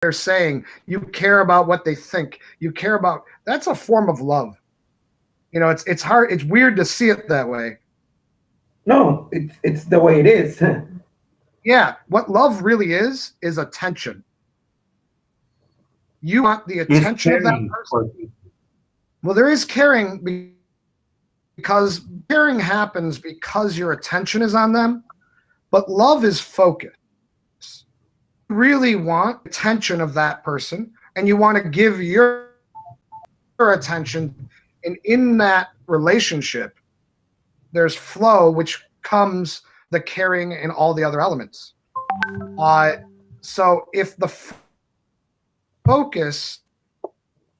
they're saying. You care about what they think. You care about, that's a form of love. It's hard. It's weird to see it that way. No, it's the way it is. Yeah. What love really is attention. You want the It's attention of that caring for person. people. Well, there is caring because caring happens because your attention is on them, but love is focus. You really want attention of that person, and you want to give your attention, and in that relationship, there's flow, which comes the caring and all the other elements. So if the focus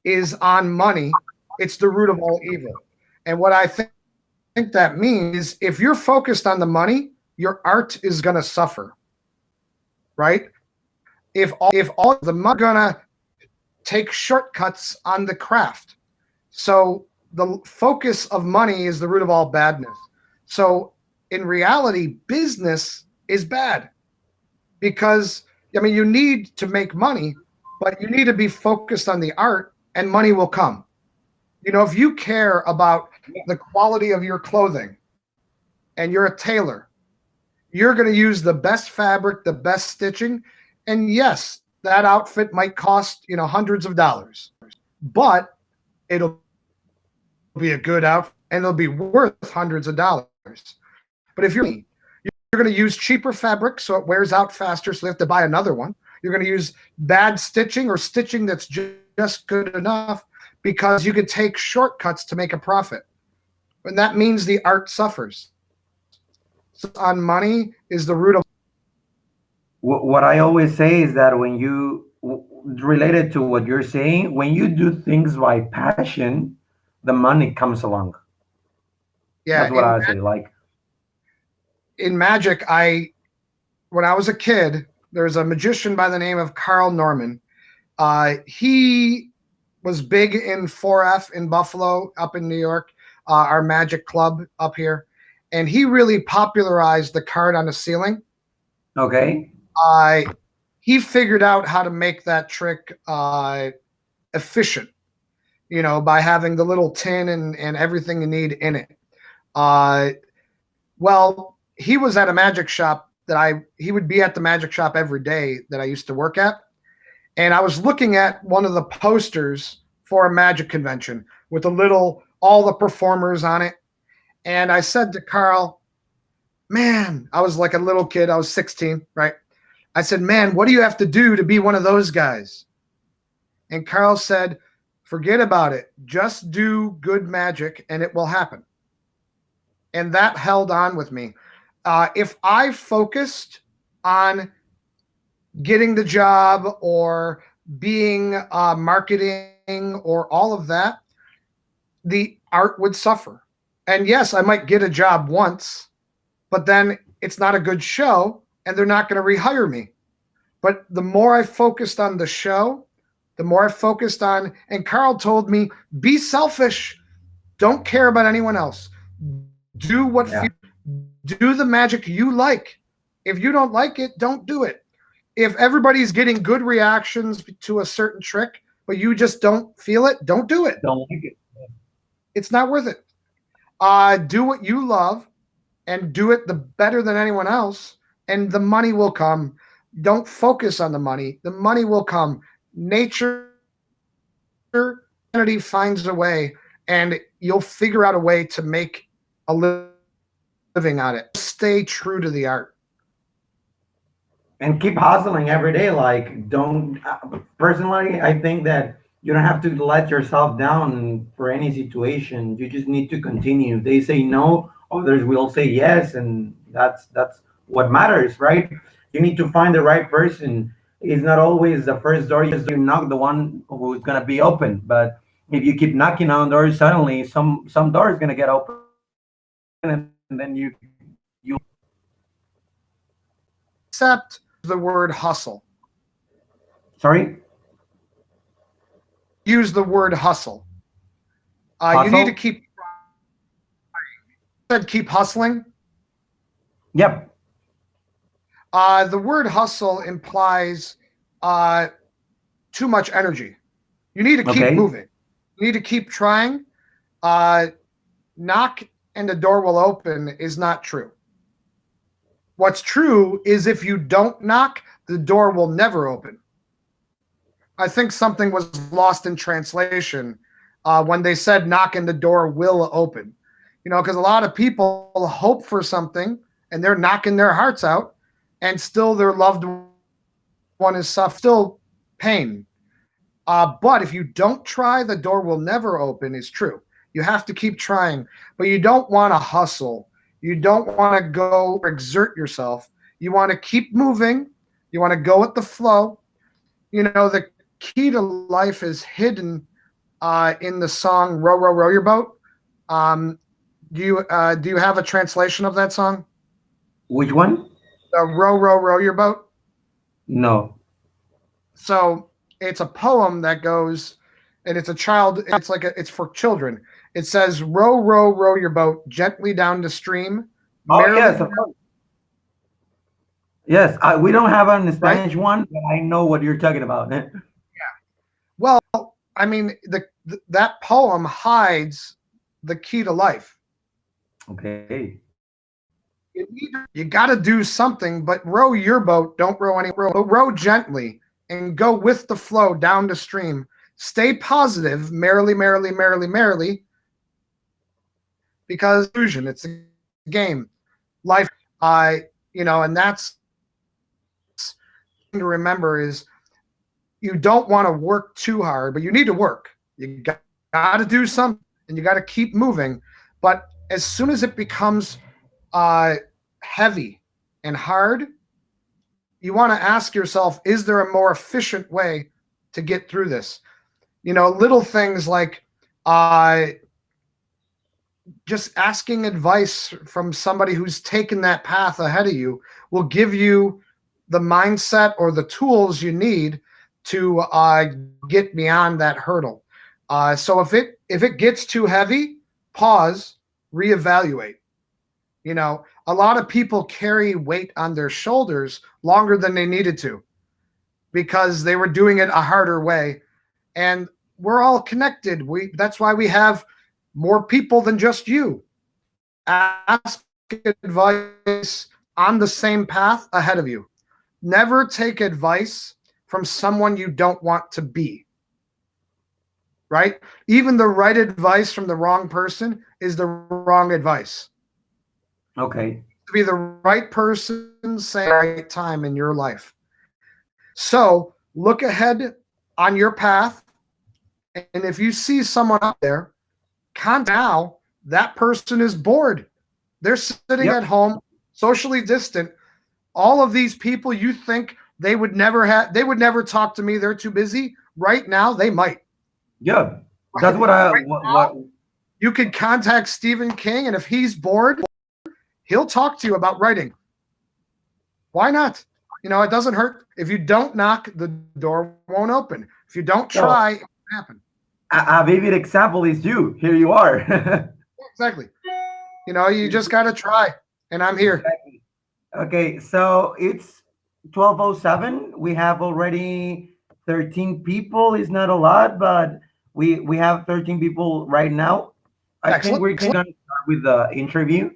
is on money, it's the root of all evil. And what I think that means is if you're focused on the money, your art is going to suffer, right? If all the money going to take shortcuts on the craft. So the focus of money is the root of all badness. So in reality, business is bad because, you need to make money, but you need to be focused on the art and money will come. If you care about the quality of your clothing and you're a tailor, you're going to use the best fabric, the best stitching. And yes, that outfit might cost, hundreds of dollars, but it'll be a good outfit and it'll be worth hundreds of dollars. But if you're going to use cheaper fabric so it wears out faster, so you have to buy another one. You're going to use bad stitching or stitching that's just good enough because you could take shortcuts to make a profit. And that means the art suffers. So on money is the root of. What I always say is that when you, related to what you're saying, when you do things by passion, the money comes along. Yeah, that's what I say. Like in magic, when I was a kid, there's a magician by the name of Carl Norman. He was big in 4F in Buffalo, up in New York, our magic club up here. And he really popularized the card on the ceiling. Okay. He figured out how to make that trick efficient, by having the little tin and everything you need in it. Well, he was at a magic shop he would be at the magic shop every day that I used to work at. And I was looking at one of the posters for a magic convention with all the performers on it. And I said to Carl, man, I was like a little kid. I was 16, right? I said, man, what do you have to do to be one of those guys? And Carl said, forget about it. Just do good magic and it will happen. And that held on with me. If I focused on getting the job or being marketing or all of that, the art would suffer. And yes, I might get a job once, but then it's not a good show and they're not going to rehire me. But the more I focused on the show, the more I focused on, and Carl told me, be selfish. Don't care about anyone else. Do do the magic you like. If you don't like it, don't do it. If everybody's getting good reactions to a certain trick, but you just don't feel it, don't do it. Don't like it. It's not worth it. Do what you love and do it the better than anyone else, and the money will come. Don't focus on the money. The money will come. Nature, humanity finds a way, and you'll figure out a way to make a living on it. Stay true to the art. And keep hustling every day. Like, don't, personally, I think that you don't have to let yourself down for any situation. You just need to continue. If they say no, others will say yes, and that's what matters, right? You need to find the right person. It's not always the first door you knock, the one who's gonna be open. But if you keep knocking on doors, suddenly some door is gonna get open, and then you Except the word hustle. sorry. Use the word hustle. You need to keep hustling. Yep. The word hustle implies too much energy. You need to keep Okay. moving. You need to keep trying. Knock and the door will open is not true. What's true is if you don't knock, the door will never open. I think something was lost in translation when they said knock and the door will open. Because a lot of people hope for something and they're knocking their hearts out, and still their loved one is still pain. But if you don't try, the door will never open is true. You have to keep trying, but you don't want to hustle. You don't want to go exert yourself. You want to keep moving. You want to go with the flow. The key to life is hidden in the song "Row, Row, Row Your Boat." Do you have a translation of that song? Which one? "Row, Row, Row Your Boat." No. So it's a poem that goes, and it's it's for children. It says, "Row, row, row your boat gently down the stream." Oh, yes, of course. Yes, we don't have a Spanish one, but I know what you're talking about. Yeah. Well, I mean, that poem hides the key to life. Okay. You got to do something, but row your boat. Don't row any row. Row gently and go with the flow down the stream. Stay positive, merrily, merrily, merrily, merrily. Because illusion, it's a game. Life, and that's to remember is you don't want to work too hard, but you need to work. You got to do something, and you got to keep moving. But as soon as it becomes heavy and hard, you want to ask yourself, is there a more efficient way to get through this? Little things like just asking advice from somebody who's taken that path ahead of you will give you the mindset or the tools you need to get beyond that hurdle. So if it gets too heavy, pause, reevaluate. A lot of people carry weight on their shoulders longer than they needed to because they were doing it a harder way. And we're all connected. That's why we have more people than just you. Ask advice on the same path ahead of you. Never take advice from someone you don't want to be. Right? Even the right advice from the wrong person is the wrong advice. Okay. To be the right person, say the right time in your life. So look ahead on your path, and if you see someone out there, now that person is bored. They're sitting at home, socially distant. All of these people you think they would never talk to me. They're too busy. Right now, they might. Yeah, that's what you could contact Stephen King, and if he's bored, he'll talk to you about writing. Why not? It doesn't hurt. If you don't knock, the door won't open. If you don't try, it won't happen. A vivid example is you. Here you are. Exactly. You just got to try, and I'm here. Exactly. Okay, so it's 12:07. We have already 13 people. It's not a lot, but we have 13 people right now. I think we're going to start with the interview.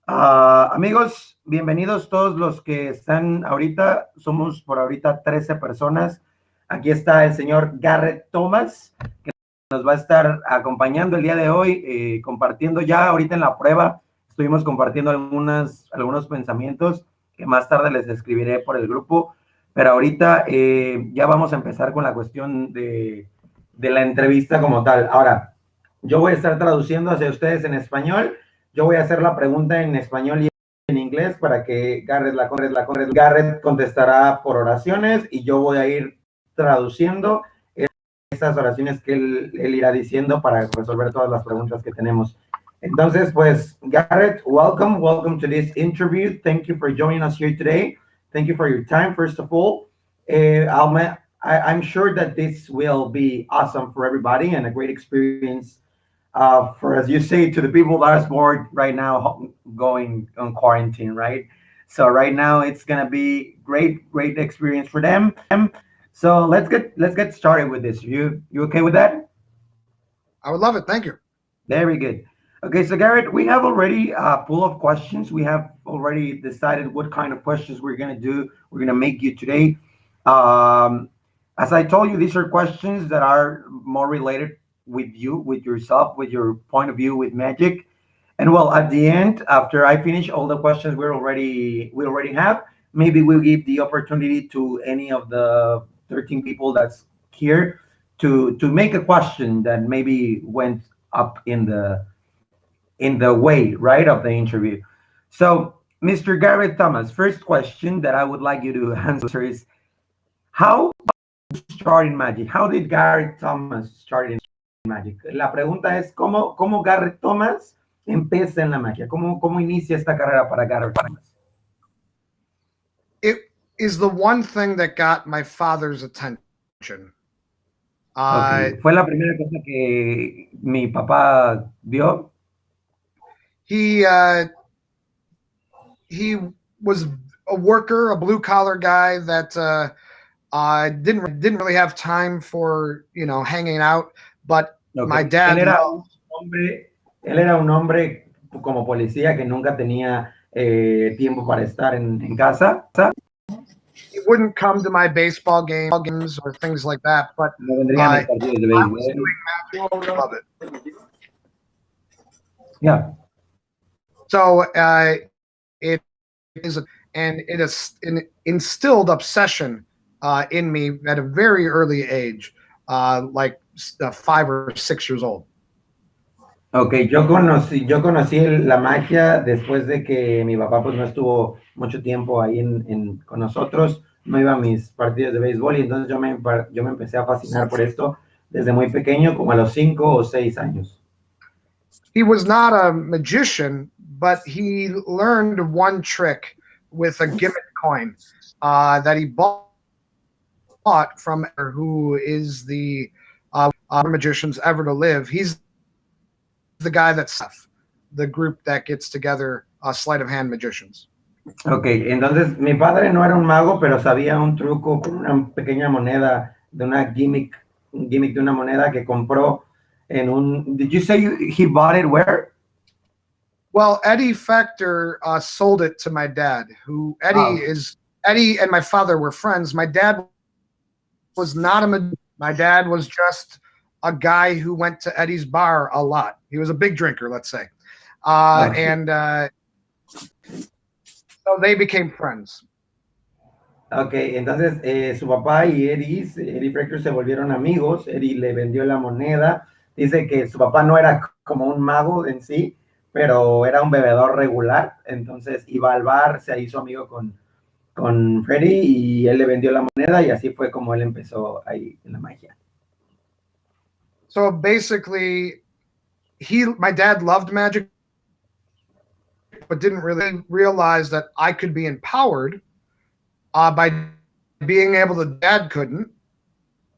Amigos, bienvenidos todos los que están ahorita. Somos por ahorita 13 personas. Aquí está el señor Garrett Thomas, que nos va a estar acompañando el día de hoy, compartiendo ya ahorita en la prueba. Estuvimos compartiendo algunos pensamientos que más tarde les escribiré por el grupo, pero ahorita ya vamos a empezar con la cuestión de la entrevista como tal. Ahora, yo voy a estar traduciendo hacia ustedes en español. Yo voy a hacer la pregunta en español y en inglés para que Garrett contestará por oraciones y yo voy a ir traduciendo estas oraciones que él irá diciendo para resolver todas las preguntas que tenemos. Entonces, pues, Garrett, welcome to this interview. Thank you for joining us here today. Thank you for your time, first of all. I'm sure that this will be awesome for everybody and a great experience for, as you say, to the people that are bored right now going on quarantine, right? So right now it's going to be great experience for them. So let's get started with this. You okay with that? I would love it. Thank you. Very good. Okay, so Garrett, we have already a pool of questions. We have already decided what kind of questions we're gonna do. We're gonna make you today. Um, as I told you, these are questions that are more related with you, with yourself, with your point of view, with magic. And well, at the end, after I finish all the questions we already have, maybe we'll give the opportunity to any of the 13 people that's here to make a question that maybe went up in the way, right, of the interview. So, Mr. Garrett Thomas, first question that I would like you to answer is how did you start in magic? How did Garrett Thomas start in magic? La pregunta es cómo Garrett Thomas empieza en la magia. ¿Cómo inicia esta carrera para Garrett Thomas? It is the one thing that got my father's attention. Okay. Fue la primera cosa que mi papá vio. He was a worker, a blue collar guy that didn't really have time for hanging out. But Okay. my dad Él era un hombre como policía que nunca tenía tiempo para estar en casa. he wouldn't come to my baseball games or things like that. But No vendría a mis partidos de I was béisbol. doing magic. I love it. Yeah. So it is, and it is an instilled obsession in me at a very early age, like 5 or 6 years old. Ok, yo conocí la magia después de que mi papá pues no estuvo mucho tiempo ahí con nosotros, no iba a mis partidos de béisbol y entonces yo me empecé a fascinar por esto desde muy pequeño, como a los 5 o 6 años. He was not a magician, but he learned one trick with a gimmick coin that he bought from who is the magicians ever to live. He's the guy that's the group that gets together sleight of hand magicians. Ok, entonces mi padre no era un mago, pero sabía un truco con una pequeña moneda de un gimmick de una moneda que compró en un. Did you say he bought it where? Well, Eddie Fechter sold it to my dad. Eddie and my father were friends. My dad was not my dad was just a guy who went to Eddie's bar a lot. He was a big drinker, let's say, and so they became friends. Ok, entonces su papá y Eddie Frecker se volvieron amigos. Eddie le vendió la moneda. Dice que su papá no era como un mago en sí, pero era un bebedor regular. Entonces iba al bar, se hizo amigo con Freddy y él le vendió la moneda y así fue como él empezó ahí en la magia. So basically, my dad loved magic, but didn't really realize that I could be empowered by being able to. Dad couldn't,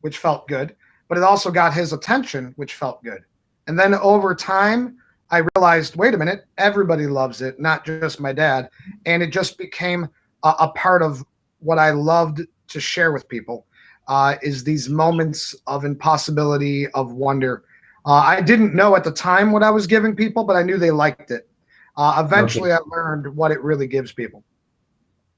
which felt good, but it also got his attention, which felt good. And then over time, I realized, wait a minute, everybody loves it, not just my dad. And it just became a part of what I loved to share with people, is these moments of impossibility, of wonder. I didn't know at the time what I was giving people, but I knew they liked it. Eventually, I learned what it really gives people.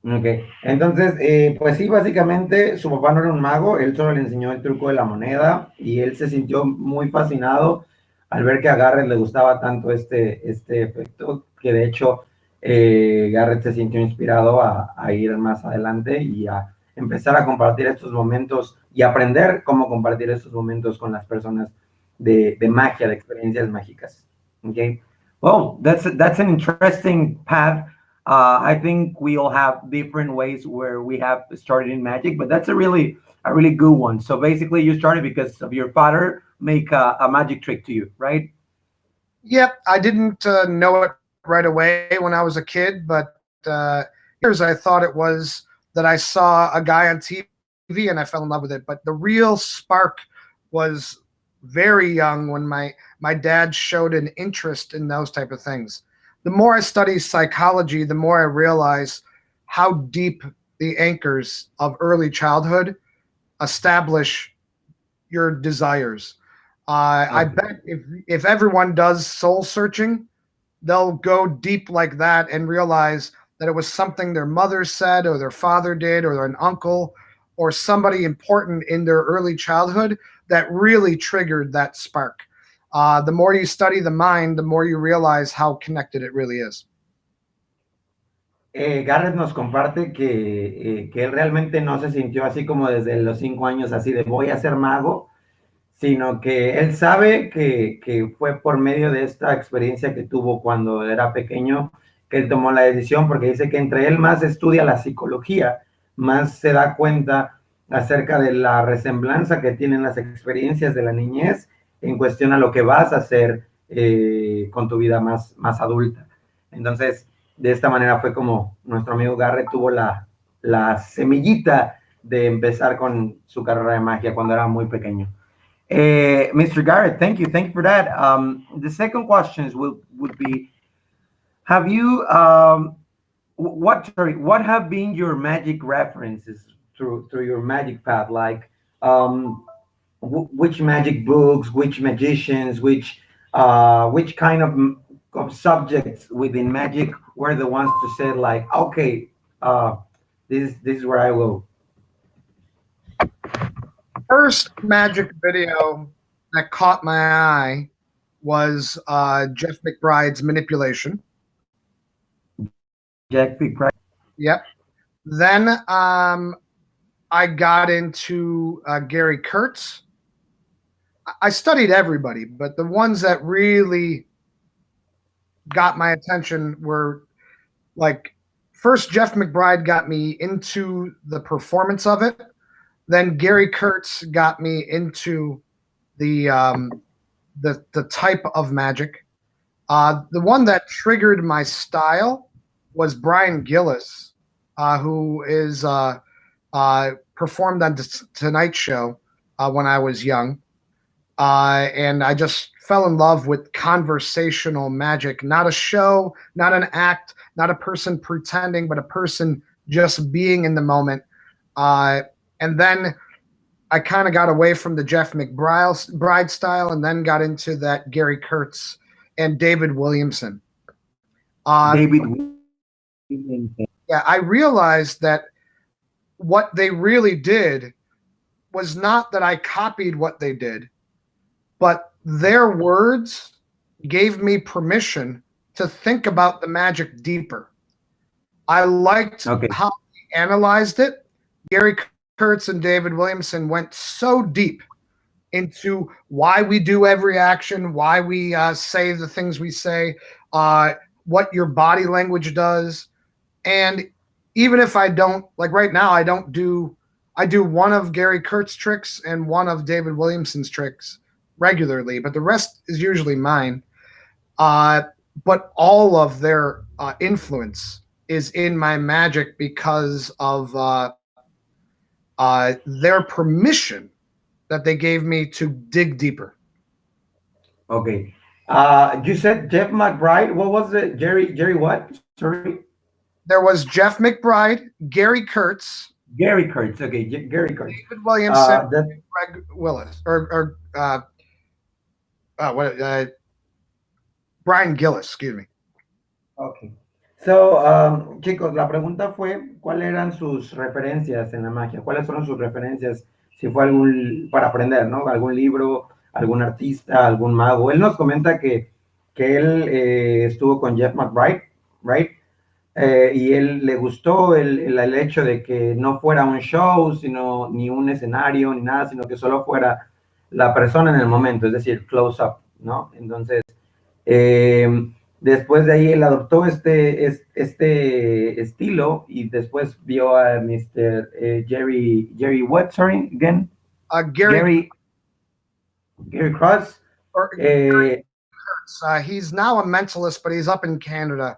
Ok, entonces, pues sí, básicamente su papá no era un mago, él solo le enseñó el truco de la moneda y él se sintió muy fascinado al ver que a Garrett le gustaba tanto este efecto, que de hecho Garrett se sintió inspirado a ir más adelante y a empezar a compartir estos momentos y aprender cómo compartir estos momentos con las personas de magia, de experiencias mágicas. Okay? Well, that's an interesting path. I think we all have different ways where we have started in magic, but that's a really good one. So basically, you started because of your father make a magic trick to you, right? Yep, I didn't know it right away when I was a kid, but years I thought it was that I saw a guy on TV and I fell in love with it. But the real spark was very young when my dad showed an interest in those type of things. The more I study psychology, the more I realize how deep the anchors of early childhood establish your desires. I Okay. bet if everyone does soul searching, they'll go deep like that and realize that it was something their mother said or their father did or an uncle or somebody important in their early childhood that really triggered that spark. The more you study the mind, the more you realize how connected it really is. Garrett nos comparte que él realmente no se sintió así como desde los 5 años, así de voy a ser mago, sino que él sabe que fue por medio de esta experiencia que tuvo cuando era pequeño que él tomó la decisión, porque dice que entre él más estudia la psicología, más se da cuenta acerca de la resemblanza que tienen las experiencias de la niñez en cuestión a lo que vas a hacer con tu vida más adulta. Entonces, de esta manera fue como nuestro amigo Garrett tuvo la semillita de empezar con su carrera de magia cuando era muy pequeño. Mr. Garrett, thank you for that. The second questions would be: have you what have been your magic references through your magic path? Like, which magic books, which magicians, which kind of subjects within magic were the ones to say like, okay, this is where I will. First magic video that caught my eye was Jeff McBride's Manipulation. Jack McBride. Yep. Then I got into Gary Kurtz. I studied everybody, but the ones that really got my attention were like first Jeff McBride got me into the performance of it. Then Gary Kurtz got me into the type of magic. The one that triggered my style was Brian Gillis, who is performed on the Tonight Show when I was young. And I just fell in love with conversational magic, not a show, not an act, not a person pretending, but a person just being in the moment. And then I kind of got away from the Jeff McBride style and then got into that Gary Kurtz and David Williamson. David. Yeah, I realized that what they really did was not that I copied what they did, but their words gave me permission to think about the magic deeper. I liked how they analyzed it. Gary Kurtz and David Williamson went so deep into why we do every action, why we say the things we say, what your body language does. And even if I don't, like right now, I do one of Gary Kurtz's tricks and one of David Williamson's tricks regularly, but the rest is usually mine. But all of their influence is in my magic because of their permission that they gave me to dig deeper. Okay. You said Jeff McBride. What was it? Jerry what? Sorry. There was Jeff McBride, Gary Kurtz. Gary Kurtz. Okay, Gary Kurtz. David Williamson, Greg Willis, or Brian Gillis, excuse me. Okay. So, chicos, la pregunta fue, ¿cuáles eran sus referencias en la magia? ¿Cuáles fueron sus referencias? Si fue para aprender, ¿no? Algún libro, algún artista, algún mago. Él nos comenta que él estuvo con Jeff McBride, right? Y él le gustó el hecho de que no fuera un show, sino ni un escenario, ni nada, sino que solo fuera la persona en el momento, es decir, close up, ¿no? Entonces, después de ahí él adoptó este estilo y después vio a Mr. Jerry what, sorry, again? Gary Cross. He's now a mentalist, but he's up in Canada.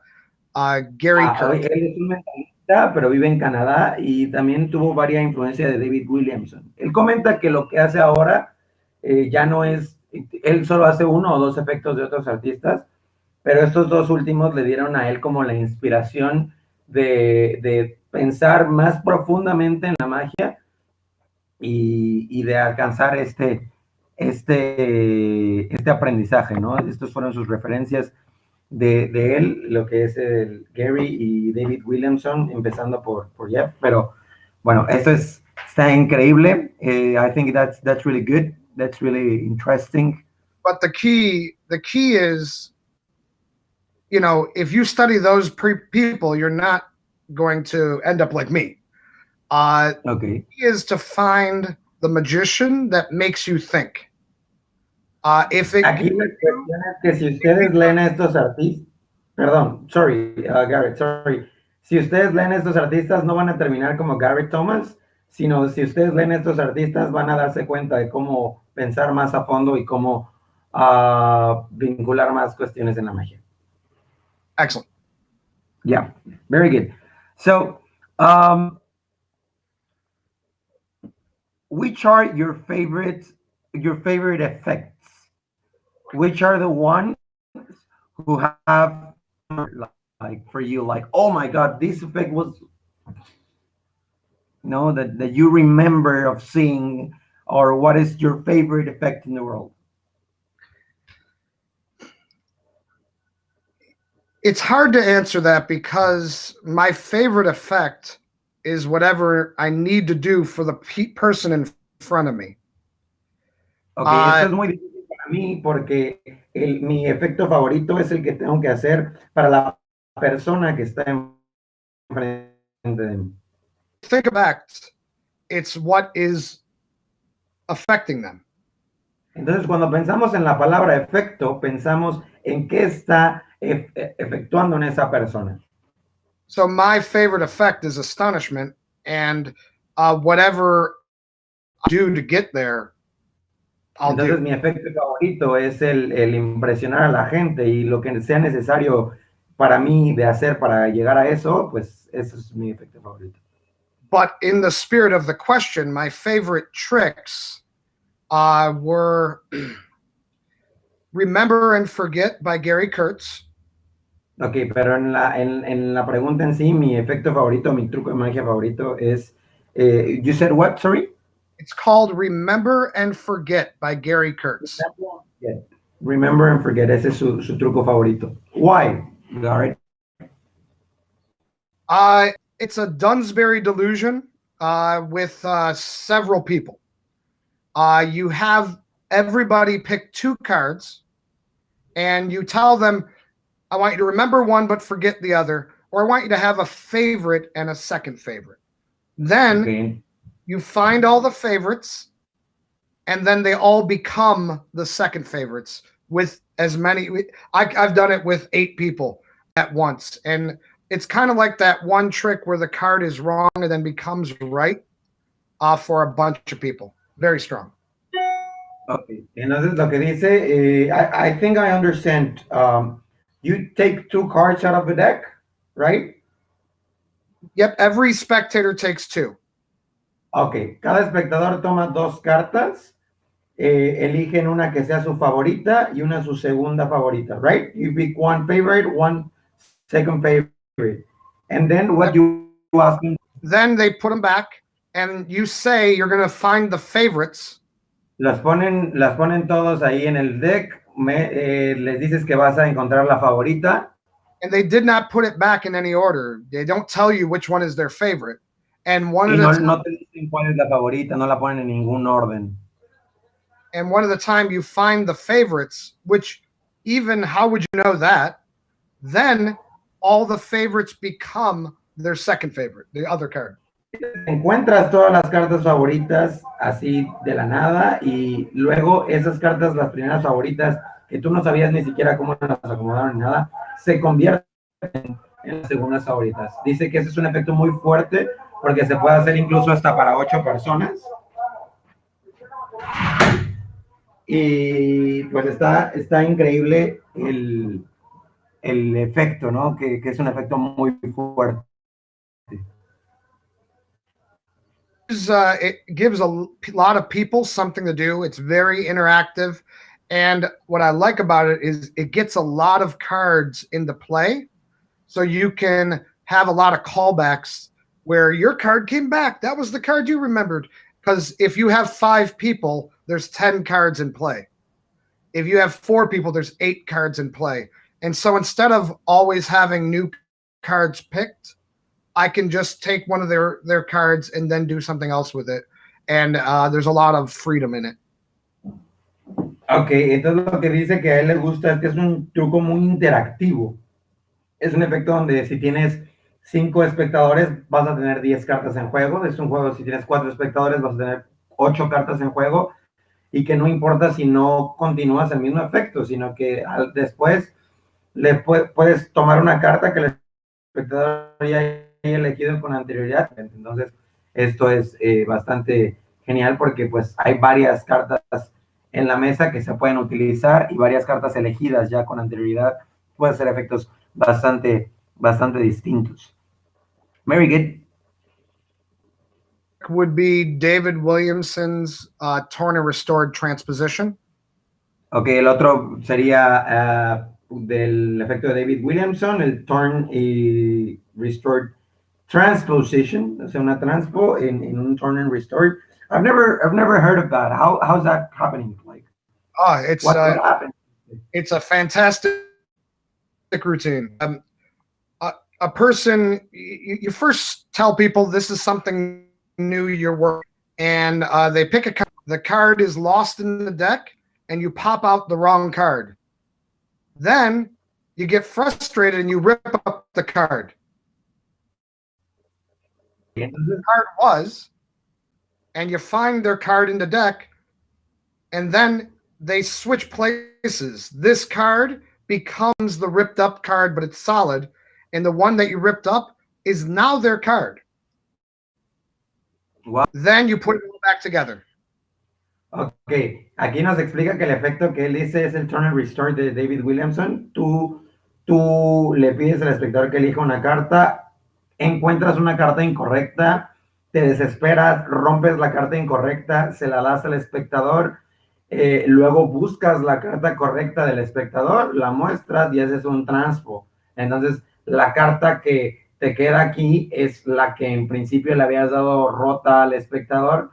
Gary Kurtz. Él es un mentalista, pero vive en Canadá y también tuvo varias influencias de David Williamson. Él comenta que lo que hace ahora ya no es, él solo hace 1 o 2 efectos de otros artistas, pero estos 2 últimos le dieron a él como la inspiración de pensar más profundamente en la magia y de alcanzar este aprendizaje, ¿no? Estos fueron sus referencias de él, lo que es el Gary y David Williamson, empezando por Jeff, pero bueno, está increíble. I think that's really good. That's really interesting. But the key is, you know, if you study those people, you're not going to end up like me. Okay. The key is to find the magician that makes you think. Aquí la cuestión es que si ustedes leen a estos artistas, perdón, sorry, Garrett, sorry. Si ustedes leen a estos artistas, no van a terminar como Garrett Thomas, sino si ustedes leen a estos artistas, van a darse cuenta de cómo pensar más a fondo y cómo vincular más cuestiones en la magia. Excellent. Yeah, very good. So, which are your favorite effects? Which are the ones who have, like, for you, like, oh my God, this effect was, you know, that you remember of seeing, or what is your favorite effect in the world? It's hard to answer that because my favorite effect is whatever I need to do for the person in front of me. Okay, esto es muy difícil para mí porque mi efecto favorito es el que tengo que hacer para la persona que está enfrente de mí. Think back, it's what is affecting them. Entonces, cuando pensamos en la palabra efecto, pensamos en qué está efectuando en esa persona. So my favorite effect is astonishment, and whatever I do to get there, Entonces, mi efecto favorito es el impresionar a la gente, y lo que sea necesario para mí de hacer para llegar a eso, pues eso es mi efecto favorito. But in the spirit of the question, my favorite tricks were Remember and Forget by Gary Kurtz. Ok, pero en la pregunta en sí, mi efecto favorito, mi truco de magia favorito es, you said what, sorry? It's called Remember and Forget by Gary Kurtz. Remember and Forget, ese es su truco favorito. Why, Garrett? It's a Dunsbury delusion with several people. You have everybody pick two cards, and you tell them, I want you to remember one but forget the other, or I want you to have a favorite and a second favorite. Then you find all the favorites, and then they all become the second favorites with as many. I've done it with 8 people at once, and it's kind of like that one trick where the card is wrong and then becomes right for a bunch of people. Very strong. Okay, entonces lo que dice, I think I understand. You take 2 cards out of the deck, right? Yep, every spectator takes 2. Ok, cada espectador toma 2 cartas, eligen una que sea su favorita y una su segunda favorita, right? You pick one favorite, one second favorite. And then what you ask them? Then they put them back, and you say you're going to find the favorites. Las ponen todos ahí en el deck, les dices que vas a encontrar la favorita. And they did not put it back in any order. They don't tell you which one is their favorite. And one of the no te dicen cuál es la favorita, no la ponen en ningún orden. And one of the time you find the favorites, which even how would you know that? Then all the favorites become their second favorite, the other card. Encuentras todas las cartas favoritas así de la nada, y luego esas cartas, las primeras favoritas, que tú no sabías ni siquiera cómo las acomodaron ni nada, se convierten en las segundas favoritas. Dice que ese es un efecto muy fuerte porque se puede hacer incluso hasta para 8 personas. Y pues está increíble el efecto, ¿no? Que es un efecto muy fuerte. It gives a lot of people something to do. It's very interactive. And what I like about it is it gets a lot of cards into play. So you can have a lot of callbacks where your card came back. That was the card you remembered. because if you have 5 people, there's 10 cards in play. If you have 4 people, there's 8 cards in play. And so instead of always having new cards picked, I can just take one of their cards and then do something else with it. And there's a lot of freedom in it. Ok, entonces lo que dice que a él le gusta es que es un truco muy interactivo. Es un efecto donde si tienes 5 espectadores vas a tener 10 cartas en juego. Es un juego, si tienes 4 espectadores vas a tener 8 cartas en juego. Y que no importa si no continúas el mismo efecto, sino que después le puedes tomar una carta que el espectador ya haya elegido con anterioridad. Entonces, esto es bastante genial porque pues hay varias cartas en la mesa que se pueden utilizar y varias cartas elegidas ya con anterioridad. Pueden ser efectos bastante distintos. Very good. Would be David Williamson's Torn and Restored Transposition. Ok, el otro sería del efecto de David Williamson, el Torn y Restored Transposition, o sea, una transpo en un Torn and Restored. I've never heard of that. How's that happening? Like, what happened? It's a fantastic routine. A person, you first tell people this is something new you're working, and they pick a card. The card is lost in the deck, and you pop out the wrong card. Then you get frustrated and you rip up the card. The card was, and you find their card in the deck, and then they switch places. This card becomes the ripped up card, but it's solid, and the one that you ripped up is now their card. Wow. Then you put it all back together. Ok, aquí nos explica que el efecto que él dice es el Turn and Restore de David Williamson. Tú le pides al espectador que elija una carta, encuentras una carta incorrecta, te desesperas, rompes la carta incorrecta, se la das al espectador, luego buscas la carta correcta del espectador, la muestras y haces un transpo. Entonces, la carta que te queda aquí es la que en principio le habías dado rota al espectador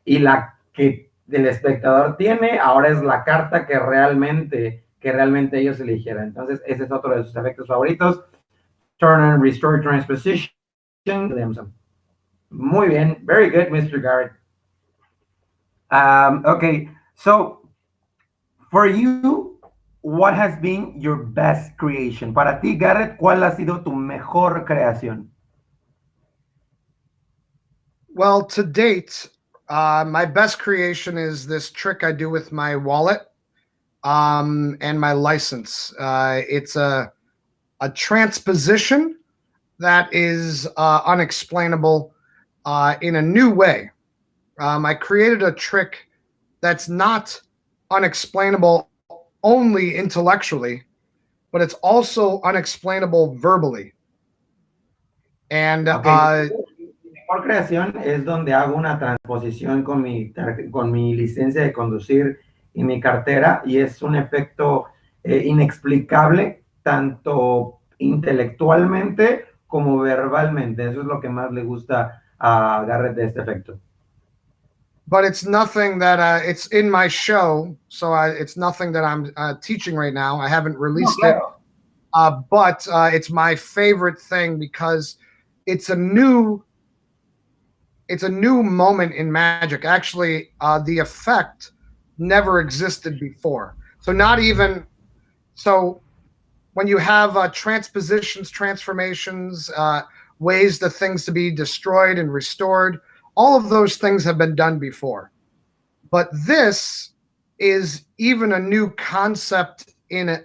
y la que el espectador tiene ahora es la carta que realmente ellos eligieron. Entonces, ese es otro de sus efectos favoritos. Turn and Restore Transposition. Muy bien. Very good, Mr. Garrett. Okay, so for you, what has been your best creation? Para ti, Garrett, ¿cuál ha sido tu mejor creación? Well, to date, my best creation is this trick I do with my wallet and my license. It's a transposition that is unexplainable in a new way. I created a trick that's not unexplainable only intellectually, but it's also unexplainable verbally. And okay. Mi mejor creación es donde hago una transposición con mi licencia de conducir y mi cartera, y es un efecto inexplicable, tanto intelectualmente como verbalmente. Eso es lo que más le gusta a Garrett de este efecto. But it's nothing that it's in my show, so it's nothing that I'm teaching right now. I haven't released it, but it's my favorite thing because it's a new moment in magic. Actually, the effect never existed before. So when you have transpositions, transformations, ways that things to be destroyed and restored, all of those things have been done before. But this is even a new concept in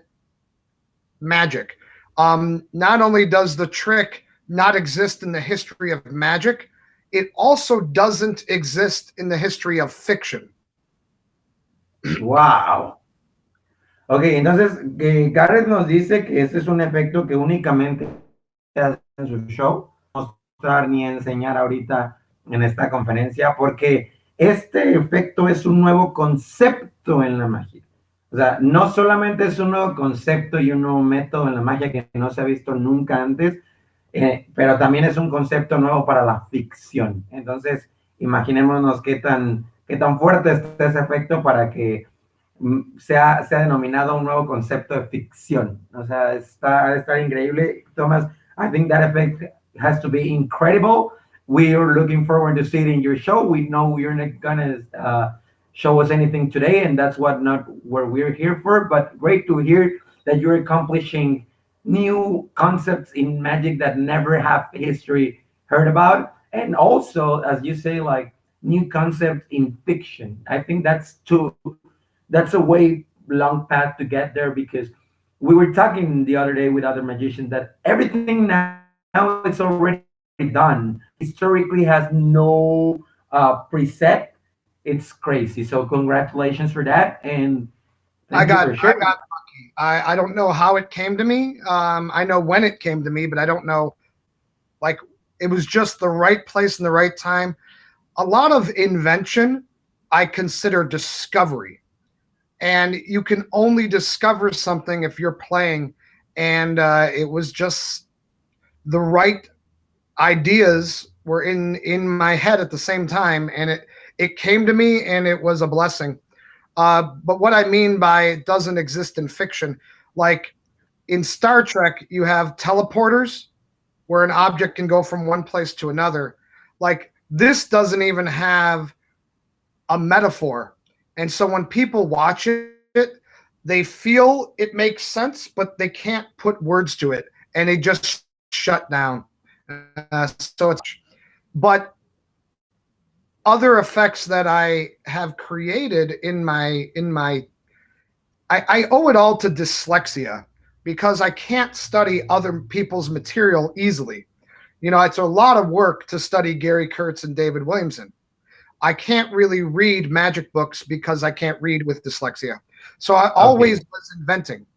magic. Not only does the trick not exist in the history of magic, it also doesn't exist in the history of fiction. Wow. Ok, entonces Garrett nos dice que este es un efecto que únicamente hace en su show, no mostrar ni enseñar ahorita en esta conferencia, porque este efecto es un nuevo concepto en la magia. O sea, no solamente es un nuevo concepto y un nuevo método en la magia que no se ha visto nunca antes, pero también es un concepto nuevo para la ficción. Entonces, imaginémonos qué tan fuerte está ese efecto para que sea denominado un nuevo concepto de ficción. O sea, está increíble. Thomas, I think that effect has to be incredible. We are looking forward to see it in your show. We know you're not gonna show us anything today, and that's not what we're here for. But great to hear that you're accomplishing new concepts in magic that never have history heard about, and also, as you say, like new concepts in fiction. I think that's a way long path to get there, because we were talking the other day with other magicians that everything now is already done. Historically has no preset. It's crazy. So congratulations for that, and thank you for I sharing. got lucky. I don't know how it came to me. I know when it came to me, but I don't know. Like, it was just the right place and the right time. A lot of invention I consider discovery, and you can only discover something if you're playing. And it was just the right ideas were in my head at the same time, and it came to me, and it was a blessing. But what I mean by it doesn't exist in fiction, like in Star Trek, you have teleporters where an object can go from one place to another. Like, this doesn't even have a metaphor. And so when people watch it, they feel it makes sense, but they can't put words to it, and they just shut down. So it's, but other effects that I have created I owe it all to dyslexia, because I can't study other people's material easily. You know, it's a lot of work to study Gary Kurtz and David Williamson. I can't really read magic books because I can't read with dyslexia. So I always Okay. was inventing.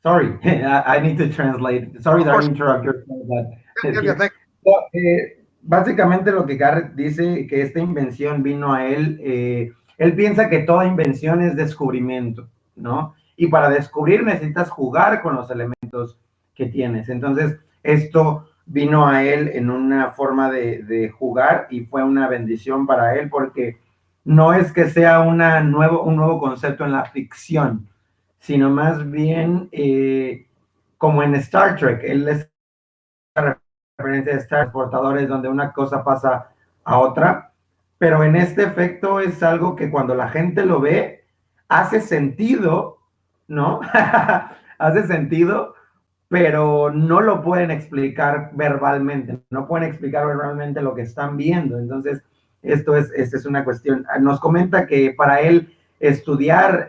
Sorry, I need to translate. Sorry Of that I course. interrupt your flow, but Yeah, here. So, básicamente lo que Garrett dice, que esta invención vino a él piensa que toda invención es descubrimiento, ¿no? Y para descubrir necesitas jugar con los elementos que tienes. Entonces, esto vino a él en una forma de jugar, y fue una bendición para él, porque no es que sea un nuevo concepto en la ficción, sino más bien como en Star Trek. Él es referencia de Star Transportadores, donde una cosa pasa a otra, pero en este efecto es algo que cuando la gente lo ve, hace sentido, ¿no? Hace sentido, pero no lo pueden explicar verbalmente, no pueden explicar verbalmente lo que están viendo. Entonces, esta es una cuestión. Nos comenta que para él estudiar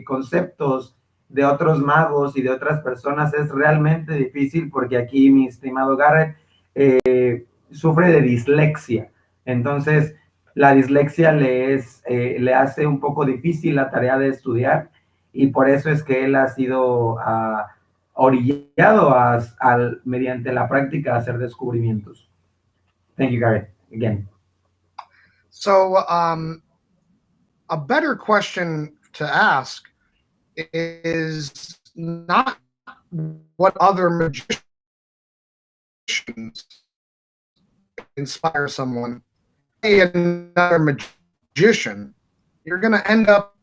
conceptos de otros magos y de otras personas es realmente difícil, porque aquí mi estimado Garrett sufre de dislexia. Entonces, la dislexia le hace un poco difícil la tarea de estudiar, y por eso es que él ha sido orillado mediante la práctica a hacer descubrimientos. Thank you, Garrett, again. So a better question to ask is not what other magicians inspire someone. Hey, another magician, you're going to end up,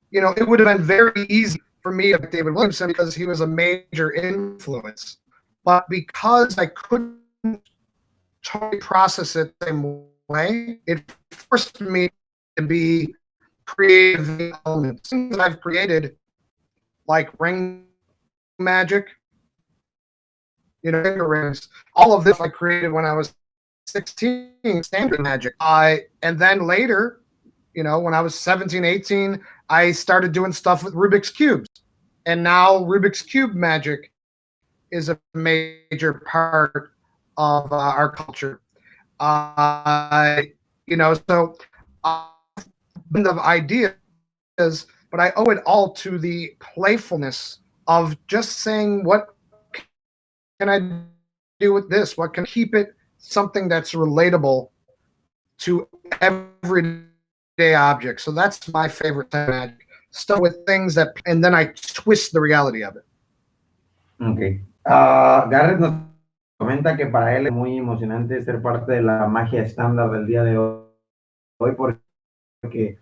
you know, it would have been very easy for me to pick David Williamson because he was a major influence. But because I couldn't totally process it the same way, it forced me to be creative elements. Things I've created, like ring magic, you know, finger rings, all of this I created when I was 16, standard magic. And then later, you know, when I was 17, 18, I started doing stuff with Rubik's Cubes. And now Rubik's Cube magic is a major part of our culture. You know, so of ideas, but I owe it all to the playfulness of just saying, what can I do with this? What can I keep it something that's relatable to everyday objects? So that's my favorite type of magic. Stuff with things that, and then I twist the reality of it. Okay. Garrett nos comenta que para él es muy emocionante ser parte de la magia estándar del día de hoy porque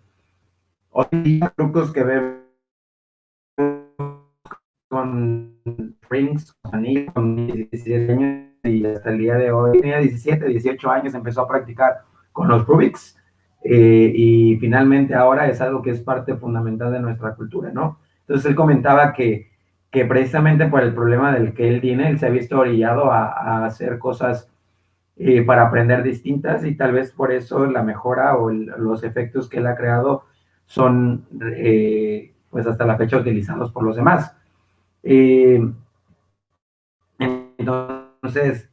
hoy día trucos que vemos con rings, con anillos, con 17 años y hasta el día de hoy tenía 17, 18 años, empezó a practicar con los Rubiks y finalmente ahora es algo que es parte fundamental de nuestra cultura, ¿no? Entonces él comentaba que precisamente por el problema del que él tiene, él se ha visto orillado a hacer cosas para aprender distintas y tal vez por eso la mejora o los efectos que él ha creado son pues hasta la fecha utilizados por los demás. Eh, entonces,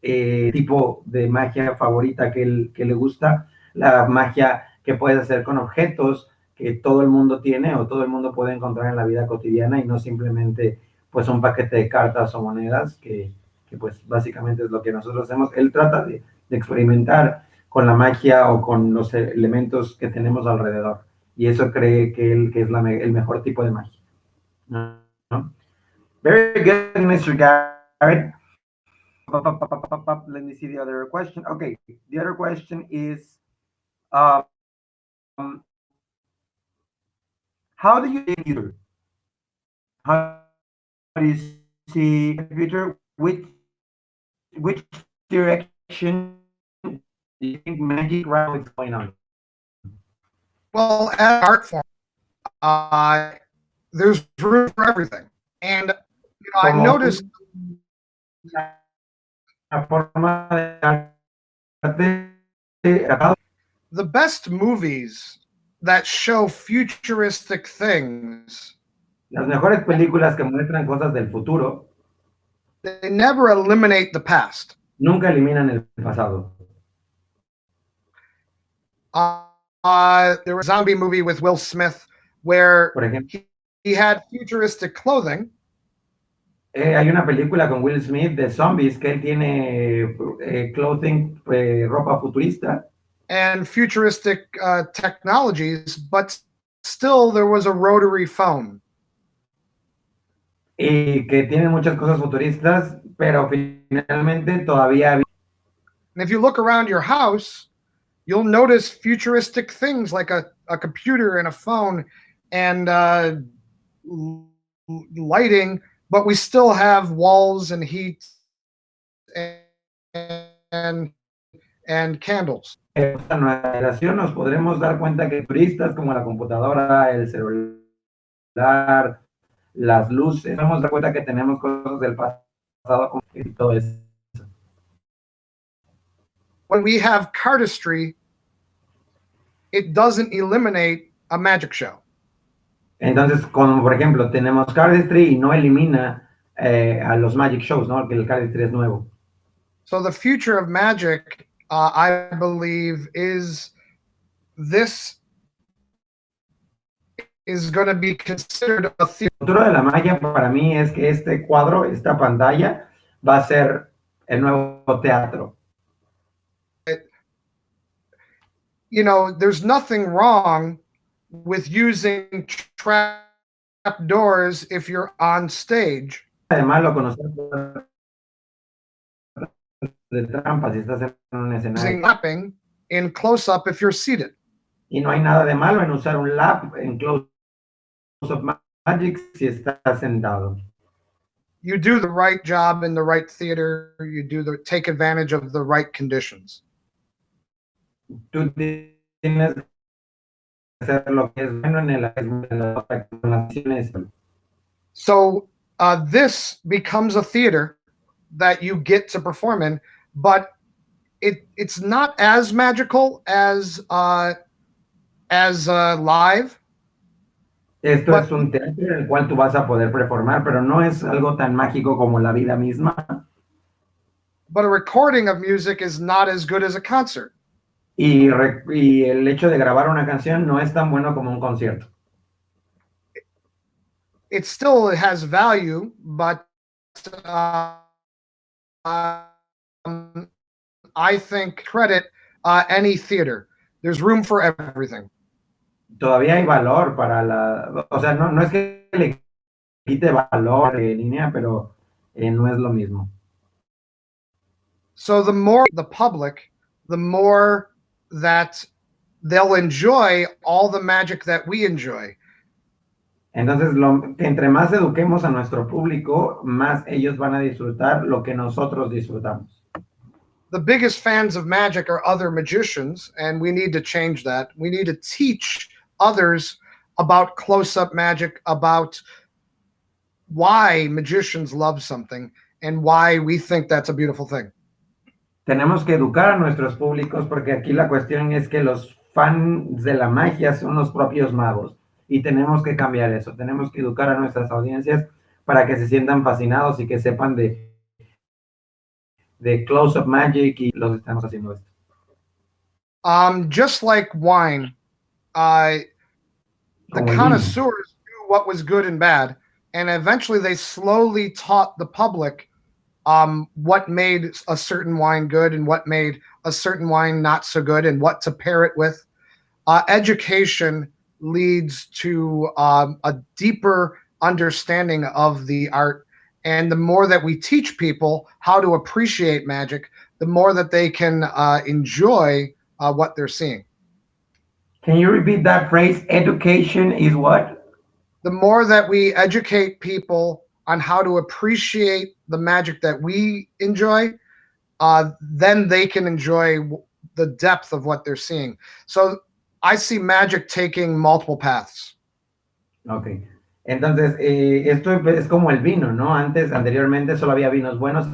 tipo de magia favorita que le gusta, la magia que puedes hacer con objetos que todo el mundo tiene o todo el mundo puede encontrar en la vida cotidiana y no simplemente pues un paquete de cartas o monedas que pues básicamente es lo que nosotros hacemos. Él trata de experimentar con la magia o con los elementos que tenemos alrededor y eso cree que él que es el mejor tipo de magia, ¿no? Very good, Mr. Garrett. Let me see the other question. Okay, the other question is, um, how do you see the future? How do you see the future? Which direction do you think magic right now is going on? Well, as art form, uh, there's room for everything. And I noticed the best movies that show futuristic things, las mejores películas que muestran cosas del futuro they never eliminate the past. nunca eliminan el pasado. There was a zombie movie with Will Smith where Por ejemplo, he had futuristic clothing. Hay una película con Will Smith de zombies que él tiene clothing, ropa futurista. And futuristic technologies, but still there was a rotary phone. Y que tiene muchas cosas futuristas, pero finalmente todavía. And if you look around your house, you'll notice futuristic things like a computer and a phone and lighting, but we still have walls and heat and candles. En nuestra generación nos podremos dar cuenta que turistas como la computadora, el celular, las luces, nos damos cuenta que tenemos cosas del pasado y todo eso. When we have cardistry, it doesn't eliminate a magic show. Entonces, como por ejemplo, tenemos cardistry y no elimina a los magic shows, ¿no? Que el cardistry es nuevo. So the future of magic, I believe, is this is going to be considered a theater. El futuro de la magia para mí es que este cuadro, esta pantalla, va a ser el nuevo teatro. You know, there's nothing wrong with using trap doors if you're on stage. Además, lo conocer de trampas si estás en un escenario. Using lapping in close up if you're seated. Y no hay nada de malo en usar un lap en close-up magic si estás sentado. You do the right job in the right theater. You take advantage of the right conditions. Tú tienes que hacer lo que es bueno en las acciones. So this becomes a theater that you get to perform in, but it's not as magical as live. Esto es un teatro en el cual tú vas a poder performar, pero no es algo tan mágico como la vida misma. But a recording of music is not as good as a concert. Y el hecho de grabar una canción no es tan bueno como un concierto. It still has value, but I think credit any theater. There's room for everything. Todavía hay valor para o sea, no es que le quite valor en línea, pero no es lo mismo. So the more the public, the more that they'll enjoy all the magic that we enjoy. Entonces, que entre más eduquemos a nuestro público, más ellos van a disfrutar lo que nosotros disfrutamos. The biggest fans of magic are other magicians, and we need to change that. We need to teach others about close-up magic, about why magicians love something, and why we think that's a beautiful thing. Tenemos que educar a nuestros públicos porque aquí la cuestión es que los fans de la magia son los propios magos y tenemos que cambiar eso. Tenemos que educar a nuestras audiencias para que se sientan fascinados y que sepan de close-up magic y los estamos haciendo esto. Just like wine, the connoisseurs knew what was good and bad, and eventually they slowly taught the public what made a certain wine good and what made a certain wine not so good and what to pair it with. Education leads to a deeper understanding of the art. And the more that we teach people how to appreciate magic, the more that they can enjoy what they're seeing. Can you repeat that phrase? Education is what? The more that we educate people on how to appreciate the magic that we enjoy, then they can enjoy the depth of what they're seeing. So I see magic taking multiple paths. Okay. Entonces, esto es como el vino, ¿no? Anteriormente solo había vinos buenos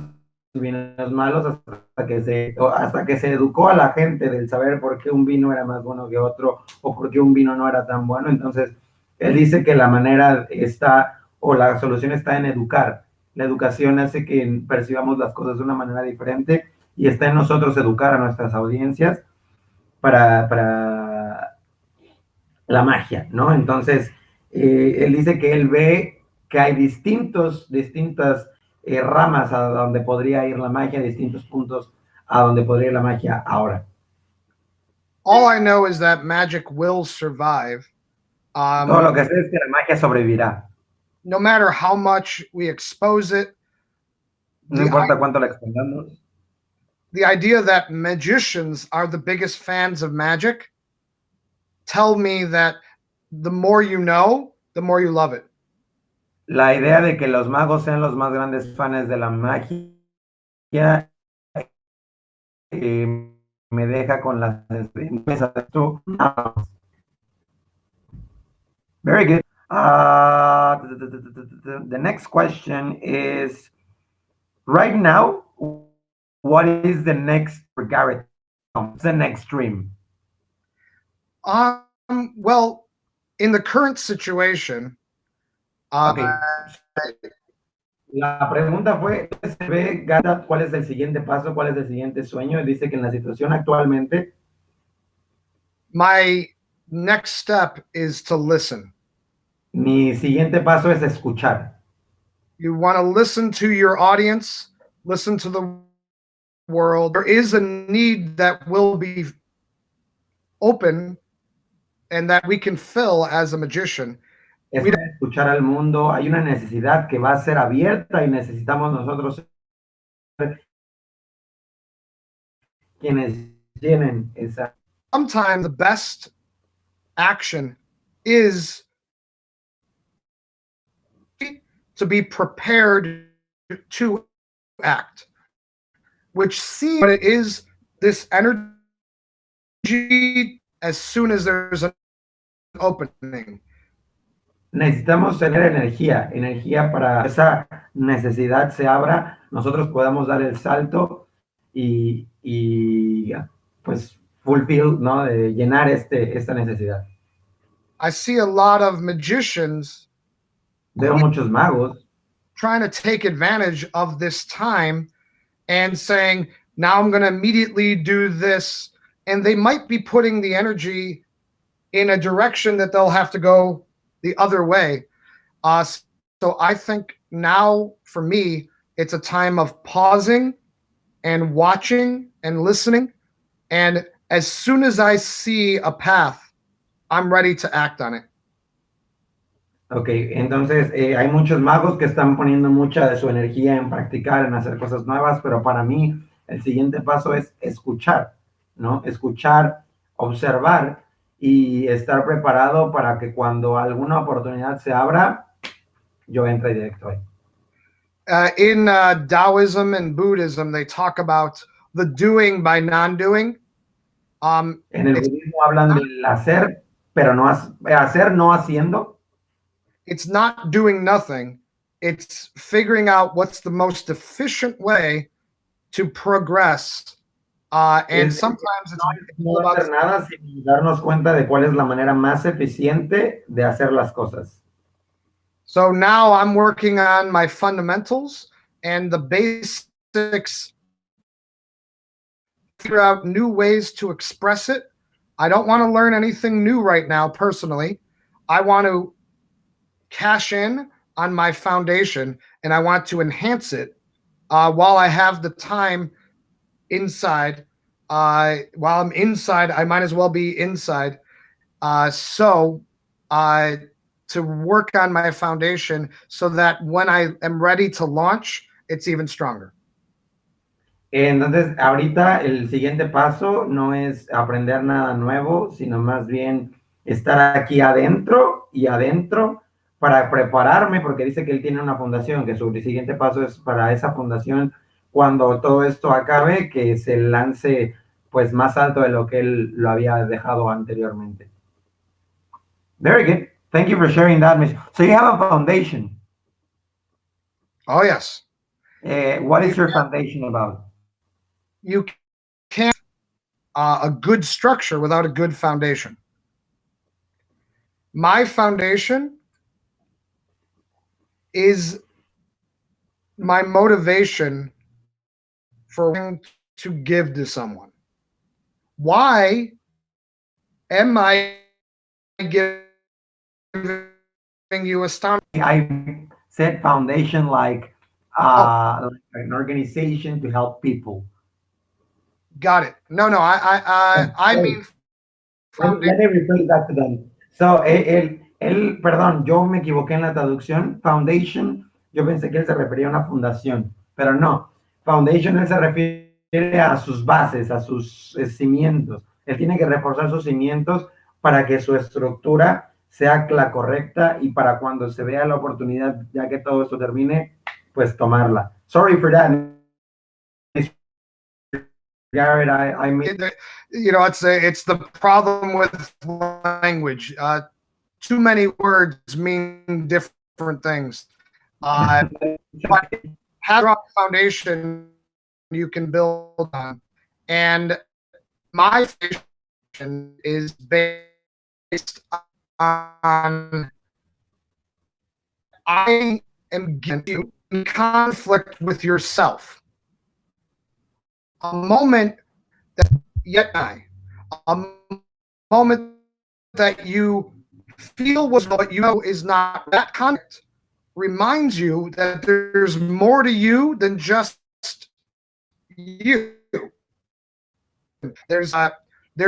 y vinos malos hasta que se educó a la gente del saber por qué un vino era más bueno que otro o por qué un vino no era tan bueno. Entonces, él dice que la manera está, o la solución está en educar. La educación hace que percibamos las cosas de una manera diferente y está en nosotros educar a nuestras audiencias para la magia, ¿no? Entonces, él dice que él ve que hay distintas ramas a donde podría ir la magia, distintos puntos a donde podría ir la magia ahora. All I know is that magic will survive. Todo lo que sé es que la magia sobrevivirá. No matter how much we expose it. No importa cuánto la expongamos. The idea that magicians are the biggest fans of magic tell me that the more you know, the more you love it. La idea de que los magos sean los más grandes fans de la magia me deja con las experiencias. Very good. The next question is, right now, what is the next for Garrett? What's the next dream? Well, in the current situation, okay. La pregunta fue, ¿cuál es el siguiente paso? ¿Cuál es el siguiente sueño? Él dice que en la situación actualmente, my next step is to listen. Mi siguiente paso es escuchar. You want to listen to your audience, listen to the world. There is a need that will be open and that we can fill as a magician. Es escuchar al mundo. Hay una necesidad que va a ser abierta y necesitamos nosotros ser quienes tienen esa. Sometimes the best action is to be prepared to act, which seems but it is this energy as soon as there's an opening. Necesitamos tener energía para esa necesidad se abra, nosotros podamos dar el salto y pues fulfill, ¿no? De llenar esta necesidad. I see a lot of magicians. Veo muchos magos trying to take advantage of this time and saying, now I'm going to immediately do this. And they might be putting the energy in a direction that they'll have to go the other way. So I think now for me, it's a time of pausing and watching and listening. And as soon as I see a path, I'm ready to act on it. Ok, entonces hay muchos magos que están poniendo mucha de su energía en practicar, en hacer cosas nuevas, pero para mí el siguiente paso es escuchar, ¿no? Escuchar, observar y estar preparado para que cuando alguna oportunidad se abra, yo entre directo ahí. In Taoism and Buddhism, they talk about the doing by non-doing. En el budismo hablan del hacer, pero no hacer no haciendo. It's not doing nothing. It's figuring out what's the most efficient way to progress. And sometimes it's no hacer nada sin darnos cuenta de cuál es la manera más eficiente de hacer las cosas. So now I'm working on my fundamentals and the basics, figure out new ways to express it. I don't want to learn anything new right now personally. I want to cash in on my foundation and I want to enhance it while I have the time inside. While I'm inside, I might as well be inside. To work on my foundation so that when I am ready to launch, it's even stronger. Entonces, ahorita el siguiente paso no es aprender nada nuevo, sino más bien estar aquí adentro y adentro para prepararme, porque dice que él tiene una fundación, que su siguiente paso es para esa fundación, cuando todo esto acabe, que se lance pues más alto de lo que él lo había dejado anteriormente. Very good. Thank you for sharing that, Miss. So you have a foundation. Oh, yes. What is your foundation about? You can't a good structure without a good foundation. My foundation is my motivation for to give to someone. Why am I giving you a stomach? I said foundation like an organization to help people. Got it. No, I mean Let me repeat that to them. So, perdón, yo me equivoqué en la traducción. Foundation, yo pensé que él se refería a una fundación, pero no. Foundation, él se refiere a sus bases, a sus cimientos. Él tiene que reforzar sus cimientos para que su estructura sea la correcta y para cuando se vea la oportunidad, ya que todo esto termine, pues tomarla. Sorry for that. Garrett, I mean, it's the problem with language. Too many words mean different things. But have a foundation you can build on, and my foundation is based on I am in conflict with yourself. A moment that a moment that you feel was what you know is not that conflict reminds you that there's more to you than just you. There's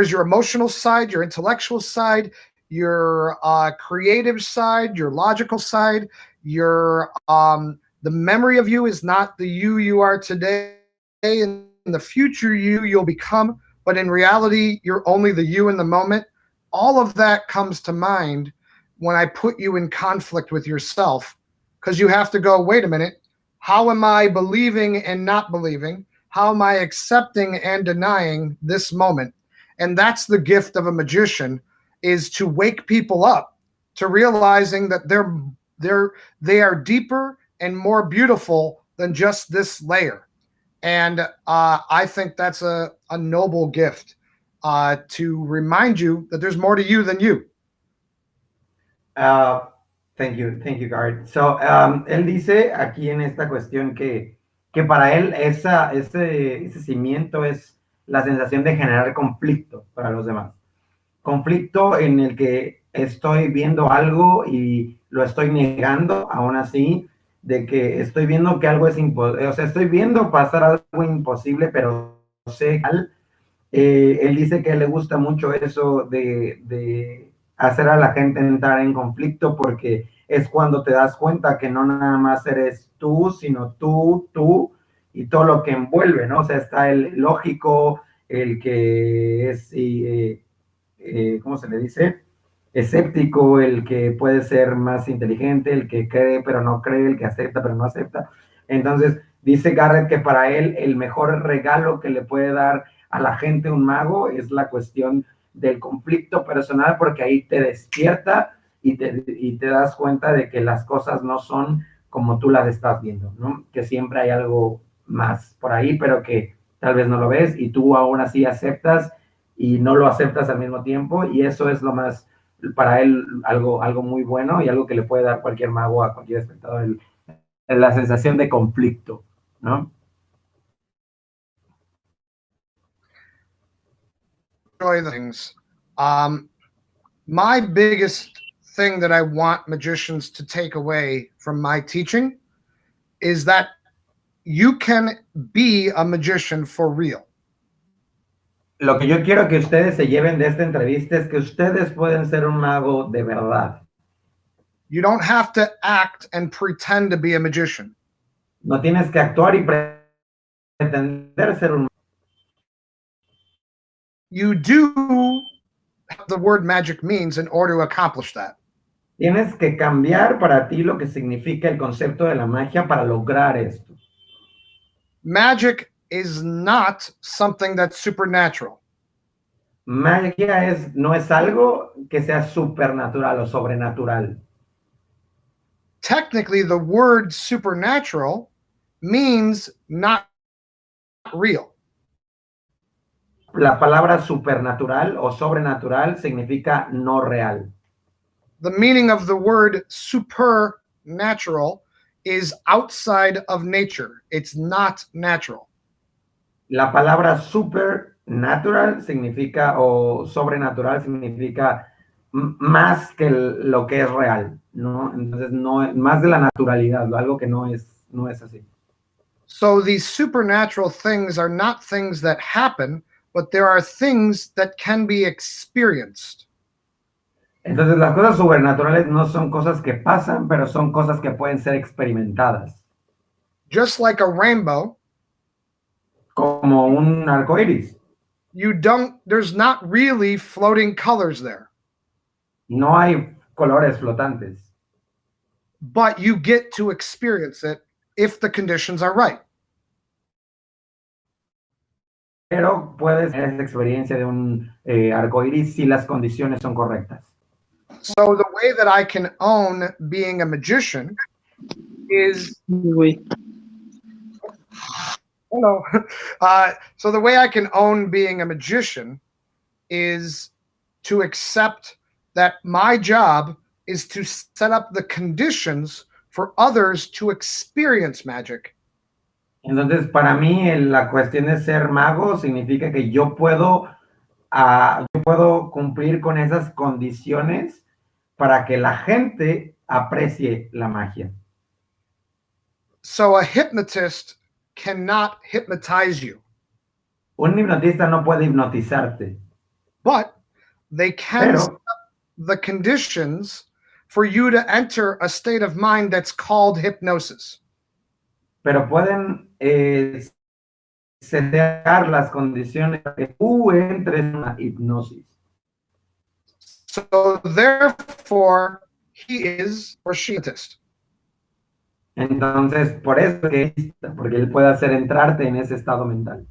your emotional side, your intellectual side, your creative side, your logical side, your the memory of you is not the you are today. In the future you'll become, but in reality you're only the you in the moment. All of that comes to mind when I put you in conflict with yourself, because you have to go, wait a minute, how am I believing and not believing? How am I accepting and denying this moment? And that's the gift of a magician, is to wake people up to realizing that they are deeper and more beautiful than just this layer. And I think that's a noble gift, to remind you that there's more to you than you. Thank you, Garrett. So, él dice aquí en esta cuestión que para él ese cimiento es la sensación de generar conflicto para los demás. Conflicto en el que estoy viendo algo y lo estoy negando, aún así, de que estoy viendo que algo es imposible, o sea, estoy viendo pasar algo imposible, pero no sé. Él dice que le gusta mucho eso de hacer a la gente entrar en conflicto, porque es cuando te das cuenta que no nada más eres tú, sino tú, y todo lo que envuelve, ¿no? O sea, está el lógico, el que es, ¿cómo se le dice? Escéptico, el que puede ser más inteligente, el que cree pero no cree, el que acepta pero no acepta. Entonces, dice Garrett que para él el mejor regalo que le puede dar a la gente un mago es la cuestión del conflicto personal, porque ahí te despierta y te das cuenta de que las cosas no son como tú las estás viendo, ¿no? Que siempre hay algo más por ahí, pero que tal vez no lo ves y tú aún así aceptas y no lo aceptas al mismo tiempo, y eso es lo más, para él, algo muy bueno y algo que le puede dar cualquier mago a cualquier espectador, la sensación de conflicto, ¿no? Enjoy the things. My biggest thing that I want magicians to take away from my teaching is that you can be a magician for real. Lo que yo quiero que ustedes se lleven de esta entrevista es que ustedes pueden ser un mago de verdad. You don't have to act and pretend to be a magician. No tienes que actuar y pretender ser un mago. You do what the word magic means in order to accomplish that. Tienes que cambiar para ti lo que significa el concepto de la magia para lograr esto. Magic is not something that's supernatural. Magia no es algo que sea supernatural o sobrenatural. Technically, the word supernatural means not real. La palabra supernatural o sobrenatural significa no real. The meaning of the word supernatural is outside of nature. It's not natural. La palabra supernatural significa, o sobrenatural significa más que lo que es real, ¿no? Entonces, no, más de la naturalidad, algo que no es así. So these supernatural things are not things that happen, but there are things that can be experienced. Entonces, las cosas sobrenaturales no son cosas que pasan, pero son cosas que pueden ser experimentadas. Just like a rainbow, Como un arco iris. there's not really floating colors there, No hay colores flotantes, but you get to experience it if the conditions are right. pero puedes tener esa experiencia de un arco iris si las condiciones son correctas. So the way that I can own being a magician is hello. So the way I can own being a magician is to accept that my job is to set up the conditions for others to experience magic. Entonces, para mí, la cuestión de ser mago significa que yo puedo cumplir con esas condiciones para que la gente aprecie la magia. So a hypnotist cannot hypnotize you, Un hipnotista no puede hipnotizarte, but they can set pero, up the conditions for you to enter a state of mind that's called hypnosis. pero pueden setear las condiciones para que tú entres en una hipnosis. So therefore, he is or she is a hypnotist. Entonces, por eso que porque él puede hacer entrarte en ese estado mental.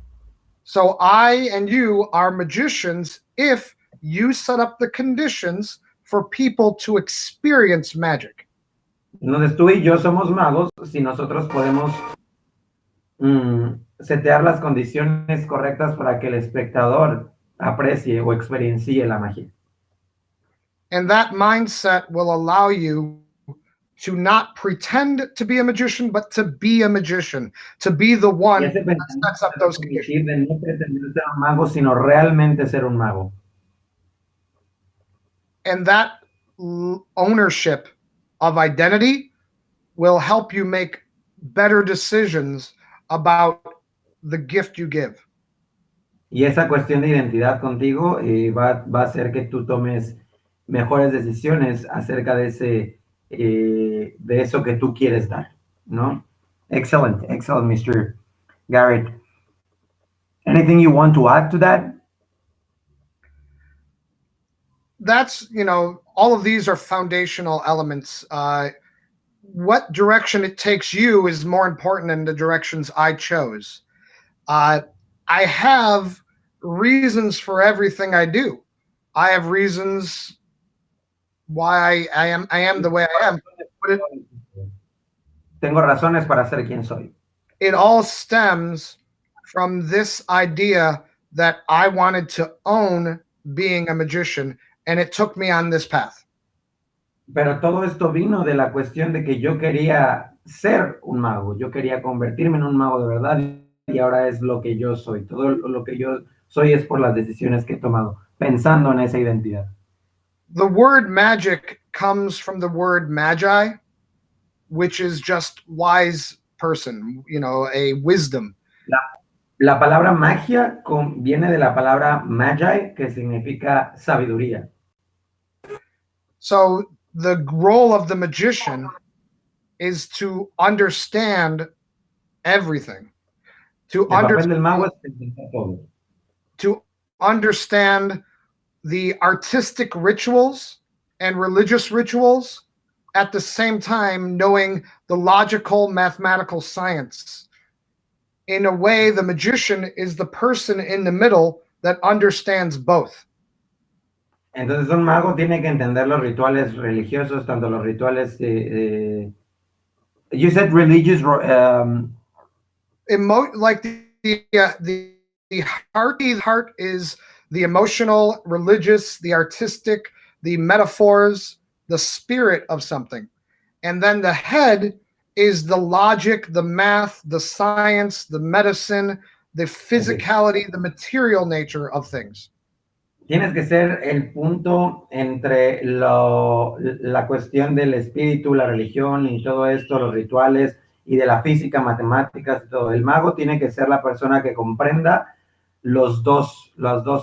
So I and you are magicians if you set up the conditions for people to experience magic. Entonces, tú y yo somos magos si nosotros podemos setear las condiciones correctas para que el espectador aprecie o experiencie la magia. And that mindset will allow you to not pretend to be a magician, but to be a magician, to be the one Y ese that pensamiento sets up te va a those conditions. permitir de no pretender ser un mago, sino realmente ser un mago. And that ownership of identity will help you make better decisions about the gift you give. Y esa cuestión de identidad contigo va a hacer que tú tomes mejores decisiones acerca de eso que tú quieres dar, ¿no? Excellent, excellent, Mr. Garrett, anything you want to add to that? That's, all of these are foundational elements. What direction it takes you is more important than the directions I chose. Uh, I have reasons for everything I do. I have reasons why I am the way I am. But Tengo razones para ser quien soy. it all stems from this idea that I wanted to own being a magician, and it took me on this path. Pero todo esto vino de la cuestión de que yo quería ser un mago, yo quería convertirme en un mago de verdad y ahora es lo que yo soy. Todo lo que yo soy es por las decisiones que he tomado, pensando en esa identidad. The word magic comes from the word magi, which is just wise person, a wisdom. La palabra magia viene de la palabra magi, que significa sabiduría. So the role of the magician is to understand everything, El papel del mago es entender todo. to understand the artistic rituals and religious rituals, at the same time knowing the logical mathematical science. In a way, the magician is the person in the middle that understands both. Entonces un mago tiene que entender los rituales religiosos, tanto los rituales you said religious Like the heart is the emotional, religious, the artistic, the metaphors, the spirit of something. And then the head is the logic, the math, the science, the medicine, the physicality, the material nature of things. Tienes que ser el punto entre la cuestión del espíritu, la religión y todo esto, los rituales y de la física, matemáticas y todo. El mago tiene que ser la persona que comprenda las dos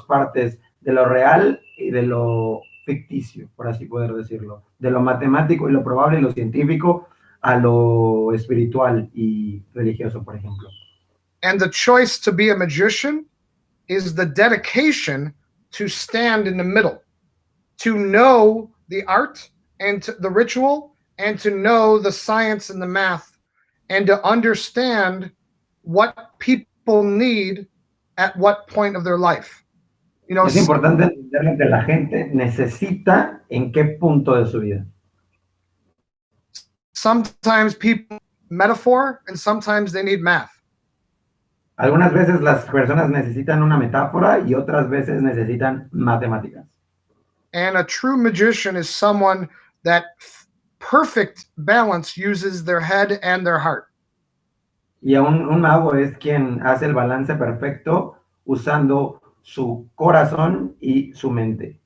partes de lo real y de lo ficticio, por así poder decirlo. De lo matemático y lo probable y lo científico a lo espiritual y religioso, por ejemplo. And the choice to be a magician is the dedication to stand in the middle, to know the art and the ritual, and to know the science and the math, and to understand what people need at what point of their life. Es importante entender lo que la gente necesita en qué punto de su vida. Sometimes people need metaphor, and sometimes they need math. Algunas veces las personas necesitan una metáfora y otras veces necesitan matemáticas. And a true magician is someone that perfect balance uses their head and their heart. Y un mago es quien hace el balance perfecto usando su corazón y su mente.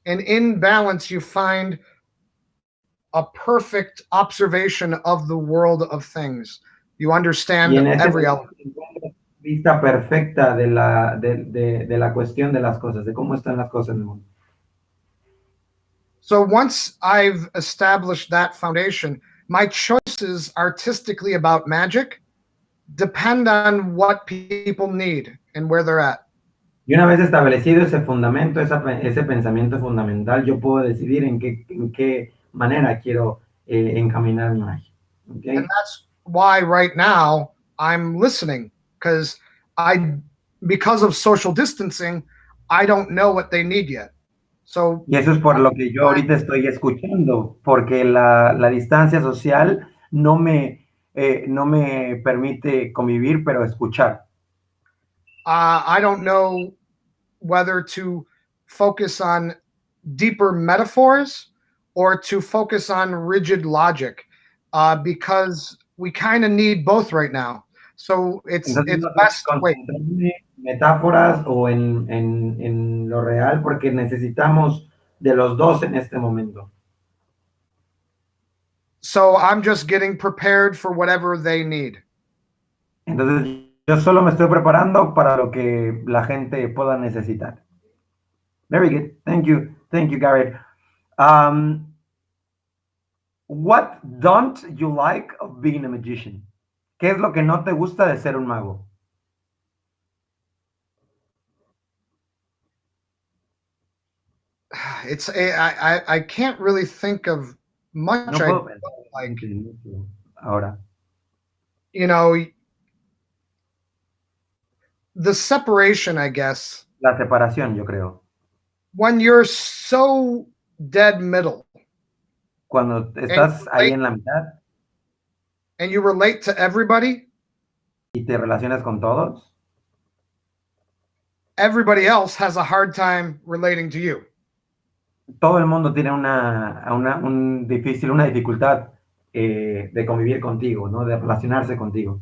And in balance, you find a perfect observation of the world of things. You understand every element. Vista perfecta de la cuestión de las cosas, de cómo están las cosas en el mundo. So once I've established that foundation, my choices artistically about magic depend on what people need and where they're at. Y una vez establecido ese fundamento, ese pensamiento fundamental, yo puedo decidir en qué manera quiero encaminar mi magia. Okay? And that's why right now I'm listening, because of social distancing, I don't know what they need yet. So, y eso es por lo que yo ahorita estoy escuchando, porque la distancia social no me permite convivir, pero escuchar. I don't know whether to focus on deeper metaphors or to focus on rigid logic, because we kind of need both right now. So it's best to wait. Metáforas o en lo real, porque necesitamos de los dos en este momento. So I'm just getting prepared for whatever they need. Entonces yo solo me estoy preparando para lo que la gente pueda necesitar. Very good. Thank you, Garrett. What don't you like of being a magician? ¿Qué es lo que no te gusta de ser un mago? I can't really think of much No I puedo don't pensar like. en mucho ahora. You know, the separation, I guess, La separación, yo creo. when you're so dead middle Cuando and estás ahí en la mitad you relate to everybody, y te relacionas con todos, everybody else has a hard time relating to you. todo el mundo tiene una dificultad de convivir contigo, ¿no? De relacionarse contigo.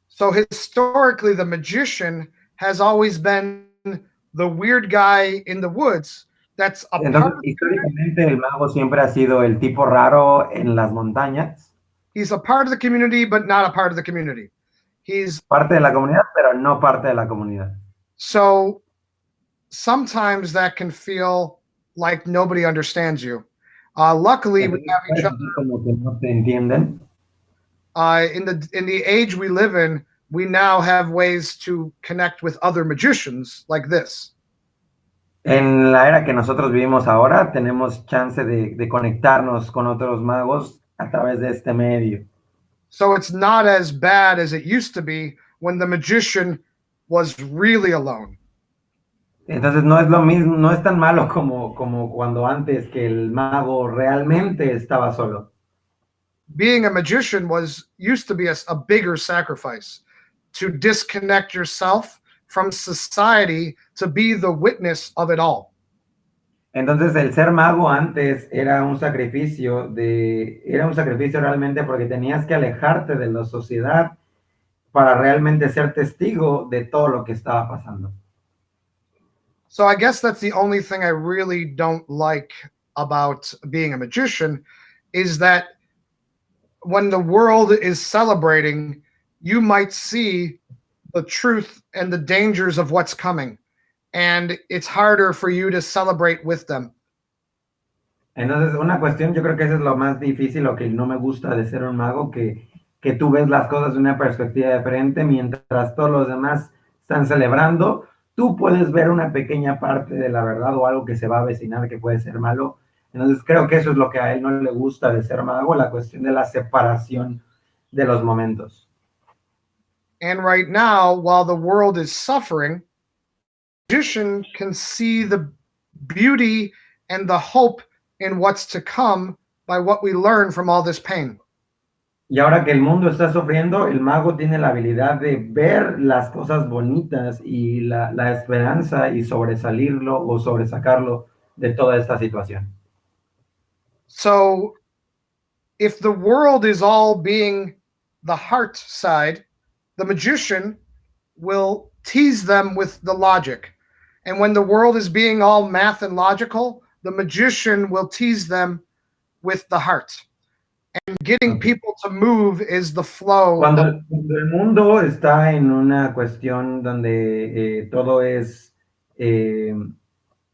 So historically, the magician has always been the weird guy in the woods that's a part Entonces, of, históricamente el mago siempre ha sido el tipo raro en las montañas, he's a part of the community, but not a part of the community. He's parte de la comunidad, pero no parte de la comunidad. so sometimes that can feel like nobody understands you. Luckily, we Entonces, have each puede other. sentir como que no te entienden. In the age we live in, we now have ways to connect with other magicians like this. En la era que nosotros vivimos ahora, tenemos chance de conectarnos con otros magos a través de este medio. So it's not as bad as it used to be when the magician was really alone. Entonces no es lo mismo, no es tan malo como cuando antes que el mago realmente estaba solo. Being a magician was used to be a bigger sacrifice to disconnect yourself from society to be the witness of it all. Entonces el ser mago antes era un sacrificio realmente porque tenías que alejarte de la sociedad para realmente ser testigo de todo lo que estaba pasando. So I guess that's the only thing I really don't like about being a magician is that when the world is celebrating, you might see the truth and the dangers of what's coming. And it's harder for you to celebrate with them. Entonces, una cuestión, yo creo que eso es lo más difícil, lo que no me gusta de ser un mago, que tú ves las cosas de una perspectiva diferente, mientras todos los demás están celebrando, tú puedes ver una pequeña parte de la verdad o algo que se va a avecinar que puede ser malo. Entonces, creo que eso es lo que a él no le gusta de ser mago, la cuestión de la separación de los momentos. And right now, while the world is suffering, the magician can see the beauty and the hope in what's to come by what we learn from all this pain. Y ahora que el mundo está sufriendo, el mago tiene la habilidad de ver las cosas bonitas y la esperanza y sobresalirlo o sobresacarlo de toda esta situación. So if the world is all being the heart side, the magician will tease them with the logic. And when the world is being all math and logical, the magician will tease them with the heart. And getting people to move is the flow. Cuando el mundo está en una cuestión donde todo es,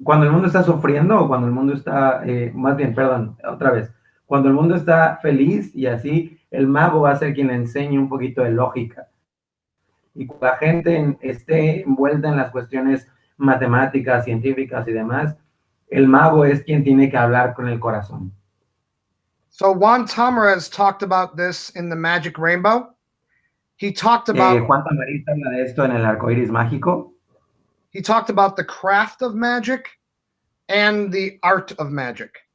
cuando el mundo está sufriendo o cuando el mundo está, más bien, perdón, otra vez, cuando el mundo está feliz y así, el mago va a ser quien le enseñe un poquito de lógica. Y cuando la gente esté envuelta en las cuestiones matemáticas, científicas y demás, el mago es quien tiene que hablar con el corazón. So Juan Tamariz talked about this in the Magic Rainbow. He talked about Juan Tamariz habla de esto en el arcoíris mágico. he talked about the craft of magic and the art of magic.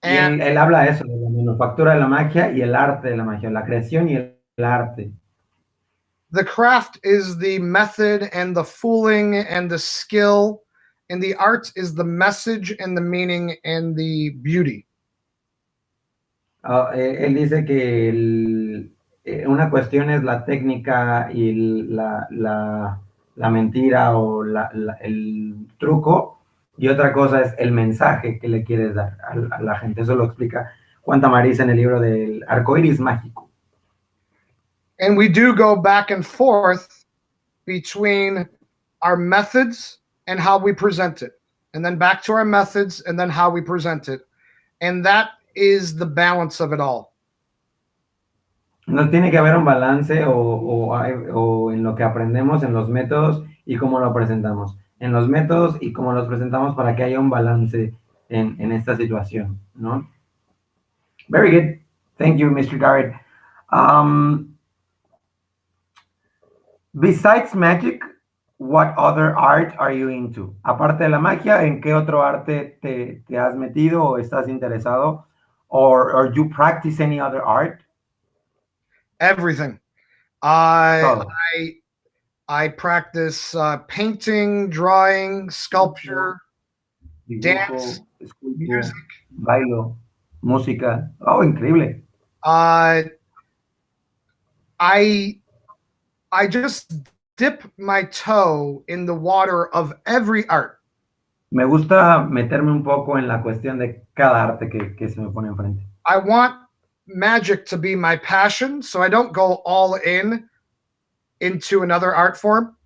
Y él habla de eso, de la manufactura de la magia y el arte de la magia, la creación y el arte. The craft is the method and the fooling and the skill, and the art is the message and the meaning and the beauty. Él dice que una cuestión es la técnica y la mentira o el truco, y otra cosa es el mensaje que le quieres dar a la gente. Eso lo explica Juan Tamariz en el libro del arcoíris mágico. And we do go back and forth between our methods and how we present it, and then back to our methods and then how we present it. And that is the balance of it all. No tiene que haber un balance o en lo que aprendemos, en los métodos y cómo lo presentamos. En los métodos y cómo los presentamos para que haya un balance en esta situación, ¿no? Very good. Thank you, Mr. Garrett. Um, Besides magic, what other art are you into? Aparte de la magia, ¿en qué otro arte te has metido o estás interesado? Or you practice any other art? Everything. I Todo. I practice painting, drawing, sculpture, dance, Dibujo, esculpo, music. bailo, música. Oh, increíble. Uh, I I just dip my toe in the water of every art. Me gusta meterme un poco en la cuestión de cada arte que se me pone enfrente. I want magic to be my passion, so I don't go all in into another art form.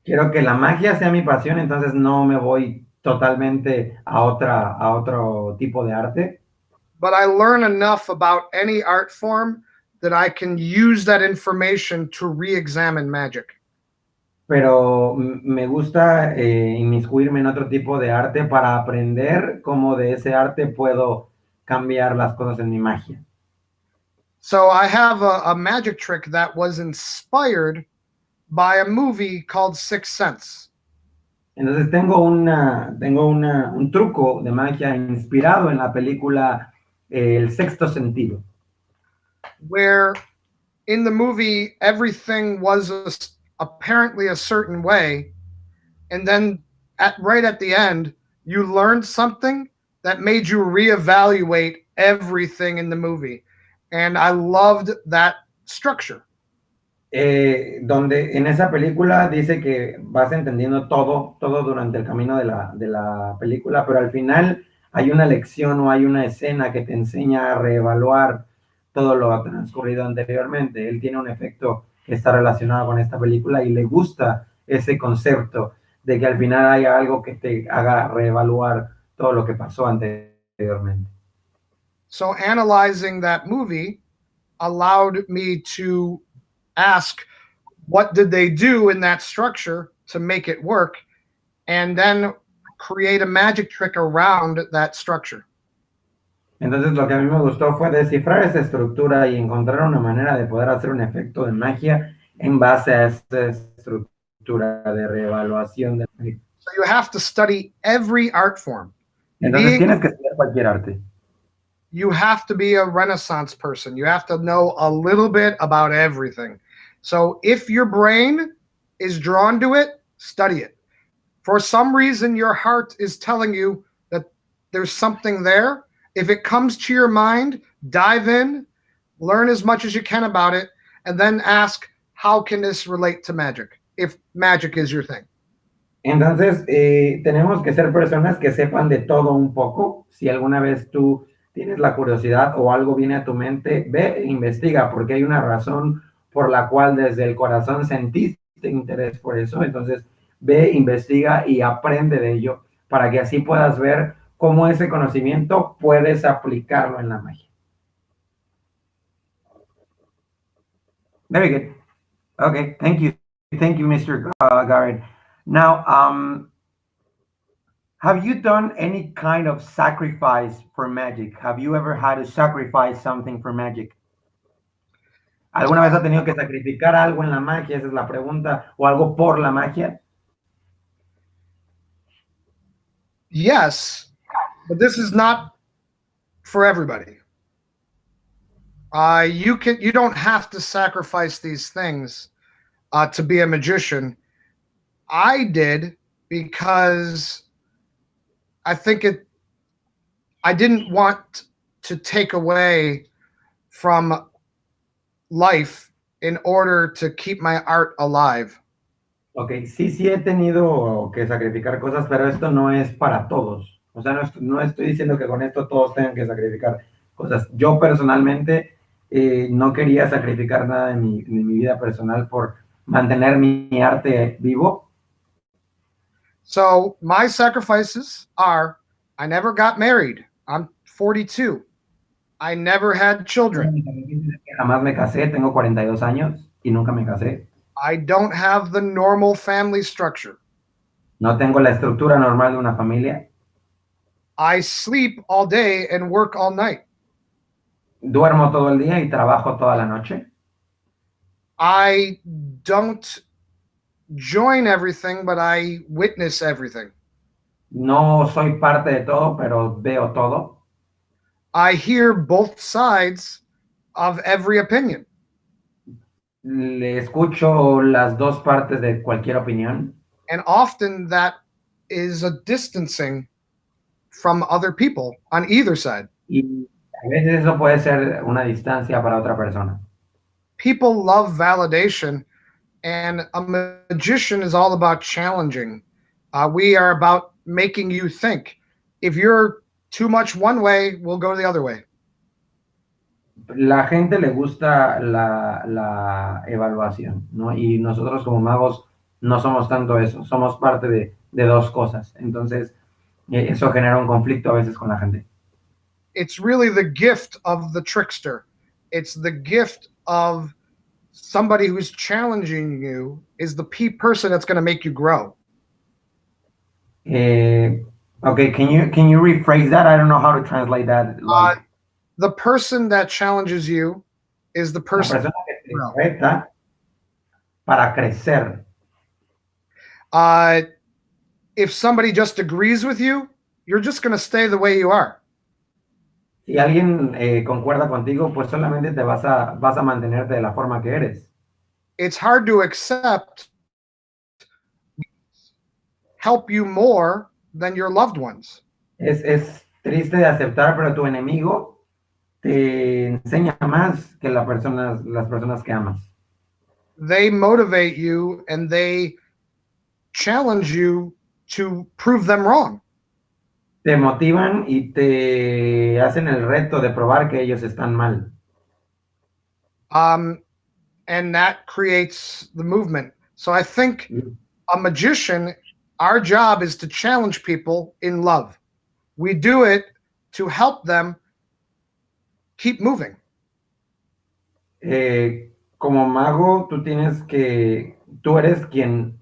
Quiero que la magia sea mi pasión, entonces no me voy totalmente a otro tipo de arte, But I learn enough about any art form that I can use that information to re-examine magic. pero me gusta inmiscuirme en otro tipo de arte para aprender cómo de ese arte puedo cambiar las cosas en mi magia. So I have a magic trick that was inspired by a movie called Sixth Sense. Entonces un truco de magia inspirado en la película El sexto sentido. Where in the movie everything was apparently a certain way, and then right at the end you learned something that made you reevaluate everything in the movie, and I loved that structure. Donde en esa película dice que vas entendiendo todo durante el camino de la película, pero al final hay una lección o hay una escena que te enseña a reevaluar todo lo transcurrido anteriormente. Él tiene un efecto que está relacionado con esta película y le gusta ese concepto de que al final haya algo que te haga reevaluar todo lo que pasó anteriormente. So analyzing that movie allowed me to ask, what did they do in that structure to make it work, and then create a magic trick around that structure. Entonces lo que a mí me gustó fue descifrar esa estructura y encontrar una manera de poder hacer un efecto de magia en base a esa estructura de reevaluación de magia. So you have to study every art form. Entonces tienes que estudiar cualquier arte. You have to be a Renaissance person. You have to know a little bit about everything. So if your brain is drawn to it, study it. For some reason, your heart is telling you that there's something there. If it comes to your mind, dive in, learn as much as you can about it, and then ask, how can this relate to magic? If magic is your thing. Entonces, tenemos que ser personas que sepan de todo un poco. Si alguna vez tú tienes la curiosidad o algo viene a tu mente, ve e investiga, porque hay una razón por la cual desde el corazón sentiste interés por eso. Entonces, ve, investiga y aprende de ello para que así puedas ver cómo ese conocimiento puedes aplicarlo en la magia. Very good. Okay, thank you. Thank you, Mr. Garrett. Now, have you done any kind of sacrifice for magic? Have you ever had to sacrifice something for magic? ¿Alguna vez ha tenido que sacrificar algo en la magia? Esa es la pregunta. ¿O algo por la magia? Yes, but this is not for everybody. You don't have to sacrifice these things to be a magician. I did because I didn't want to take away from life in order to keep my art alive. Ok, sí he tenido que sacrificar cosas, pero esto no es para todos. O sea, no estoy diciendo que con esto todos tengan que sacrificar cosas. Yo personalmente no quería sacrificar nada de mi vida personal por mantener mi arte vivo. So my sacrifices are, I never got married. I'm 42. I never had children. jamás me casé, tengo 42 años y nunca me casé. I don't have the normal family structure. No tengo la estructura normal de una familia. I sleep all day and work all night. Duermo todo el día y trabajo toda la noche. I don't join everything, but I witness everything. No soy parte de todo, pero veo todo. I hear both sides of every opinion. Le escucho las dos partes de cualquier opinión. And often that is a distancing from other people on either side. Y a veces eso puede ser una distancia para otra persona. People love validation, and a magician is all about challenging. We are about making you think. If you're too much one way, we'll go the other way. La gente le gusta la evaluación, ¿no? Y nosotros como magos no somos tanto eso, somos parte de dos cosas. Entonces, eso genera un conflicto a veces con la gente. It's really the gift of the trickster. It's the gift of somebody who's challenging you is the person that's going to make you grow. Okay, can you rephrase that? I don't know how to translate that. Like, The person that challenges you is the la person. persona que te reta para crecer. If somebody just agrees with you, you're just going to stay the way you are. Si alguien concuerda contigo, pues solamente vas a mantenerte de la forma que eres. It's hard to accept help you more than your loved ones. Es triste de aceptar, pero tu enemigo te enseña más que las personas que amas. They motivate you and they challenge you to prove them wrong. Te motivan y te hacen el reto de probar que ellos están mal. And that creates the movement. So I think a magician, our job is to challenge people in love. We do it to help them keep moving. Como mago, tú eres quien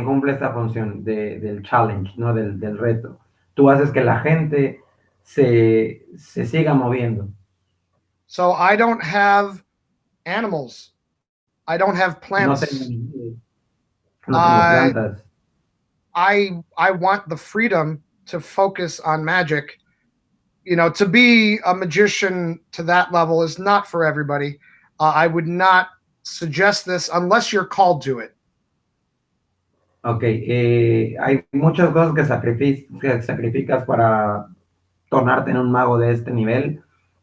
cumple esta función del challenge, ¿no? Del reto. Tú haces que la gente se siga moviendo. So I don't have animals. I don't have plants. No tengo plantas. I want the freedom to focus on magic. You know, to be a magician to that level is not for everybody. I would not suggest this unless you're called to it. Ok, hay muchas cosas que sacrificas para tornarte en un mago de este nivel.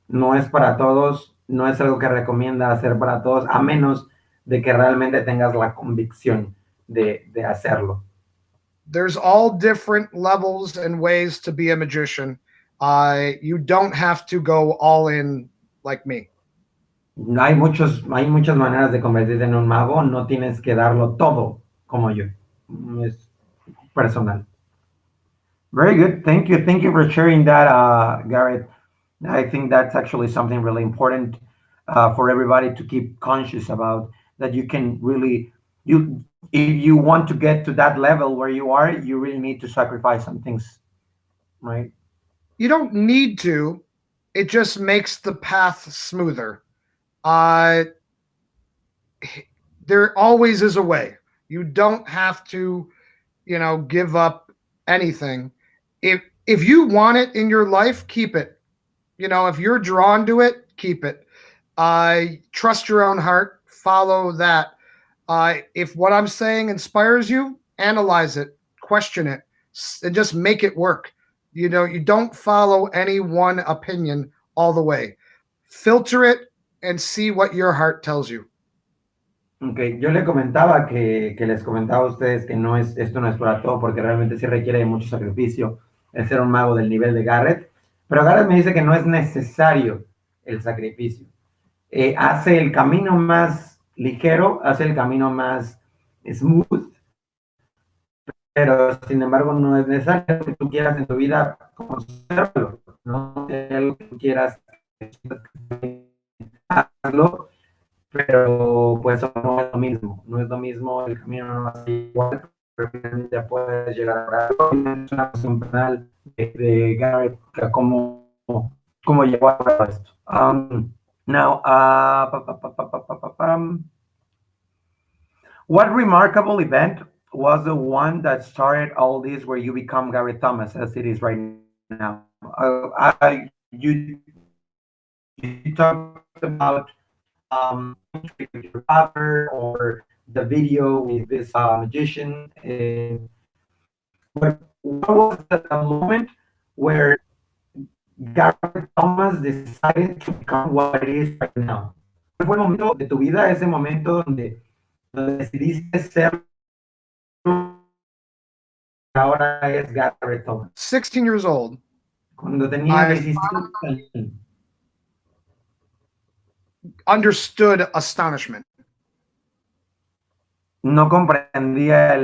No es para todos, no es algo que recomienda hacer para todos, a menos de que realmente tengas la convicción de hacerlo. There's all different levels and ways to be a magician. You don't have to go all in like me. Hay muchas maneras de convertirte en un mago, no tienes que darlo todo como yo. Es personal. Very good. Thank you. Thank you for sharing that, Garrett. I think that's actually something really important for everybody to keep conscious about, that you can really, if you want to get to that level where you are, you really need to sacrifice some things, right? You don't need to. It just makes the path smoother. There always is a way. You don't have to, give up anything. If you want it in your life, keep it. If you're drawn to it, keep it. Trust your own heart. Follow that. If what I'm saying inspires you, analyze it, question it, and just make it work. You don't follow any one opinion all the way. Filter it and see what your heart tells you. Okay, yo les comentaba a ustedes que esto no es para todo, porque realmente sí requiere de mucho sacrificio el ser un mago del nivel de Garrett, pero Garrett me dice que no es necesario el sacrificio. Hace el camino más ligero, hace el camino más smooth, pero sin embargo no es necesario que tú quieras en tu vida conocerlo, no es algo que tú quieras hazlo, pero pues no es lo mismo, no es lo mismo, el camino no va a ser igual, pero finalmente puedes llegar a lograrlo. Es una cuestión personal de Garrett, cómo llegó a todo esto. Now, what remarkable event was the one that started all this where you become Garrett Thomas as it is right now? You talked about with your father or the video with this magician. What was the moment where Garrett Thomas decided to become what it is right now? ¿Cuál fue el momento de tu vida, ese momento donde decidiste ser ahora es Garrett Thomas? 16 years old. Cuando tenía I 16 años. Understood astonishment. No comprendía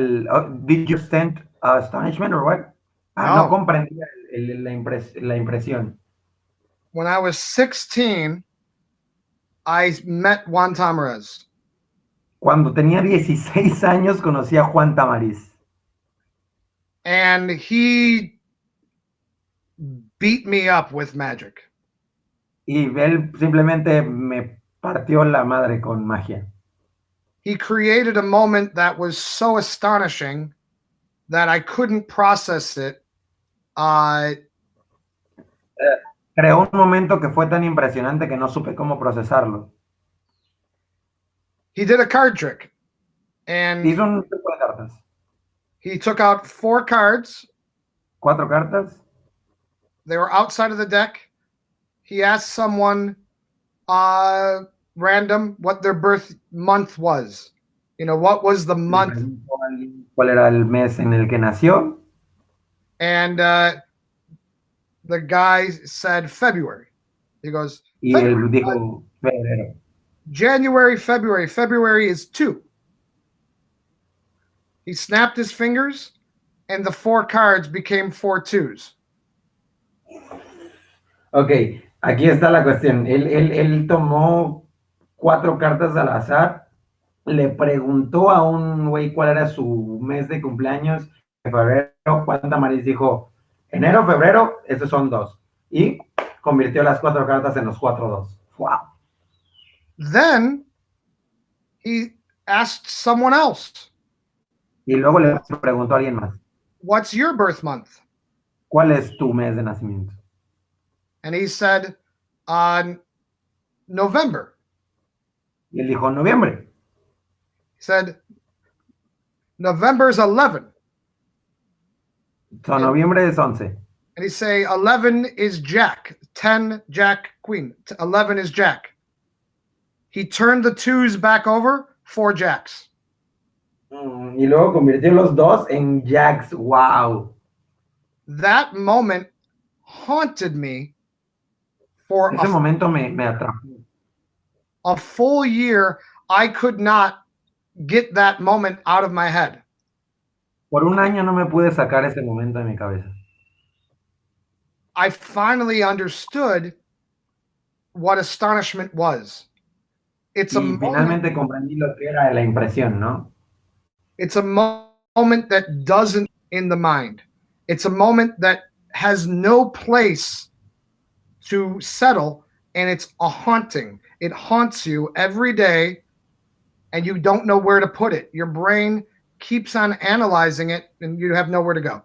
did you stand astonishment or what? No comprendía la impresión. When I was 16, I met Juan Tamariz. Cuando tenía 16 años conocí a Juan Tamariz. And he beat me up with magic. Y él simplemente me partió la madre con magia. He created a moment that was so astonishing that I couldn't process it. Creó un momento que fue tan impresionante que no supe cómo procesarlo. He did a card trick. And hizo un truco de cartas. He took out 4 cards. 4 cartas. They were outside of the deck. He asked someone random what their birth month was. You know, what was the month? ¿Cuál era el mes en el que nació? And the guy said February. He goes, y él dijo febrero. January, February. February is 2. He snapped his fingers, and the 4 cards became 4 2s. Ok, aquí está la cuestión. Él tomó 4 cartas al azar, le preguntó a un güey cuál era su mes de cumpleaños, de febrero. Juan Tamariz dijo, enero, febrero, esos son 2. Y convirtió las 4 cartas en los 4 2. Wow. Then he asked someone else. Y luego le preguntó a alguien más. What's your birth month? ¿Cuál es tu mes de nacimiento? And he said, November. Y él dijo, noviembre. He said, November is 11. So, noviembre es 11. And he say, 11 is Jack. 10, Jack, Queen. 11 is Jack. He turned the 2s back over, 4 Jacks. Y luego convirtió los 2 en Jacks. Wow. That moment haunted me for ese momento me atrapó. A full year. I could not get that moment out of my head. Por un año no me pude sacar ese momento de mi cabeza. I finally understood what astonishment was. It's a finalmente comprendí lo que era la impresión, ¿no? It's a moment that doesn't in the mind. It's a moment that has no place to settle, and it's a haunting. It haunts you every day, and you don't know where to put it. Your brain keeps on analyzing it, and you have nowhere to go.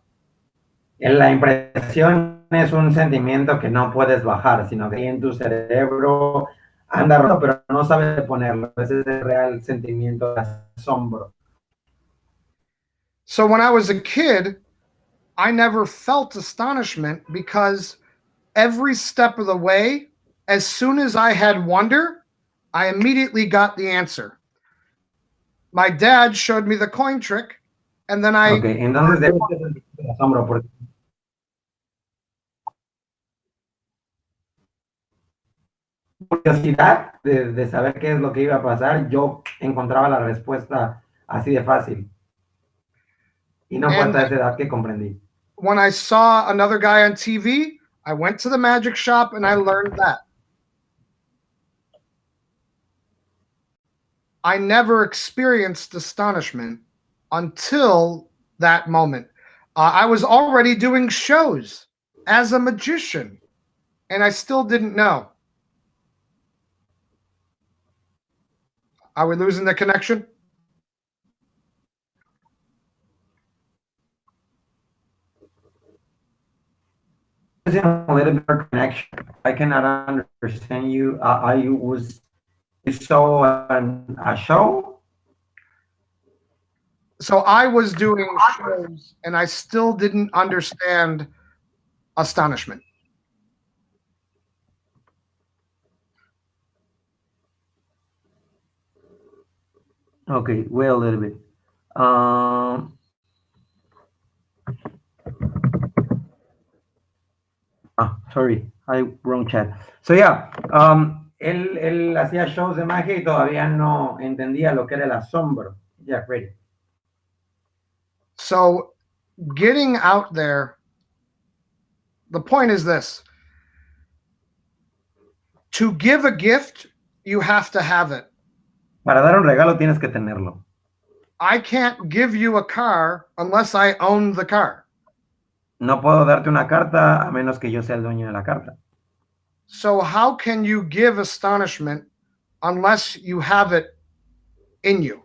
La impresión es un sentimiento que no puedes bajar, sino que en tu cerebro anda roto, pero no sabes ponerlo. Ese es el real sentimiento de asombro. So when I was a kid, I never felt astonishment because every step of the way, as soon as I had wonder, I immediately got the answer. My dad showed me the coin trick, and then I... Okay, entonces debe ser el asombro porque curiosidad de saber qué es lo que iba a pasar, yo encontraba la respuesta así de fácil. Y no fue hasta esa edad que comprendí. When I saw another guy on TV, I went to the magic shop and I learned that. I never experienced astonishment until that moment. I was already doing shows as a magician, and I still didn't know. Are we losing the connection? Losing a little bit of connection. I cannot understand you. You saw a show? So I was doing shows, and I still didn't understand astonishment. Okay, wait a little bit. Sorry, I wrong chat. So yeah, él hacía shows de magia y todavía no entendía lo que era el asombro. Yeah, ready. So getting out there, the point is this: to give a gift, you have to have it. Para dar un regalo tienes que tenerlo. I can't give you a car unless I own the car. No puedo darte una carta a menos que yo sea el dueño de la carta. So how can you give astonishment unless you have it in you?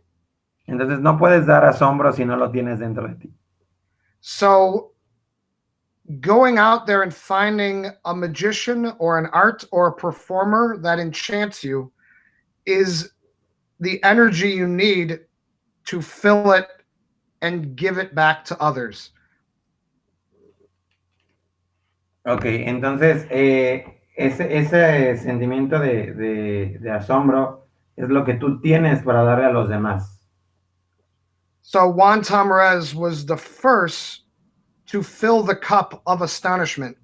Entonces no puedes dar asombro si no lo tienes dentro de ti. So going out there and finding a magician or an art or a performer that enchants you is the energy you need to fill it and give it back to others. Ok, entonces ese sentimiento de asombro es lo que tú tienes para darle a los demás. So Juan Tamarez was the first to fill the cup of astonishment.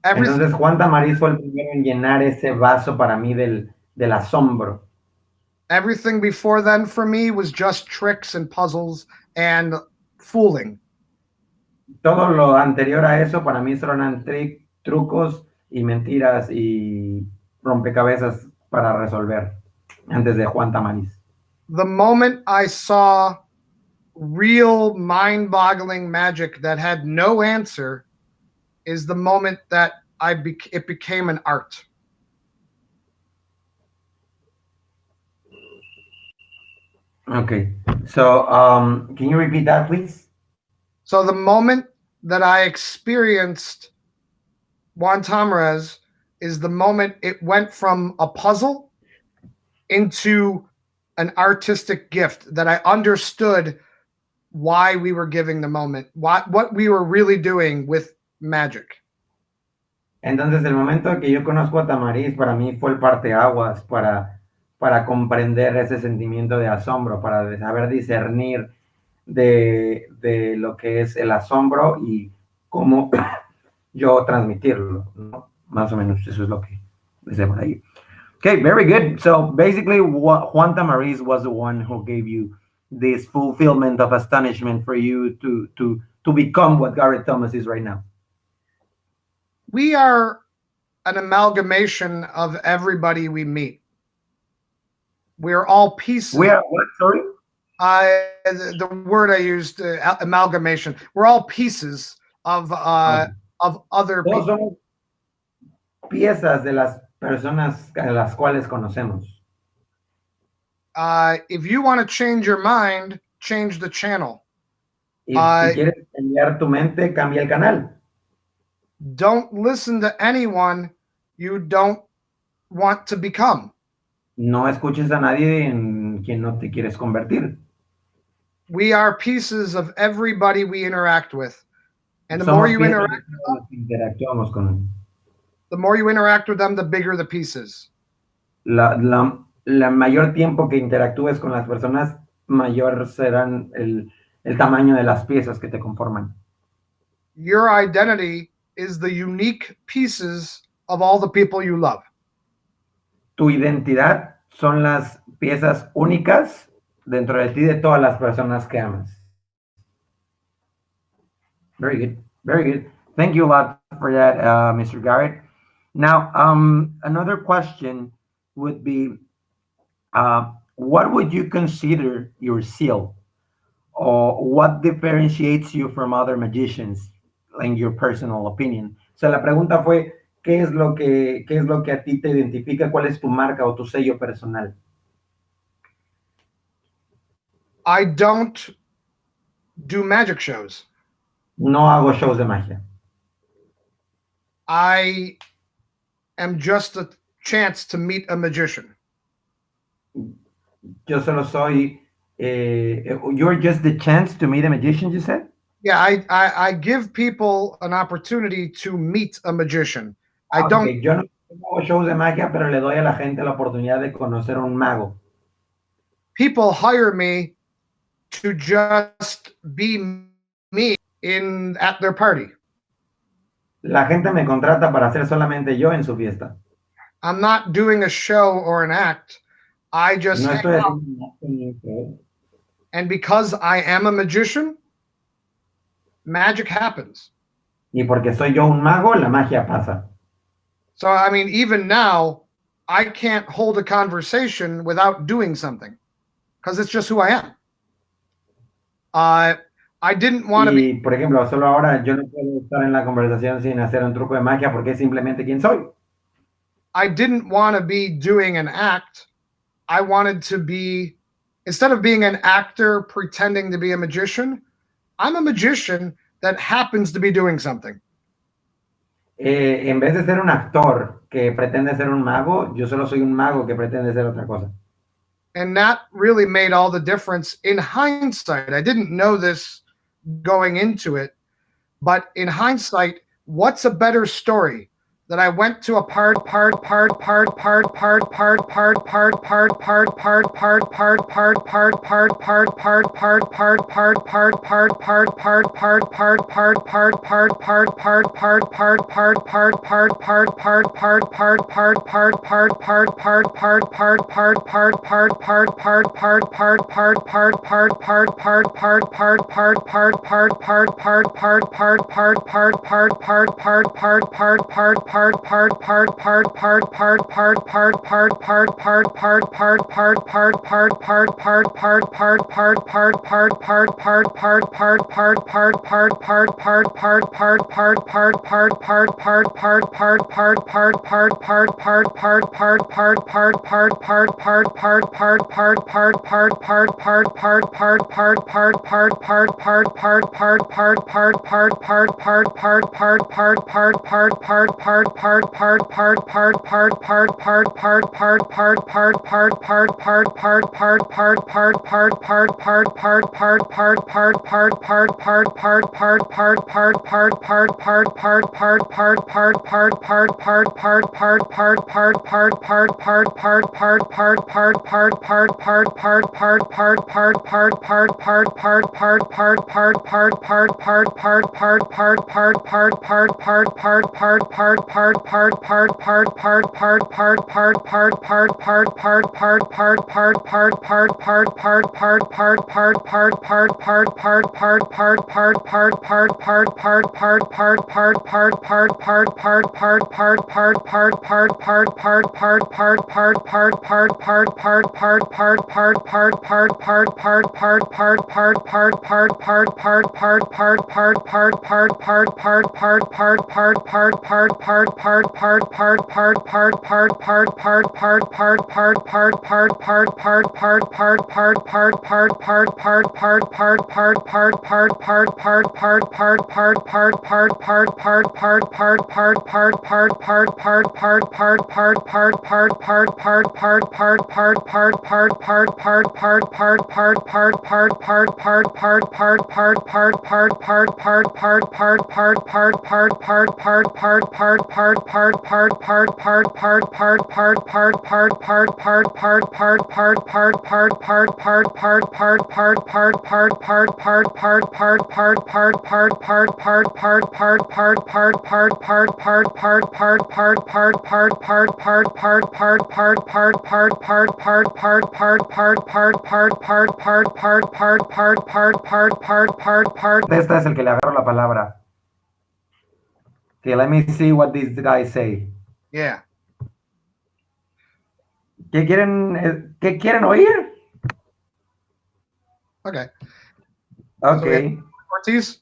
Entonces Juan Tamariz fue el primero en llenar ese vaso para mí del asombro. Everything before then for me was just tricks and puzzles and fooling. Todo lo anterior a eso para mí solo eran trucos y mentiras y rompecabezas para resolver antes de Juan Tamariz. The moment I saw real mind-boggling magic that had no answer is the moment that it became an art. Okay, so can you repeat that, please? So the moment that I experienced Juan Tamarez is the moment it went from a puzzle into an artistic gift, that I understood why we were giving the moment, what we were really doing with magic. Entonces el momento que yo conozco a Tamariz para mí fue el parteaguas para comprender ese sentimiento de asombro, para saber discernir de lo que es el asombro y cómo yo transmitirlo, ¿no? Más o menos eso es lo que dice por ahí. Okay, very good. So basically, Juan Tamariz was the one who gave you this fulfillment of astonishment for you to become what Garrett Thomas is right now. We are an amalgamation of everybody we meet. We are all pieces. We are what? Sorry? The word I used, amalgamation. We're all pieces of other Todos people. somos piezas de las personas a las cuales conocemos. If you want to change your mind, change the channel. Y si quieres cambiar tu mente, cambia el canal. Don't listen to anyone you don't want to become. No escuches a nadie en quien no te quieres convertir. We are pieces of everybody we interact with. And the Somos more you piezas interact de todos los que interactuamos con the more you interact with them, the bigger the pieces. la mayor tiempo que interactúes con las personas, mayor serán el tamaño de las piezas que te conforman. Your identity is the unique pieces of all the people you love. Tu identidad son las piezas únicas dentro de ti de todas las personas que amas. Very good, very good. Thank you a lot for that, Mr. Garrett. Now, another question would be, what would you consider your seal? Or what differentiates you from other magicians, in your personal opinion? O sea, la pregunta fue, qué es lo que a ti te identifica? ¿Cuál es tu marca o tu sello personal? I don't do magic shows. No hago shows de magia. I am just a chance to meet a magician. Yo solo soy, you're just the chance to meet a magician, you said? Yeah, I give people an opportunity to meet a magician. I don't. Okay. Yo no hago shows de magia, pero le doy a la gente la oportunidad de conocer a un mago. People hire me to just be me at their party. La gente me contrata para ser solamente yo en su fiesta. I'm not doing a show or an act. I just No hang estoy out. haciendo. And because I am a magician, magic happens. Y porque soy yo un mago, la magia pasa. So, I mean, even now, I can't hold a conversation without doing something because it's just who I am. I didn't want to be. Y, por ejemplo, solo ahora yo no puedo estar en la conversación sin hacer un truco de magia porque es simplemente quien soy. I didn't want to be doing an act. I wanted to be, instead of being an actor pretending to be a magician, I'm a magician that happens to be doing something. En vez de ser un actor que pretende ser un mago, yo solo soy un mago que pretende ser otra cosa. And that really made all the difference in hindsight. I didn't know this going into it, but in hindsight, what's a better story? That I went to a part Esta es el que le agarro la palabra. Okay, let me see what these guys say. Yeah. Qué quieren oír? Okay. Okay. Ortiz?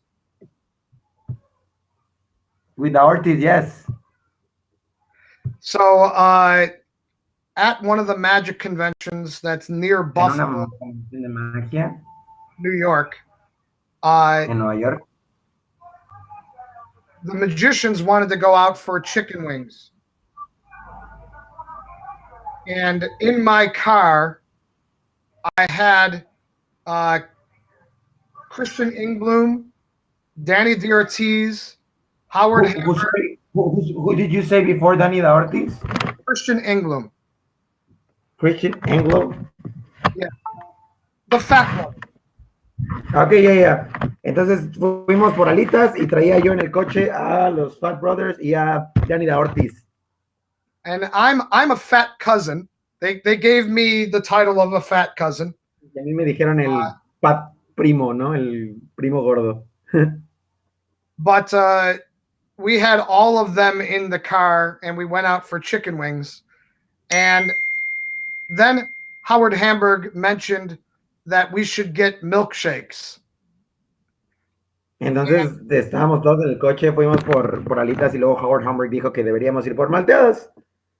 With the artist, yes. So at one of the magic conventions that's near En una Buffalo, convención de magia New York, uh, en Nueva York. the magicians wanted to go out for chicken wings. And in my car, I had Christian Ingbloom, Danny D'Ortiz, Howard Who did you say before Danny the Ortiz? Christian Ingbloom. Christian Anglo. Yeah. The fat one. Ok, ya. Entonces fuimos por alitas y traía yo en el coche a los Fat Brothers y a Danny the Ortiz. And I'm a fat cousin. They gave me the title of a fat cousin. Y a mí me dijeron el Fat Primo, ¿no? El primo gordo. But we had all of them in the car, and we went out for chicken wings. And then Howard Hamburg mentioned that we should get milkshakes. Entonces estábamos todos en el coche, fuimos por alitas y luego Howard Hamburg dijo que deberíamos ir por malteadas.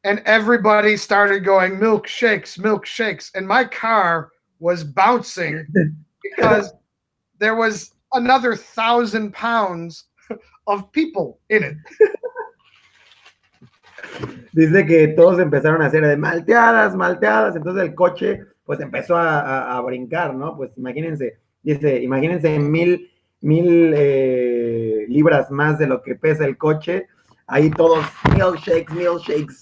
And everybody started going, milkshakes, milkshakes. And my car was bouncing because there was another 1,000 pounds of people in it. Dice que todos empezaron a hacer de malteadas, malteadas, entonces el coche pues empezó a brincar, ¿no? Pues imagínense, dice, imagínense mil libras más de lo que pesa el coche, ahí todos milkshakes, milkshakes.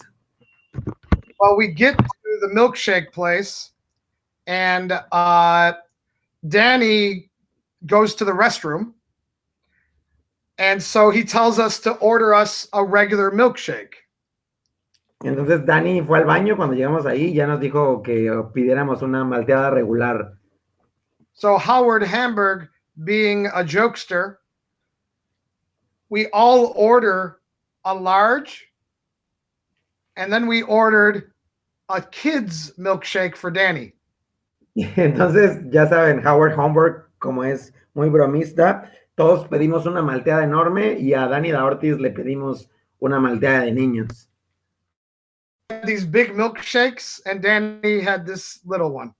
Well, we get to the milkshake place, and Danny goes to the restroom, and so he tells us to order us a regular milkshake. Entonces Danny fue al baño, cuando llegamos ahí ya nos dijo que pidiéramos una malteada regular. So Howard Hamburg, being a jokester, we all order a large, and then we ordered a kid's milkshake for Danny. Entonces, ya saben, Howard Hamburg, como es muy bromista, todos pedimos una malteada enorme y a Danny da Ortiz le pedimos una malteada de niños. These big milkshakes, and Danny had this little one.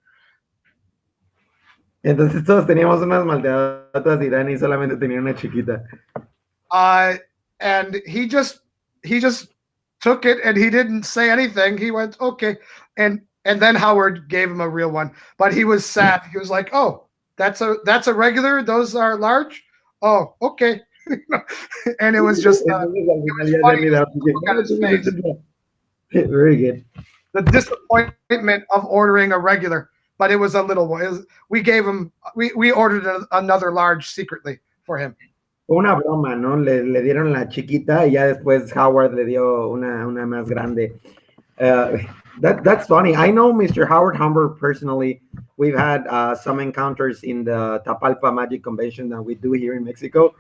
Entonces todos teníamos unas malteadas y Danny solamente tenía una chiquita. And he just took it and he didn't say anything. He went, okay. And then Howard gave him a real one, but he was sad. He was like, oh, that's a regular. Those are large. Oh, okay. And it was just very good. The disappointment of ordering a regular, but it was a little one. We ordered another large secretly for him. Una broma, ¿no? Le dieron la chiquita y ya después Howard le dio una más grande. That's funny. I know Mr. Howard Hamburg personally. We've had some encounters in the Tapalpa Magic Convention that we do here in Mexico.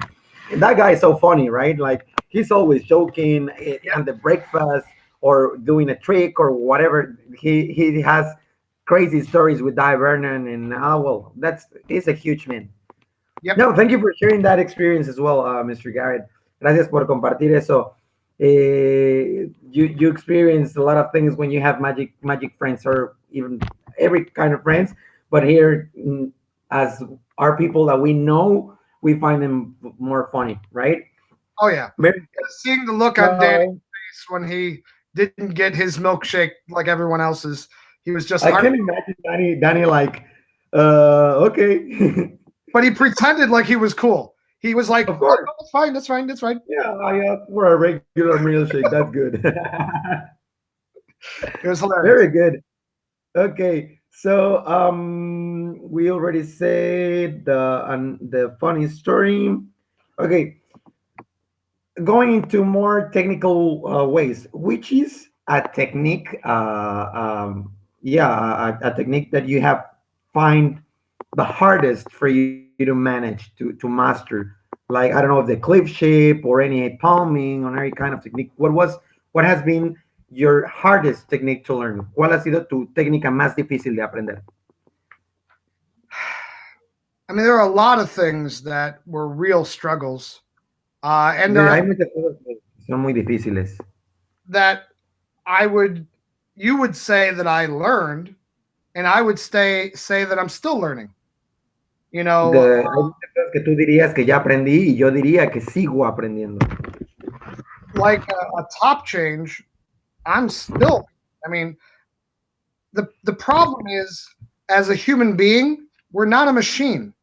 And that guy is so funny, right? Like, he's always joking at the breakfast or doing a trick or whatever. He has crazy stories with Di Vernon, and he's a huge man. Yep. No, thank you for sharing that experience as well, Mr. Garrett. Gracias por compartir eso. You experience a lot of things when you have magic friends, or even every kind of friends. But here, as our people that we know, we find them more funny, right? Oh yeah. Seeing the look on Danny's face when he didn't get his milkshake like everyone else's, he was just. I can imagine Danny like, okay. But he pretended like he was cool. He was like, of course. Oh, that's fine. Yeah, for a regular milkshake, that's good. It was hilarious. Very good. Okay, so we already said the funny story. Okay, going into more technical ways, which is a technique, a technique that you have find the hardest for you to manage, to master. Like, I don't know, if the cliff shape or any palming or any kind of technique. What has been your hardest technique to learn? ¿Cuál ha sido tu técnica más difícil de aprender? I mean, there are a lot of things that were real struggles, and Hay muchas cosas que son muy difíciles. that you would say that I learned, and I would say that I'm still learning. You know, Hay muchas cosas que tú dirías que ya aprendí y yo diría que sigo aprendiendo. like a top change, I'm still. I mean, the problem is, as a human being, we're not a machine.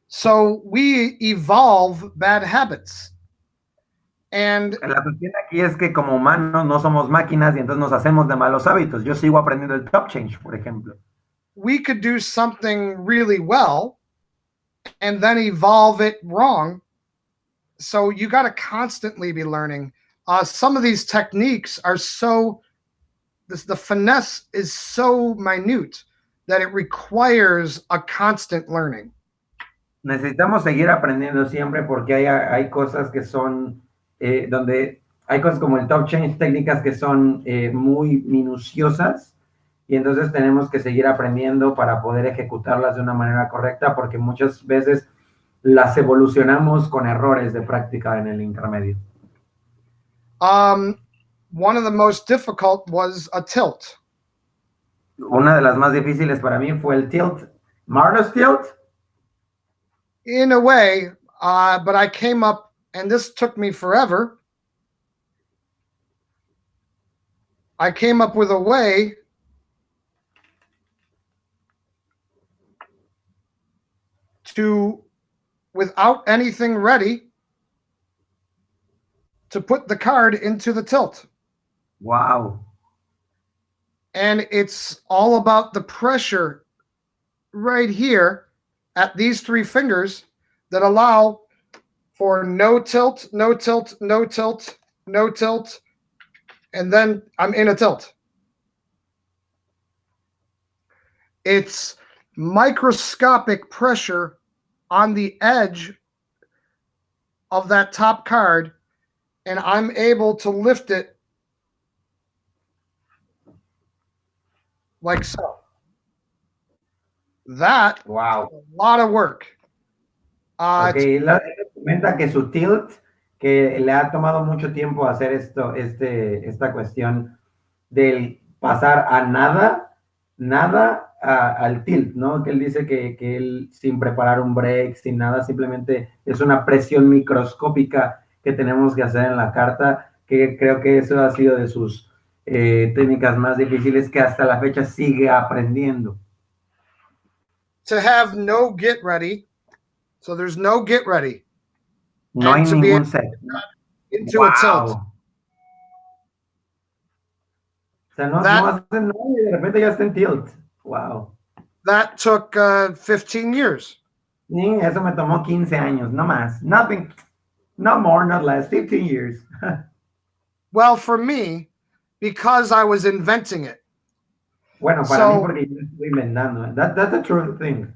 So we evolve bad habits. And La cuestión aquí es que como humanos no somos máquinas y entonces nos hacemos de malos hábitos. Yo sigo aprendiendo el top change, por ejemplo. we could do something really well and then evolve it wrong. So you got to constantly be learning. Some of these techniques are the finesse is so minute that it requires a constant learning. Necesitamos seguir aprendiendo siempre porque hay cosas que son, donde hay cosas como el top change, técnicas que son muy minuciosas y entonces tenemos que seguir aprendiendo para poder ejecutarlas de una manera correcta porque muchas veces las evolucionamos con errores de práctica en el intermedio. One of the most difficult was a tilt. Una de las más difíciles para mí fue el tilt. Marlo's tilt? In a way, but I came up, and this took me forever. I came up with a way to, without anything ready, to put the card into the tilt. Wow. And it's all about the pressure right here at these three fingers that allow for no tilt, no tilt, no tilt, no tilt, and then I'm in a tilt. It's microscopic pressure on the edge of that top card, and I'm able to lift it like so. That Wow. a lot of work. Okay, comenta que su tilt, que le ha tomado mucho tiempo hacer esta cuestión del pasar a nada al tilt, ¿no? Que él dice que él sin preparar un break, sin nada, simplemente es una presión microscópica que tenemos que hacer en la carta, que creo que eso ha sido de sus técnicas más difíciles que hasta la fecha sigue aprendiendo. To have no get ready, so there's no get ready. No hay ningún set. Into a tilt. O sea, no hacen nada y de repente ya está en tilt. Wow. That took 15 years. Sí, eso me tomó 15 años, no más. Nothing, not more, not less, 15 years. Well, for me, because I was inventing it. Bueno, para mí porque yo estoy inventando. That's a true thing.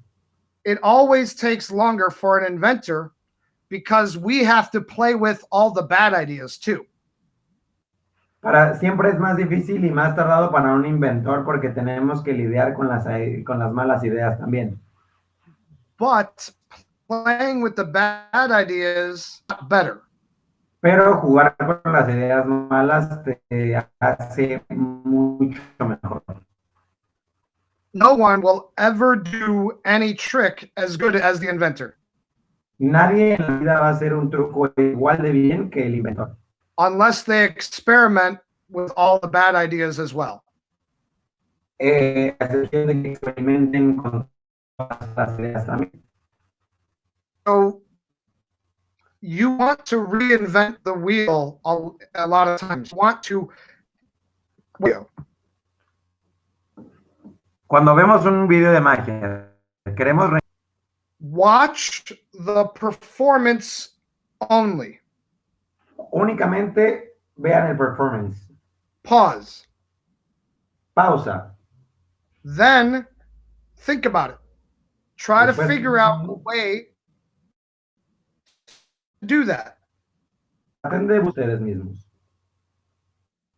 It always takes longer for an inventor because we have to play with all the bad ideas too. Siempre es más difícil y más tardado para un inventor porque tenemos que lidiar con las malas ideas también. But playing with the bad ideas better. Pero jugar con las ideas malas te hace mucho mejor. No one will ever do any trick as good as the inventor. Nadie en la vida va a hacer un truco igual de bien que el inventor. Unless they experiment with all the bad ideas as well. A excepción de que experimenten con todas las ideas también. So you want to reinvent the wheel a lot of times. You want to. Cuando vemos un video de magia, queremos watch the performance only. Únicamente vean el performance. Pause. Pausa. Then think about it. Try to figure out a way to do that. Atende ustedes mismos.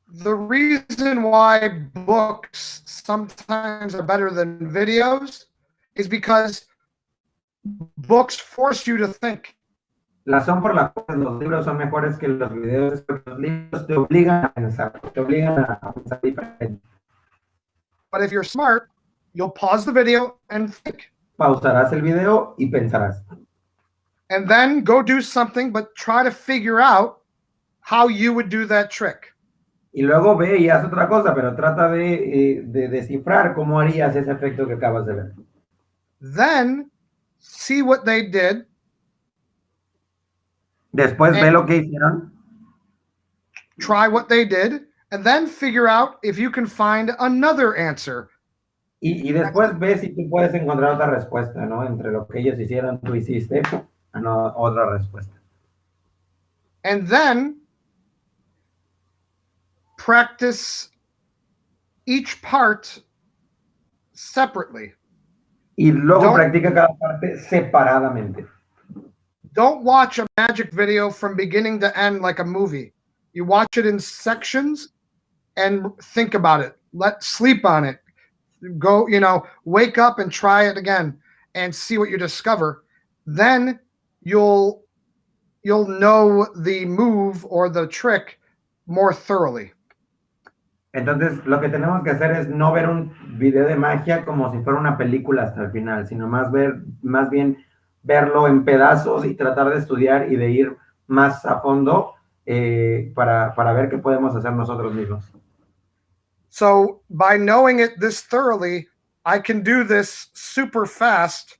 The reason why books sometimes are better than videos is because books force you to think. La razón por la cual los libros son mejores que los videos es porque los libros te obligan a pensar, te obligan a pensar diferente. But if you're smart, you'll pause the video and think. Pausarás el video y pensarás. And then go do something, but try to figure out how you would do that trick. Y luego ve y haz otra cosa, pero trata de descifrar cómo harías ese efecto que acabas de ver. Then see what they did. Después ve lo que hicieron. Try what they did, and then figure out if you can find another answer. Y después ve si tú puedes encontrar otra respuesta, ¿no? Entre lo que ellos hicieron, tú hiciste, no, otra respuesta. And then practice each part separately. Y luego practica cada parte separadamente. Don't watch a magic video from beginning to end like a movie. You watch it in sections and think about it. Sleep on it. Go, wake up and try it again and see what you discover. Then you'll know the move or the trick more thoroughly. Entonces, lo que tenemos que hacer es no ver un video de magia como si fuera una película hasta el final, sino más bien verlo en pedazos y tratar de estudiar y de ir más a fondo para ver qué podemos hacer nosotros mismos. So, by knowing it this thoroughly, I can do this super fast,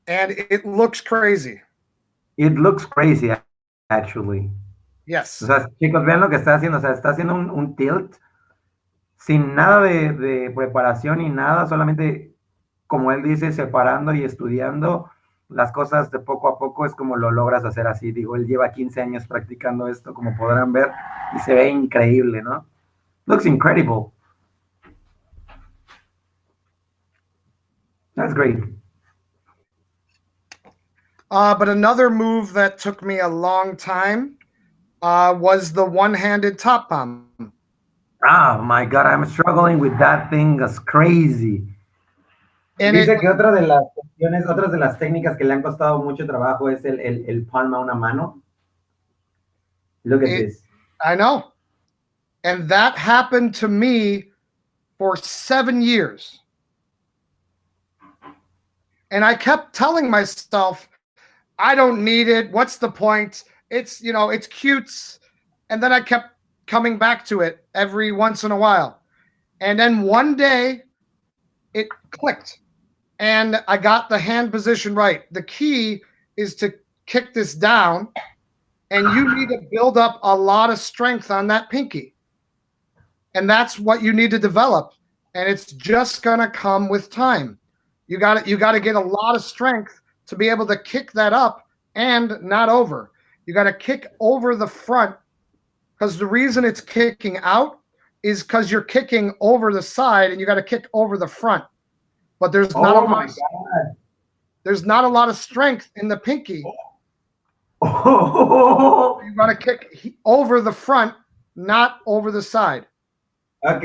and it looks crazy. It looks crazy, actually. Yes. O sea, chicos, vean lo que está haciendo. O sea, está haciendo un tilt sin nada de preparación ni nada, solamente, como él dice, separando y estudiando las cosas de poco a poco, es como lo logras hacer así. Digo, él lleva 15 años practicando esto, como podrán ver, y se ve increíble, ¿no? Looks incredible. That's great. But another move that took me a long time was the one-handed top palm. Oh my God, I'm struggling with that thing. It's crazy. Dice que otra de las cuestiones, otras de las técnicas que le han costado mucho trabajo es el palm a una mano. Look at this. I know. And that happened to me for 7 years. And I kept telling myself, I don't need it. What's the point? It's cute. And then I kept coming back to it every once in a while. And then one day it clicked and I got the hand position right. The key is to kick this down, and you need to build up a lot of strength on that pinky. And that's what you need to develop. And it's just going to come with time. You got to get a lot of strength to be able to kick that up and not over. You got to kick over the front, because the reason it's kicking out is because you're kicking over the side, and you got to kick over the front. But there's not a lot of strength in the pinky. Oh. You got to kick over the front, not over the side. Ok,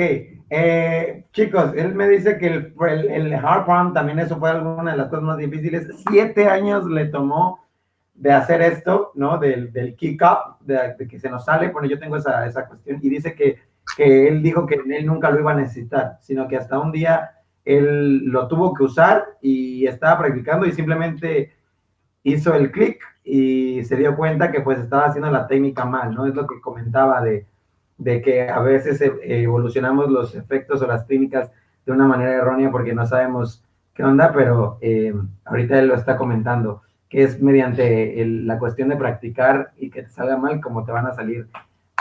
chicos, él me dice que el hard palm también eso fue alguna de las cosas más difíciles. 7 años le tomó de hacer esto, ¿no? Del kick up, de que se nos sale. Bueno, yo tengo esa cuestión, y dice que él dijo que él nunca lo iba a necesitar, sino que hasta un día él lo tuvo que usar y estaba practicando y simplemente hizo el clic y se dio cuenta que pues estaba haciendo la técnica mal, ¿no? Es lo que comentaba de que a veces evolucionamos los efectos o las técnicas de una manera errónea porque no sabemos qué onda, pero ahorita él lo está comentando, que es mediante la cuestión de practicar y que te salga mal como te van a salir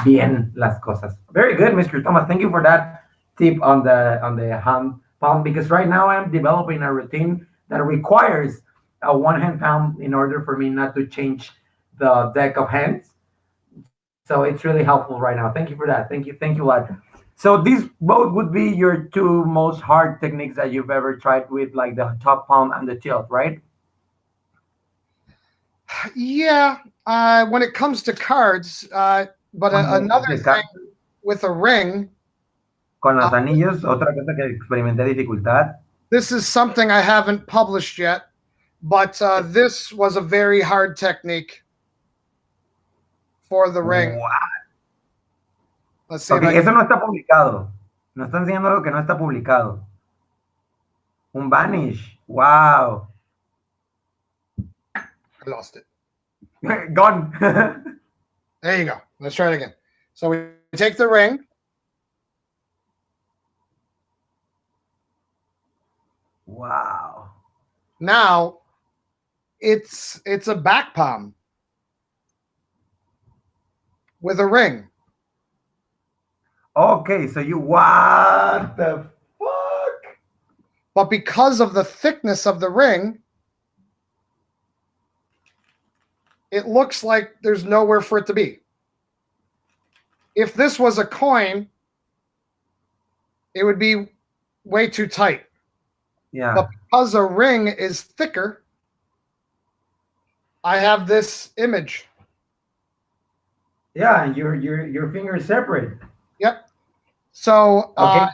bien las cosas. Very good, Mr. Thomas. Thank you for that tip on the hand palm, because right now I'm developing a routine that requires a one-hand palm in order for me not to change the deck of hands. So it's really helpful right now. Thank you for that. Thank you a lot. So these both would be your 2 most hard techniques that you've ever tried with, like the top palm and the tilt, right? Yeah, when it comes to cards, but another thing with a ring. Con los anillos, otra cosa que experimenté dificultad. This is something I haven't published yet, But this was a very hard technique for the ring. Wow. Let's see Ok, if I eso can. no está publicado. Nos está enseñando algo que no está publicado. Un vanish. Wow. I lost it. Gone. There you go. Let's try it again. So we take the ring. Wow. Now it's a back palm with a ring. Okay, so you, what the fuck? But because of the thickness of the ring, it looks like there's nowhere for it to be. If this was a coin, it would be way too tight. Yeah. But because a ring is thicker, I have this image. Yeah, your finger is separate. Yep. So, Okay.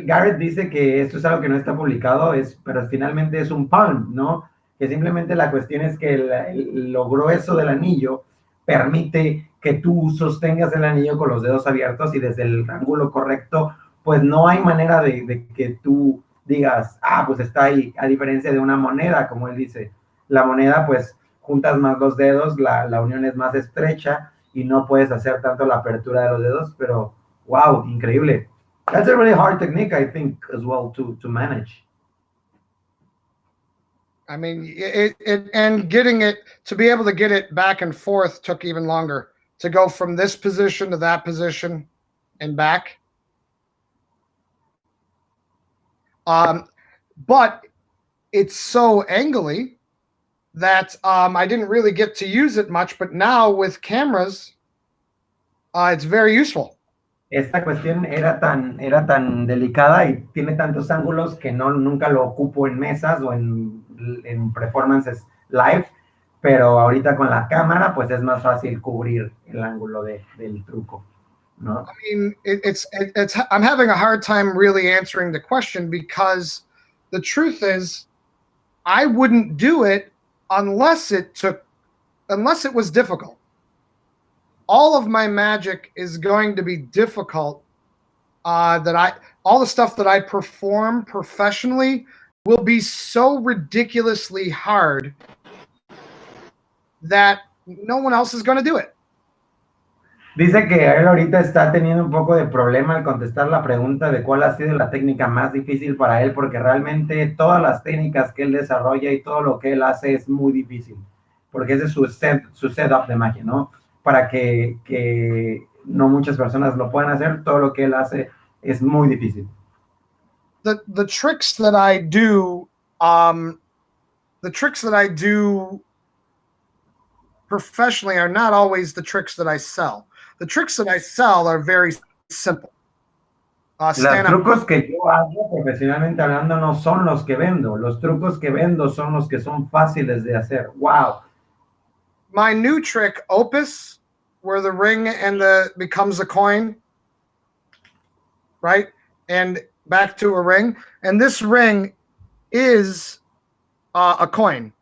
Garrett dice que esto es algo que no está publicado, pero finalmente es un palm, ¿no? Que simplemente la cuestión es que lo grueso del anillo permite que tú sostengas el anillo con los dedos abiertos y desde el ángulo correcto, pues no hay manera de que tú digas, pues está ahí, a diferencia de una moneda, como él dice. La moneda, pues juntas más los dedos, la unión es más estrecha y no puedes hacer tanto la apertura de los dedos, pero wow, increíble. That's a really hard technique, I think, as well to manage. I mean, and getting it to be able to get it back and forth took even longer to go from this position to that position and back. But it's so angly that I didn't really get to use it much, but now with cameras, it's very useful. Esta cuestión era tan delicada y tiene tantos ángulos que nunca lo ocupo en mesas o en performances live, pero ahorita con la cámara pues es más fácil cubrir el ángulo del truco, ¿no? I mean, it's I'm having a hard time really answering the question because the truth is I wouldn't do it unless it was difficult. All of my magic is going to be difficult. All the stuff that I perform professionally will be so ridiculously hard that no one else is going to do it. Dice que él ahorita está teniendo un poco de problema al contestar la pregunta de cuál ha sido la técnica más difícil para él, porque realmente todas las técnicas que él desarrolla y todo lo que él hace es muy difícil, porque ese es su setup de magia, ¿no? Para que no muchas personas lo puedan hacer, todo lo que él hace es muy difícil. The tricks that I do, professionally are not always the tricks that I sell. The tricks that I sell are very simple. Los trucos que yo hago profesionalmente hablando no son los que vendo. Los trucos que vendo son los que son fáciles de hacer. Wow. My new trick, Opus, where the ring becomes a coin, right? And back to a ring. And this ring is a coin.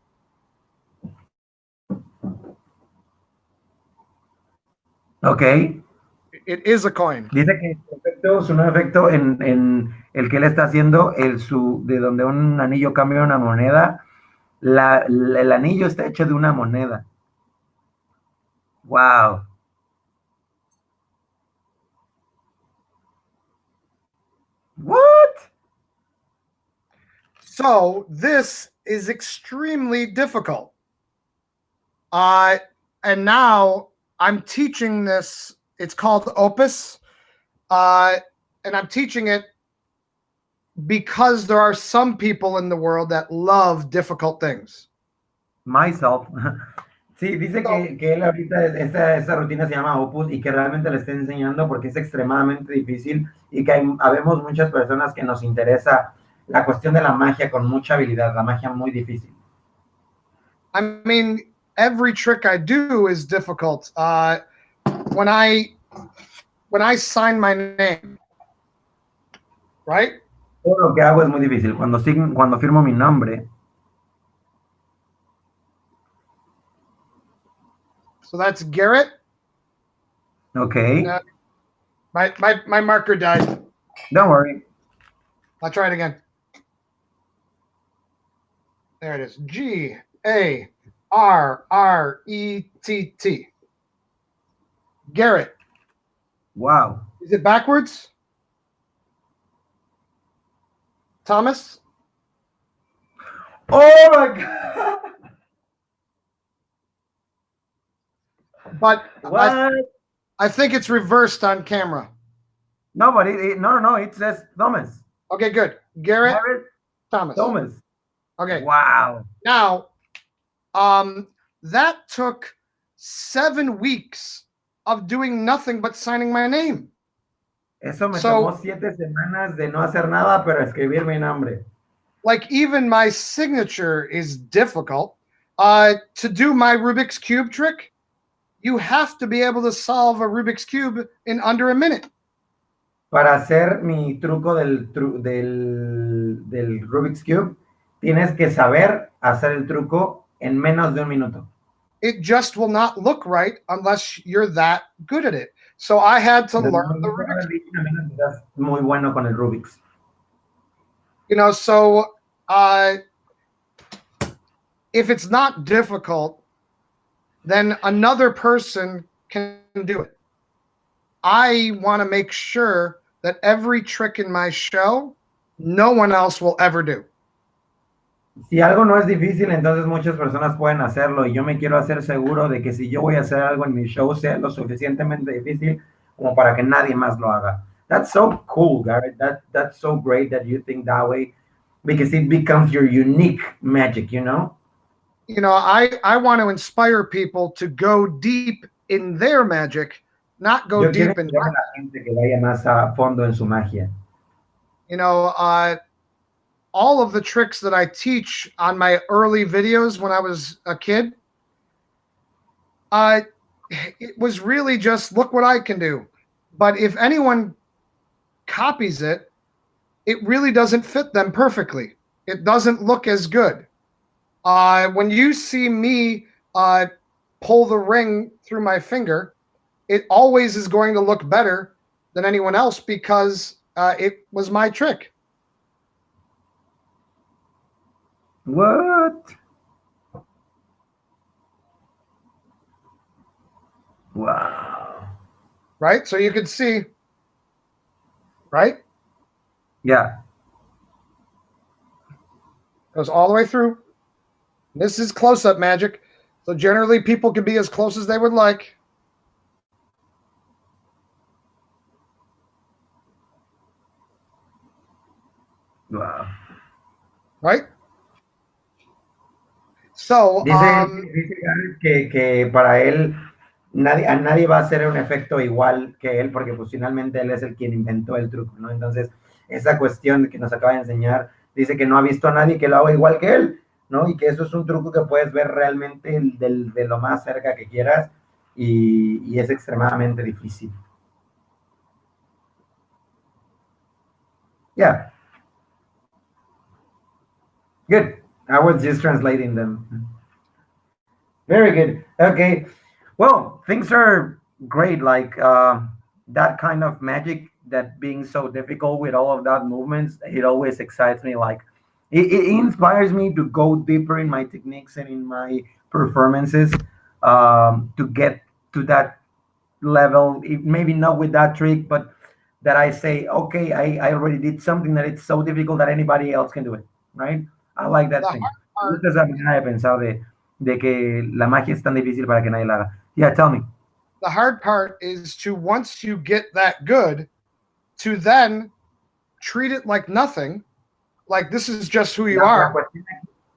Ok. It is a coin. Dice que su nuevo efecto en el que él está haciendo, de donde un anillo cambia una moneda, el anillo está hecho de una moneda. Wow. What? So this is extremely difficult. And now I'm teaching this. It's called Opus. And I'm teaching it because there are some people in the world that love difficult things. Myself. Sí, dice que él ahorita esta rutina se llama Opus y que realmente le está enseñando porque es extremadamente difícil y que habemos muchas personas que nos interesa la cuestión de la magia con mucha habilidad, la magia muy difícil. I mean, every trick I do is difficult. When I sign my name, right? Todo lo que hago es muy difícil. Cuando firmo mi nombre. So that's Garrett. Okay. My marker died. Don't worry. I'll try it again. There it is. Garrett. Garrett. Wow. Is it backwards? Thomas? Oh my God. But What? I think it's reversed on camera. No, but no. It says Thomas. Okay, good. Garrett, Thomas. Thomas. Okay. Wow. Now, that took 7 weeks of doing nothing but signing my name. Eso me tomó 7 semanas de no hacer nada, pero escribir mi nombre. Like, even my signature is difficult. To do my Rubik's Cube trick, you have to be able to solve a Rubik's Cube in under a minute. Para hacer mi truco del Rubik's Cube, tienes que saber hacer el truco en menos de un minuto. It just will not look right unless you're that good at it. So I had to learn the Rubik's Cube. Muy bueno con el Rubik's. You know, so if it's not difficult, then another person can do it. I want to make sure that every trick in my show, no one else will ever do. Si algo no es difícil, entonces muchas personas pueden hacerlo, y yo me quiero hacer seguro de que si yo voy a hacer algo en mi show sea lo suficientemente difícil como para que nadie más lo haga. That's so cool, Garrett. That's so great that you think that way, because it becomes your unique magic, you know? You know, I want to inspire people to go deep in their magic, not go deep in la gente que vaya más a fondo en su magia. You know, all of the tricks that I teach on my early videos when I was a kid, it was really just look what I can do. But if anyone copies it, it really doesn't fit them perfectly. It doesn't look as good. When you see me pull the ring through my finger, it always is going to look better than anyone else because it was my trick. What? Wow. Right? So you can see, right? Yeah. Goes all the way through. This is close-up magic. So generally people can be as close as they would like. Wow. Right? So, dice que para él a nadie va a hacer un efecto igual que él, porque pues finalmente él es el quien inventó el truco, ¿no? Entonces, esa cuestión que nos acaba de enseñar, dice que no ha visto a nadie que lo haga igual que él, ¿no? Y que eso es un truco que puedes ver realmente de lo más cerca que quieras, y es extremadamente difícil. Yeah. Good. I was just translating them. Very good. Okay. Well, things are great. Like that kind of magic, that being so difficult with all of that movements, it always excites me. Like it inspires me to go deeper in my techniques and in my performances, to get to that level. Maybe not with that trick, but that I say, okay, I already did something that it's so difficult that anybody else can do it. Right? I like that thing. Esta es la manera de pensar de que la magia es tan difícil para que nadie la haga. Yeah, tell me. The hard part is to, once you get that good, to then treat it like nothing, like this is just who you are. La cuestión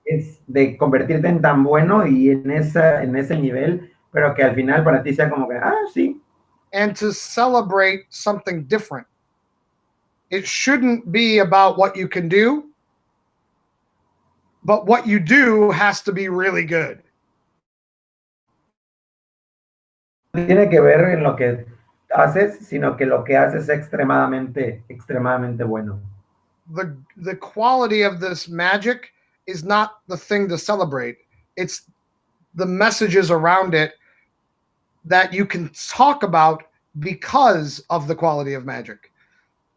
es de convertirte en tan bueno y en ese nivel, pero que al final para ti sea como que, sí. And to celebrate something different. It shouldn't be about what you can do, but what you do has to be really good. Tiene que ver en lo que haces, sino que lo que haces es extremadamente bueno. The quality of this magic is not the thing to celebrate. It's the messages around it that you can talk about because of the quality of magic.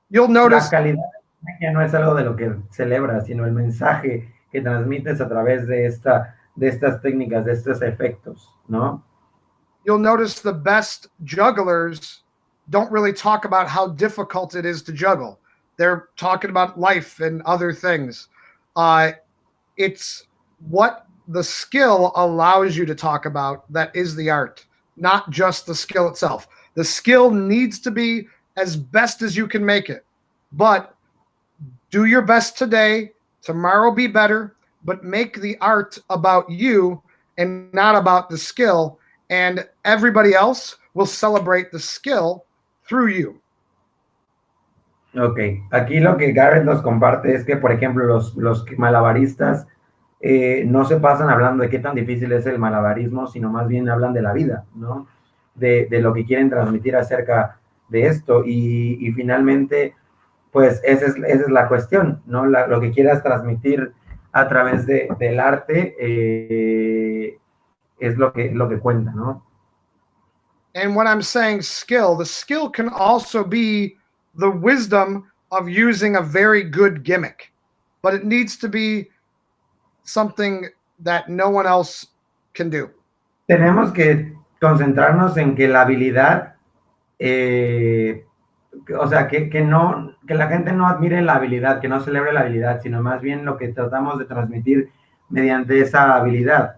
You'll notice La calidad de la magia no es algo de lo que celebras, sino el mensaje que transmites a través de estas técnicas, de estos efectos, ¿no? you'll notice the best jugglers don't really talk about how difficult it is to juggle. They're talking about life and other things. It's what the skill allows you to talk about that is the art, not just the skill itself. The skill needs to be as best as you can make it, but do your best today. Tomorrow be better, but make the art about you and not about the skill. And everybody else will celebrate the skill through you. Ok, aquí lo que Garrett nos comparte es que, por ejemplo, los malabaristas no se pasan hablando de qué tan difícil es el malabarismo, sino más bien hablan de la vida, ¿no? De lo que quieren transmitir acerca de esto. Y finalmente, pues esa es la cuestión, ¿no? Lo que quieras transmitir a través del arte es lo que cuenta, ¿no? And when I'm saying skill, the skill can also be the wisdom of using a very good gimmick, but it needs to be something that no one else can do. Tenemos que concentrarnos en que la habilidad, o sea, que la gente no admire la habilidad, que no celebre la habilidad, sino más bien lo que tratamos de transmitir mediante esa habilidad.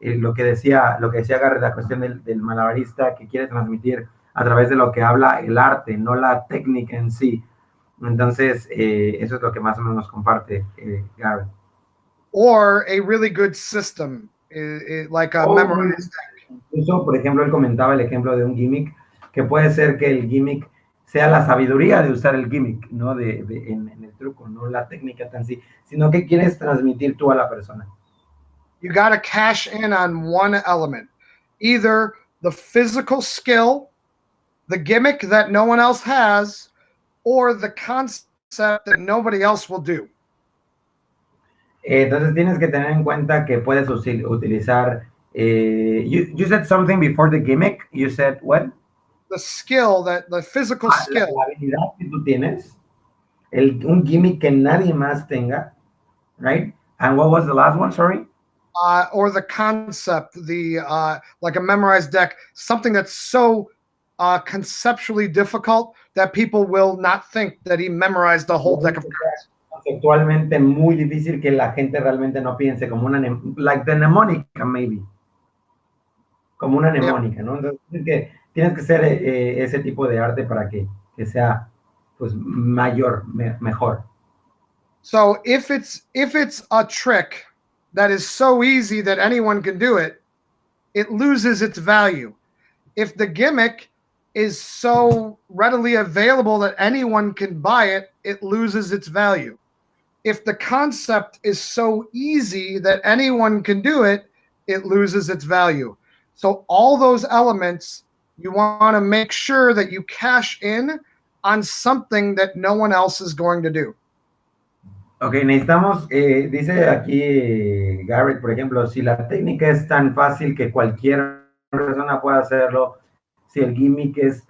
Lo que decía Garrett, la cuestión del malabarista que quiere transmitir a través de lo que habla el arte, no la técnica en sí. Entonces, eso es lo que más o menos nos comparte Garrett. Or a really good system, like a memorized deck. Incluso, por ejemplo, él comentaba el ejemplo de un gimmick, que puede ser que el gimmick sea la sabiduría de usar el gimmick, ¿no? En el truco, no la técnica tan sí, sino que quieres transmitir tú a la persona. You got to cash in on one element, either the physical skill, the gimmick that no one else has, or the concept that nobody else will do. Entonces tienes que tener en cuenta que puedes utilizar. You said something before the gimmick. You said what? The skill, the physical skill. La habilidad que tú tienes, un gimmick que nadie más tenga, right? And what was the last one? Sorry. Or the concept, like a memorized deck, something that's so conceptually difficult that people will not think that he memorized the whole deck of cards. Conceptualmente muy difícil que la gente realmente no piense como like the mnemónica, maybe. Como una mnemónica, ¿no? Entonces tienes que ser ese tipo de arte para que sea pues mejor. So if it's a trick that is so easy that anyone can do it, it loses its value. If the gimmick is so readily available that anyone can buy it, it loses its value. If the concept is so easy that anyone can do it, it loses its value. So all those elements, you want to make sure that you cash in on something that no one else is going to do. Ok, necesitamos, dice aquí Garrett, por ejemplo, si la técnica es tan fácil que cualquier persona pueda hacerlo, si el gimmick es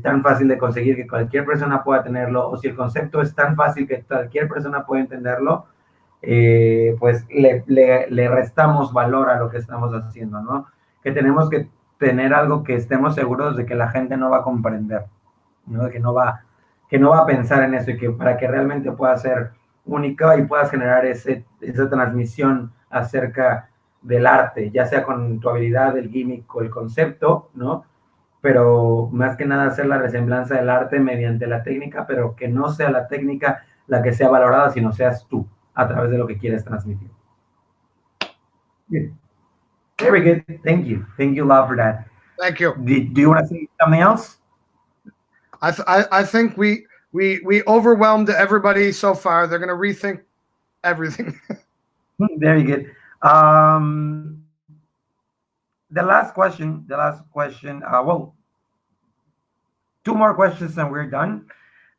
tan fácil de conseguir que cualquier persona pueda tenerlo, o si el concepto es tan fácil que cualquier persona puede entenderlo, pues le restamos valor a lo que estamos haciendo, ¿no? Que tenemos que tener algo que estemos seguros de que la gente no va a comprender, ¿no? Que no va a pensar en eso y que para que realmente pueda ser única y puedas generar esa transmisión acerca del arte, ya sea con tu habilidad, el gimmick o el concepto, ¿no? Pero más que nada hacer la resemblanza del arte mediante la técnica, pero que no sea la técnica la que sea valorada, sino seas tú a través de lo que quieres transmitir. Good. Very good. Thank you. Thank you, Love, for that. Thank you. Do you want to say something else? I think we overwhelmed everybody so far. They're going to rethink everything. Very good. The last question, well, two more questions and we're done.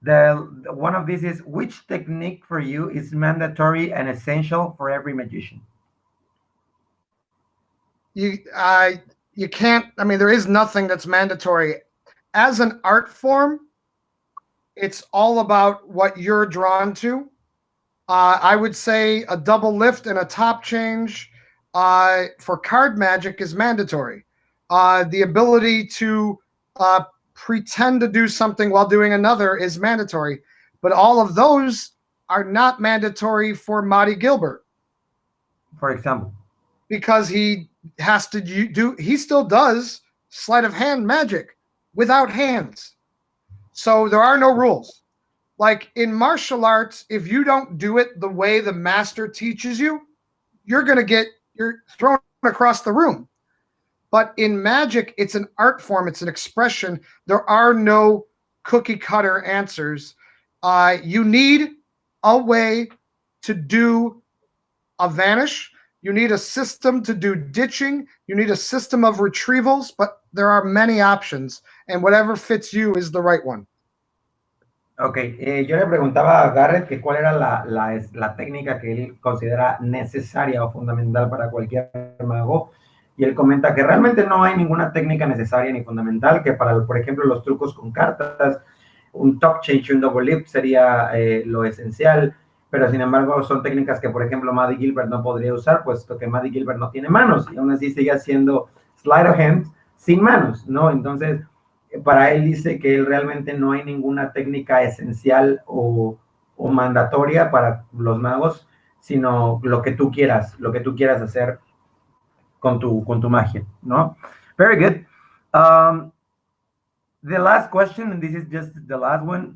One of these is, which technique for you is mandatory and essential for every magician? you can't, I mean, there is nothing that's mandatory. As an art form, it's all about what you're drawn to. I would say a double lift and a top change for card magic is mandatory. The ability to pretend to do something while doing another is mandatory. But all of those are not mandatory for Marty Gilbert. For example. Because he has to he still does sleight of hand magic without hands. So there are no rules. Like in martial arts, if you don't do it the way the master teaches you, you're thrown across the room. But in magic, it's an art form, it's an expression. There are no cookie cutter answers. You need a way to do a vanish. You need a system to do ditching. You need a system of retrievals, but there are many options, and whatever fits you is the right one. Ok, yo le preguntaba a Garrett que cuál era la técnica que él considera necesaria o fundamental para cualquier mago, y él comenta que realmente no hay ninguna técnica necesaria ni fundamental, que para, por ejemplo, los trucos con cartas, un top change y un double lift sería lo esencial, pero sin embargo son técnicas que, por ejemplo, Maddie Gilbert no podría usar, puesto que Maddie Gilbert no tiene manos, y aún así sigue haciendo sleight of hand sin manos, ¿no? Entonces, para él dice que él realmente no hay ninguna técnica esencial o mandatoria para los magos, sino lo que tú quieras hacer con tu magia, ¿no? Very good. The last question, and this is just the last one,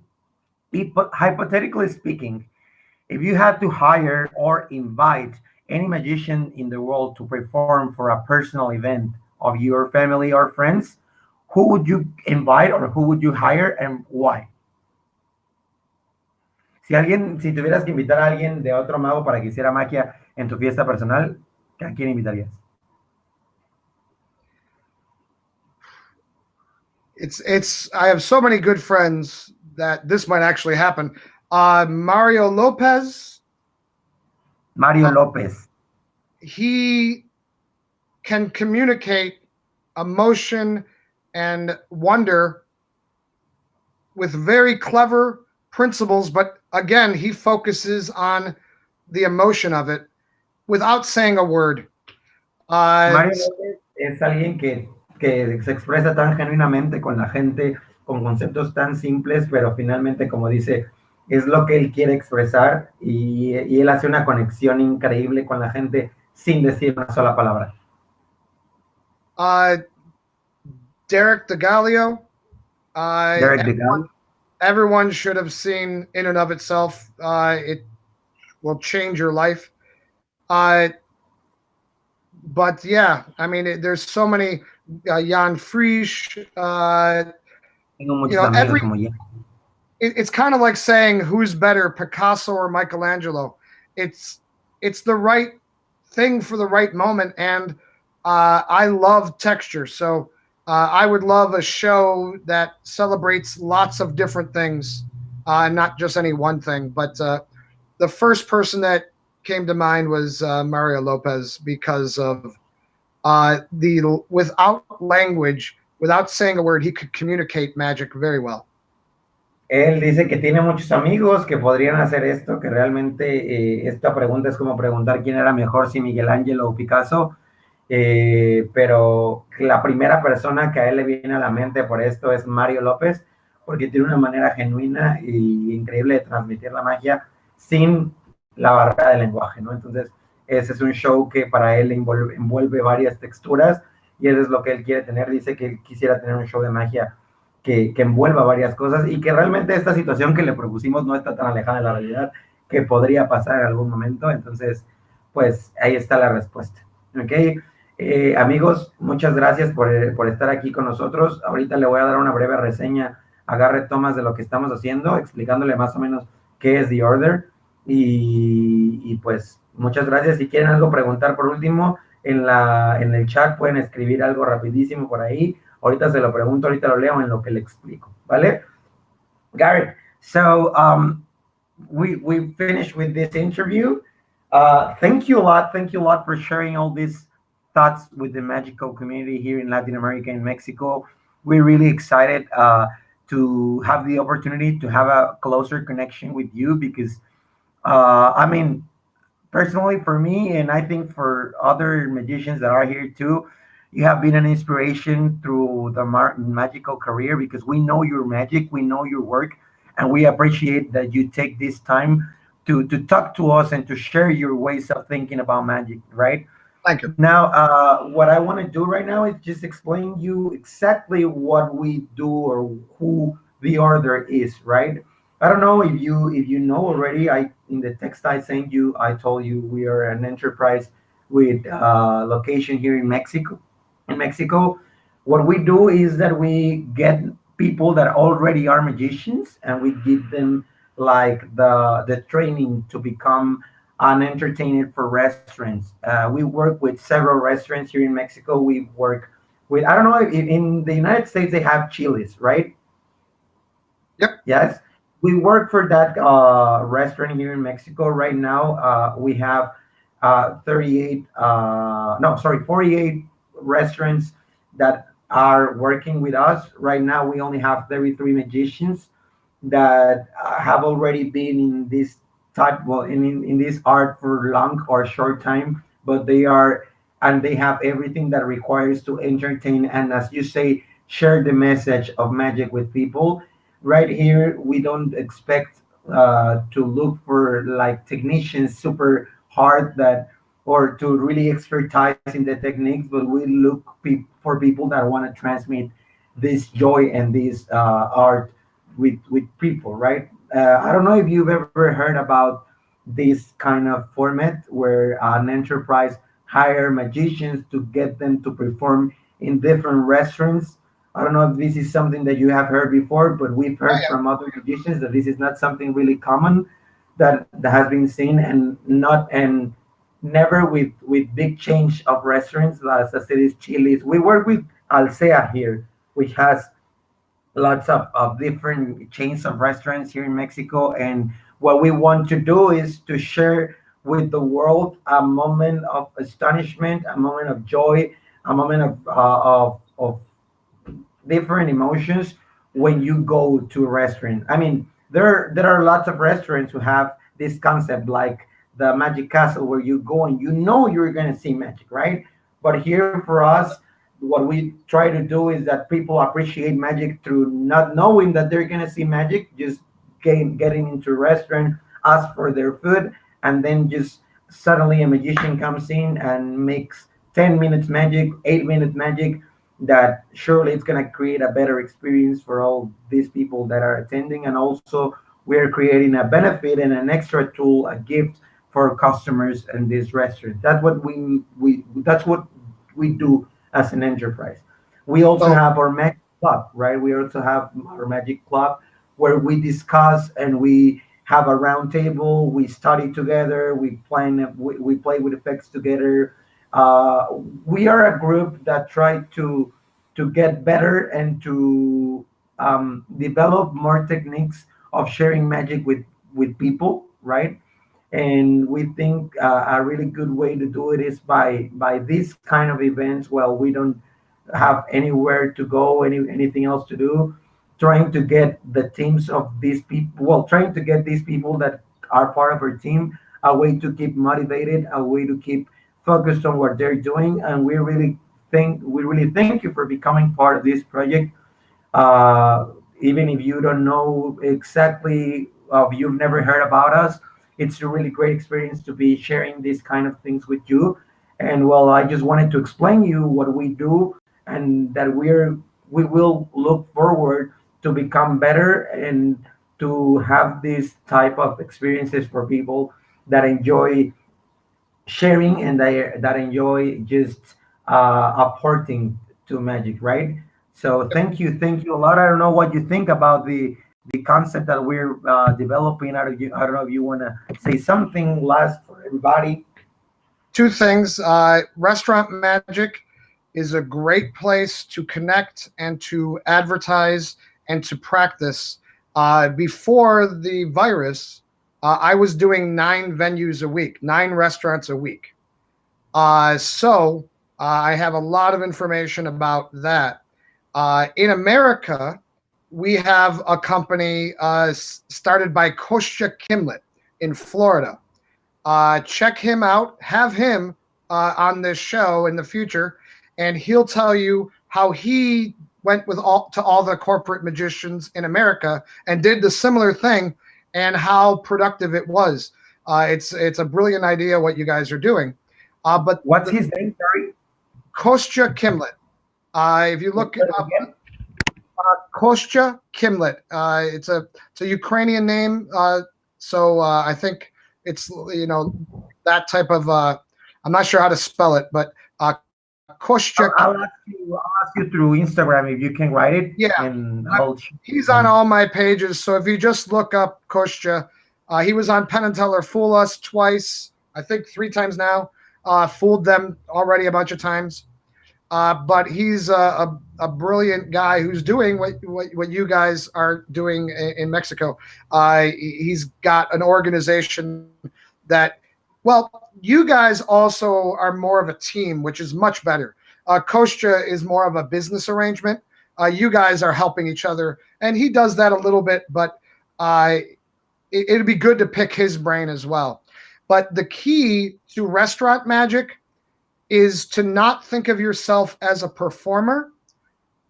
hypothetically speaking, if you had to hire or invite any magician in the world to perform for a personal event of your family or friends, who would you invite or who would you hire and why? Si tuvieras que invitar a alguien de otro mago para que hiciera magia en tu fiesta personal, ¿a quién invitarías? I have so many good friends that this might actually happen. Mario Lopez. He can communicate emotion and wonder with very clever principles, but again, he focuses on the emotion of it without saying a word. Mario López es alguien que se expresa tan genuinamente con la gente, con conceptos tan simples, pero finalmente, como dice, es lo que él quiere expresar y él hace una conexión increíble con la gente sin decir una sola palabra. Derek DeGallio. Everyone should have seen In and of Itself. It will change your life. But yeah, I mean, there's so many. Jan Frisch. It's kind of like saying who's better, Picasso or Michelangelo. It's the right thing for the right moment, and I love texture. So I would love a show that celebrates lots of different things, not just any one thing. But the first person that came to mind was Mario Lopez because of without language, without saying a word, he could communicate magic very well. Él dice que tiene muchos amigos que podrían hacer esto, que realmente esta pregunta es como preguntar quién era mejor, si Miguel Ángel o Picasso, pero la primera persona que a él le viene a la mente por esto es Mario López, porque tiene una manera genuina e increíble de transmitir la magia sin la barrera del lenguaje, ¿no? Entonces, ese es un show que para él envuelve varias texturas y eso es lo que él quiere tener. Dice que él quisiera tener un show de magia que envuelva varias cosas y que realmente esta situación que le propusimos no está tan alejada de la realidad, que podría pasar en algún momento. Entonces, pues ahí está la respuesta. ¿Ok? Amigos, muchas gracias por estar aquí con nosotros. Ahorita le voy a dar una breve reseña a Garrett Thomas de lo que estamos haciendo, explicándole más o menos qué es The Order. Y pues muchas gracias. Si quieren algo preguntar por último, en el chat pueden escribir algo rapidísimo por ahí. Ahorita se lo pregunto, ahorita lo leo en lo que le explico, ¿vale? Garrett, so we finished with this interview. Thank you a lot for sharing all this thoughts with the magical community here in Latin America and Mexico. We're really excited to have the opportunity to have a closer connection with you because, I mean, personally for me, and I think for other magicians that are here too, you have been an inspiration through the magical career because we know your magic, we know your work, and we appreciate that you take this time to talk to us and to share your ways of thinking about magic, right? Thank you. Now, what I want to do right now is just explain you exactly what we do or who the order is, right? I don't know if you know already. I in the text I sent you, I told you we are an enterprise with location here in Mexico. In Mexico, what we do is that we get people that already are magicians, and we give them like the training to become an entertainer for restaurants. We work with several restaurants here in Mexico. We work with, I don't know if in the United States they have Chili's, right? Yep. Yes, we work for that restaurant here in Mexico right now. We have 38, no, sorry, 48 restaurants that are working with us. Right now, we only have 33 magicians that have already been in this type, well, in this art for long or short time, but they are, and they have everything that requires to entertain and, as you say, share the message of magic with people. Right here, we don't expect to look for like technicians super hard that or to really expertise in the techniques, but we look for people that want to transmit this joy and this art with people, right? I don't know if you've ever heard about this kind of format where an enterprise hire magicians to get them to perform in different restaurants. I don't know if this is something that you have heard before, but we've Oh, heard from other musicians that this is not something really common that has been seen and not and never with big change of restaurants as it is Chili's. We work with Alsea here, which has lots of different chains of restaurants here in Mexico. And what we want to do is to share with the world a moment of astonishment, a moment of joy, a moment of different emotions when you go to a restaurant. I mean, there are lots of restaurants who have this concept like the Magic Castle where you go and you know you're gonna see magic, right? But here for us, what we try to do is that people appreciate magic through not knowing that they're gonna see magic, just getting into a restaurant, ask for their food, and then just suddenly a magician comes in and makes 10 minutes magic, 8 minutes magic, that surely it's going to create a better experience for all these people that are attending. And also we're creating a benefit and an extra tool, a gift for customers in this restaurant. That's what we that's what we do as an enterprise. We also So, have our magic club, right? We also have our magic club where we discuss and we have a round table, we study together, we play with effects together. uh, we are a group that try to get better and to develop more techniques of sharing magic with people, right? And we think a really good way to do it is by these kind of events. Well, we don't have anywhere to go, anything else to do, trying to get the teams of these people, well, trying to get these people that are part of our team a way to keep motivated, a way to keep focused on what they're doing. And we really thank you for becoming part of this project. uh, Even if you don't know exactly, you've never heard about us, it's a really great experience to be sharing these kind of things with you. And well, I just wanted to explain you what we do and that we will look forward to become better and to have this type of experiences for people that enjoy sharing and that enjoy just apporting to magic, right? So thank you a lot. I don't know what you think about the concept that we're developing. I don't know if you want to say something last for everybody. two things. Restaurant Magic is a great place to connect and to advertise and to practice. Before the virus, I was doing 9 venues a week, 9 restaurants a week. So I have a lot of information about that. In America, we have a company started by Kostya Kimlet in Florida. Check him out. Have him on this show in the future, and he'll tell you how he went with all the corporate magicians in America and did the similar thing, and how productive it was. It's a brilliant idea what you guys are doing. But What's his name? Sorry. Kostya Kimlet. If you look up Kostya Kimlet, it's a Ukrainian name. So I think it's that type of. I'm not sure how to spell it, but Kostya. I'll ask you through Instagram if you can write it. Yeah, and he's on all my pages. So if you just look up Kostya, he was on Penn and Teller Fool Us twice, I think 3 times now. Fooled them already a bunch of times. But he's a brilliant guy who's doing what you guys are doing in Mexico. He's got an organization that, well, you guys also are more of a team, which is much better. Kostya is more of a business arrangement. You guys are helping each other, and he does that a little bit, but it'd be good to pick his brain as well. But the key to restaurant magic is to not think of yourself as a performer.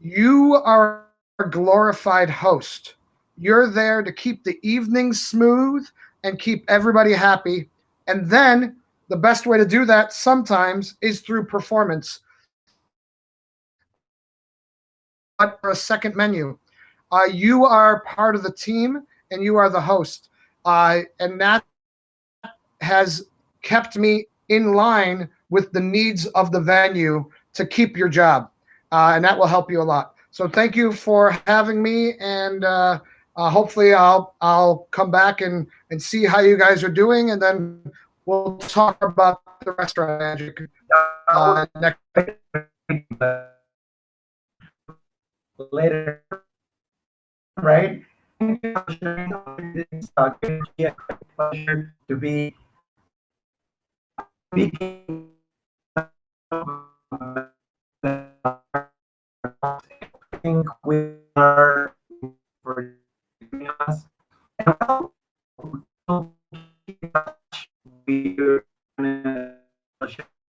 You are a glorified host. You're there to keep the evening smooth and keep everybody happy. And then the best way to do that sometimes is through performance. But for a second menu, you are part of the team and you are the host. And that has kept me in line with the needs of the venue to keep your job. And that will help you a lot. So thank you for having me. And hopefully I'll come back and see how you guys are doing. And then we'll talk about the restaurant magic next. Later, right? It's a pleasure to be speaking. I think we are for us. We're so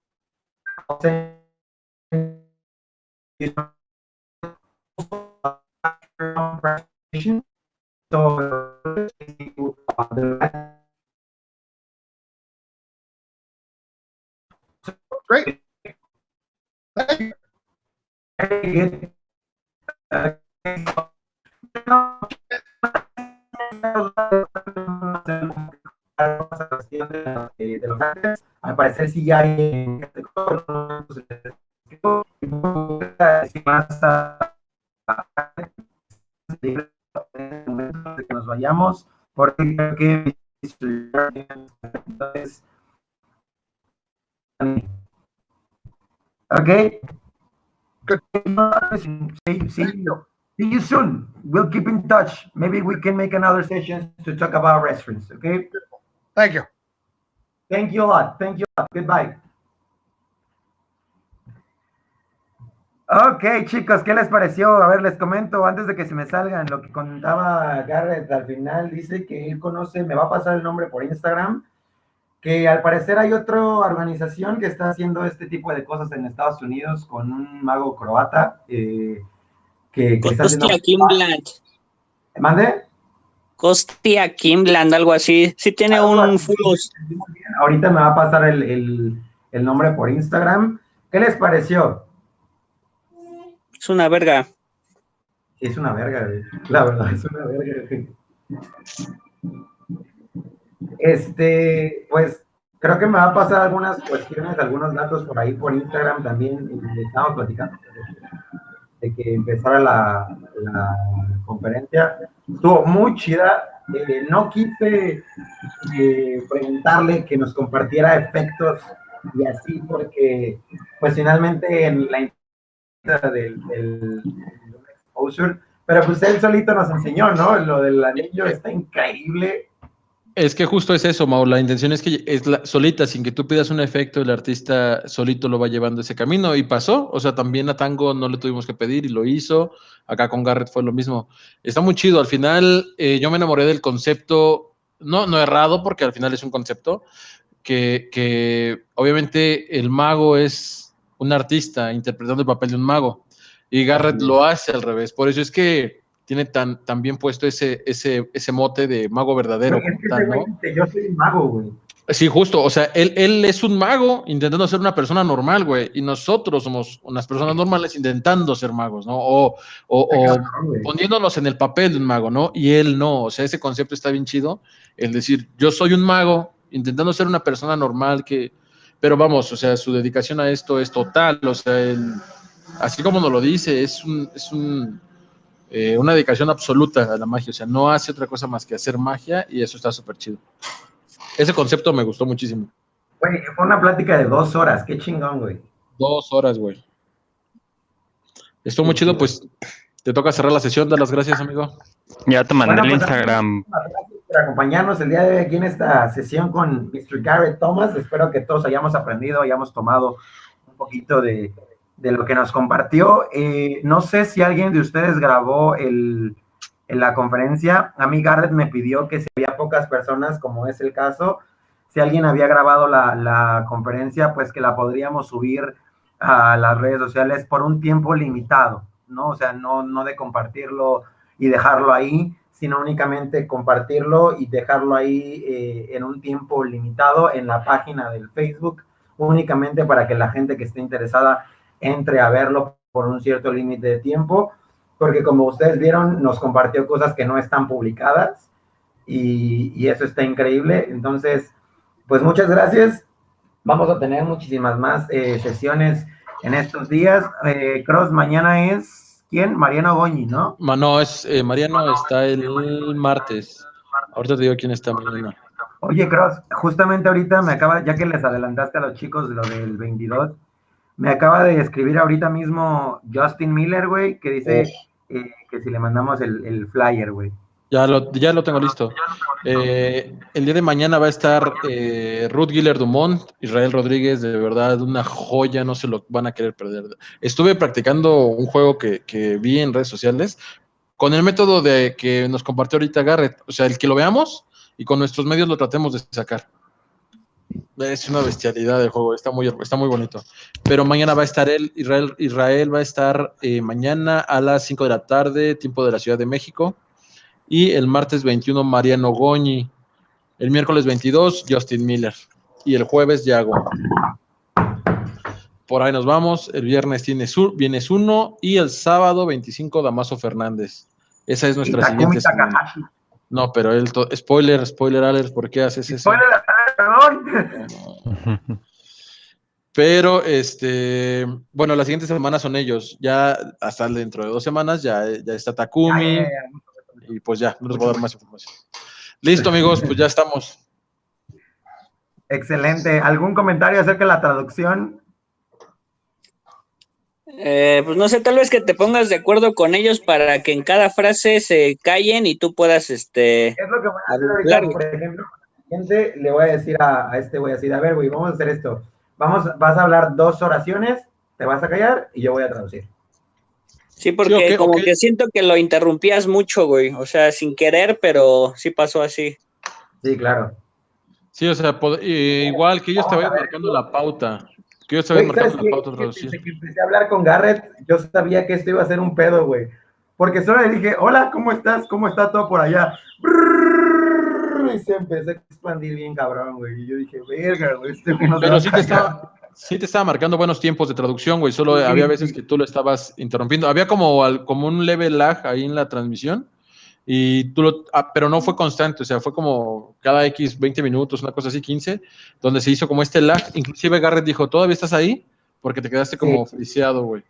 Great. Thank you. very good. Al parecer sí ya hay que nos vayamos porque creo que entonces, okay. Good. See you soon. We'll keep in touch. Maybe we can make another session to talk about restaurants. Okay. Thank you. Thank you a lot. Thank you a lot. Goodbye. Ok, chicos, ¿qué les pareció? A ver, les comento antes de que se me salgan lo que contaba Garrett al final. Dice que él conoce, me va a pasar el nombre por Instagram, que al parecer hay otra organización que está haciendo este tipo de cosas en Estados Unidos con un mago croata que está haciendo... Hostia, Kimland. ¿Mande? Hostia, Kimland, algo así. Sí tiene un fulos. Ahorita me va a pasar el nombre por Instagram. ¿Qué les pareció? Es una verga. Es una verga, güey. La verdad, es una verga, güey. Pues creo que me va a pasar algunas cuestiones, algunos datos por ahí por Instagram también. Estamos platicando de que empezara la conferencia. Estuvo muy chida. No quise preguntarle que nos compartiera efectos y así, porque pues finalmente en la del exposure, pero pues él solito nos enseñó, ¿no? Lo del anillo está increíble. Es que justo es eso, Mau. La intención es que solita, sin que tú pidas un efecto, el artista solito lo va llevando ese camino y pasó. O sea, también a Tango no le tuvimos que pedir y lo hizo. Acá con Garrett fue lo mismo. Está muy chido. Al final, yo me enamoré del concepto, no errado, porque al final es un concepto, que obviamente el mago es un artista interpretando el papel de un mago y Garrett lo hace al revés. Por eso es que tiene tan bien puesto ese mote de mago verdadero. Güey, es que tal, ¿no? yo soy un mago, güey. Sí, justo. O sea, él es un mago intentando ser una persona normal, güey. Y nosotros somos unas personas normales intentando ser magos, ¿no? O poniéndonos en el papel de un mago, ¿no? Y él no. O sea, ese concepto está bien chido. El decir, yo soy un mago intentando ser una persona normal que... Pero vamos, o sea, su dedicación a esto es total. O sea, así como nos lo dice, es una dedicación absoluta a la magia. O sea, no hace otra cosa más que hacer magia y eso está súper chido. Ese concepto me gustó muchísimo. Güey, fue una plática de 2 horas. Qué chingón, güey. 2 horas, güey. Estuvo muy chido, pues te toca cerrar la sesión. Dar las gracias, amigo. Ya te mandé el pues, Instagram. Gracias por acompañarnos el día de hoy aquí en esta sesión con Mr. Garrett Thomas. Espero que todos hayamos aprendido, hayamos tomado un poquito de lo que nos compartió. No sé si alguien de ustedes grabó en la conferencia. A mí Garrett me pidió que si había pocas personas, como es el caso, si alguien había grabado la conferencia, pues que la podríamos subir a las redes sociales por un tiempo limitado, ¿no? O sea, no de compartirlo y dejarlo ahí, sino únicamente compartirlo y dejarlo ahí en un tiempo limitado en la página del Facebook, únicamente para que la gente que esté interesada entre a verlo por un cierto límite de tiempo, porque como ustedes vieron, nos compartió cosas que no están publicadas y eso está increíble. Entonces, pues muchas gracias. Vamos a tener muchísimas más sesiones en estos días. Cross, mañana es, ¿quién? Mariano Goñi, ¿no? No, Mariano está el martes. Ahorita te digo quién está mañana. Oye, Cross, justamente ahorita ya que les adelantaste a los chicos lo del 22, me acaba de escribir ahorita mismo Justin Miller, güey, que dice que si le mandamos el flyer, güey. Ya lo tengo listo. El día de mañana va a estar Ruth Giller Dumont, Israel Rodríguez, de verdad, una joya, no se lo van a querer perder. Estuve practicando un juego que vi en redes sociales con el método de que nos compartió ahorita Garrett. O sea, el que lo veamos y con nuestros medios lo tratemos de sacar. Es una bestialidad el juego, está muy bonito. Pero mañana va a estar Israel va a estar mañana a las 5 de la tarde, tiempo de la Ciudad de México. Y el martes 21, Mariano Goñi. El miércoles 22, Justin Miller. Y el jueves, Yago. Por ahí nos vamos. El viernes vienes uno. Y el sábado 25, Damaso Fernández. Esa es nuestra siguiente semana. No, pero spoiler alert, ¿por qué haces eso? Spoiler alert, perdón. Pero, bueno, la siguiente semana son ellos. Ya hasta dentro de 2 semanas ya está Takumi. Y pues ya, no les voy a dar más información. Listo, amigos, pues ya estamos. Excelente. ¿Algún comentario acerca de la traducción? Pues no sé, tal vez que te pongas de acuerdo con ellos para que en cada frase se callen y tú puedas, Es lo que voy a hacer ahorita, por ejemplo, le voy a decir voy a decir, a ver, güey, vamos a hacer esto. Vas a hablar 2 oraciones, te vas a callar y yo voy a traducir. Sí, porque que siento que lo interrumpías mucho, güey. O sea, sin querer, pero sí pasó así. Sí, claro. Sí, o sea, igual que ellos te vayan marcando la pauta. Que ellos te vayan marcando la pauta de traducir. Desde que empecé a hablar con Garrett, yo sabía que esto iba a ser un pedo, güey. Porque solo le dije, hola, ¿cómo estás? ¿Cómo está todo por allá? Y se empezó a expandir bien cabrón, güey. Y yo dije, verga, güey, Pero sí te estaba marcando buenos tiempos de traducción, güey. Solo había veces que tú lo estabas interrumpiendo. Había como un leve lag ahí en la transmisión. Y pero no fue constante, o sea, fue como cada X 20 minutos, una cosa así, 15, donde se hizo como este lag. Inclusive Garrett dijo, ¿todavía estás ahí? Porque te quedaste como friseado, güey.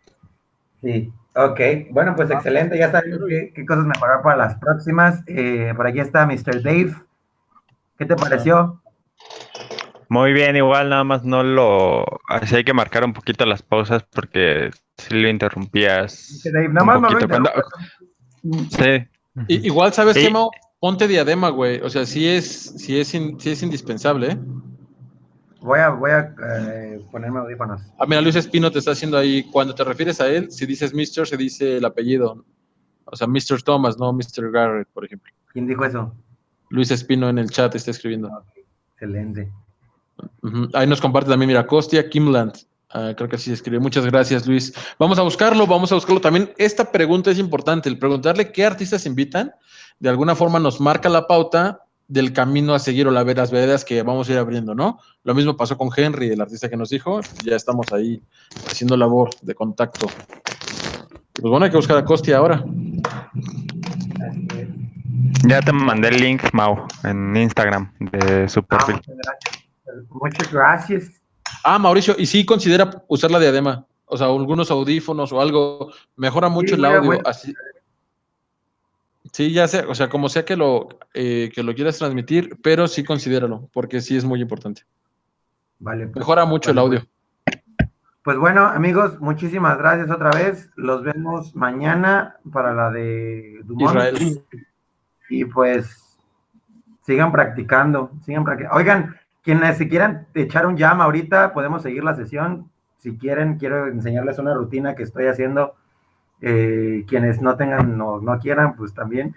Sí, ok. Bueno, pues excelente. Ya sabemos qué cosas mejorar para las próximas. Por aquí está Mr. Dave. ¿Qué te pareció? Muy bien, igual nada más así hay que marcar un poquito las pausas porque si lo interrumpías. Dave, nada más no lo Sí. Igual, ¿sabes qué, Mau? ponte diadema, güey. O sea, sí es indispensable, ¿eh? Voy a ponerme audífonos. Ah, mira, Luis Espino te está haciendo ahí, cuando te refieres a él, si dices Mr., se dice el apellido. O sea, Mr. Thomas, no Mr. Garrett, por ejemplo. ¿Quién dijo eso? Luis Espino en el chat está escribiendo. Okay. Excelente. Ahí nos comparte también, mira, Costia Kimland. Creo que así se escribe. Muchas gracias, Luis. Vamos a buscarlo. También esta pregunta es importante. El preguntarle qué artistas invitan, de alguna forma nos marca la pauta del camino a seguir o las veredas que vamos a ir abriendo, ¿no? Lo mismo pasó con Henry, el artista que nos dijo. Ya estamos ahí haciendo labor de contacto. Pues bueno, hay que buscar a Costia ahora. Ya te mandé el link, Mau, en Instagram de su perfil. Muchas gracias. Mauricio, y sí considera usar la diadema, o sea, algunos audífonos o algo, mejora mucho el audio. Así. Sí, ya sé, o sea, como sea que lo quieras transmitir, pero sí considéralo, porque sí es muy importante. Vale. Pues, mejora mucho el audio. Pues bueno, amigos, muchísimas gracias otra vez. Los vemos mañana para la de Dumont. Israel. Y pues sigan practicando. Oigan, quienes se quieran echar un jam ahorita, podemos seguir la sesión. Si quieren, quiero enseñarles una rutina que estoy haciendo. Quienes no tengan o no quieran, pues también.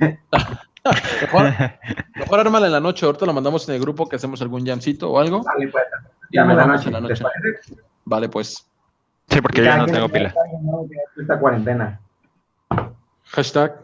Mejor ármala en la noche. Ahorita lo mandamos en el grupo que hacemos algún jamcito o algo. Vale, pues. Y lo vamos en la noche. Vale, pues. Sí, porque ya no tengo pila. Esta cuarentena. Hashtag.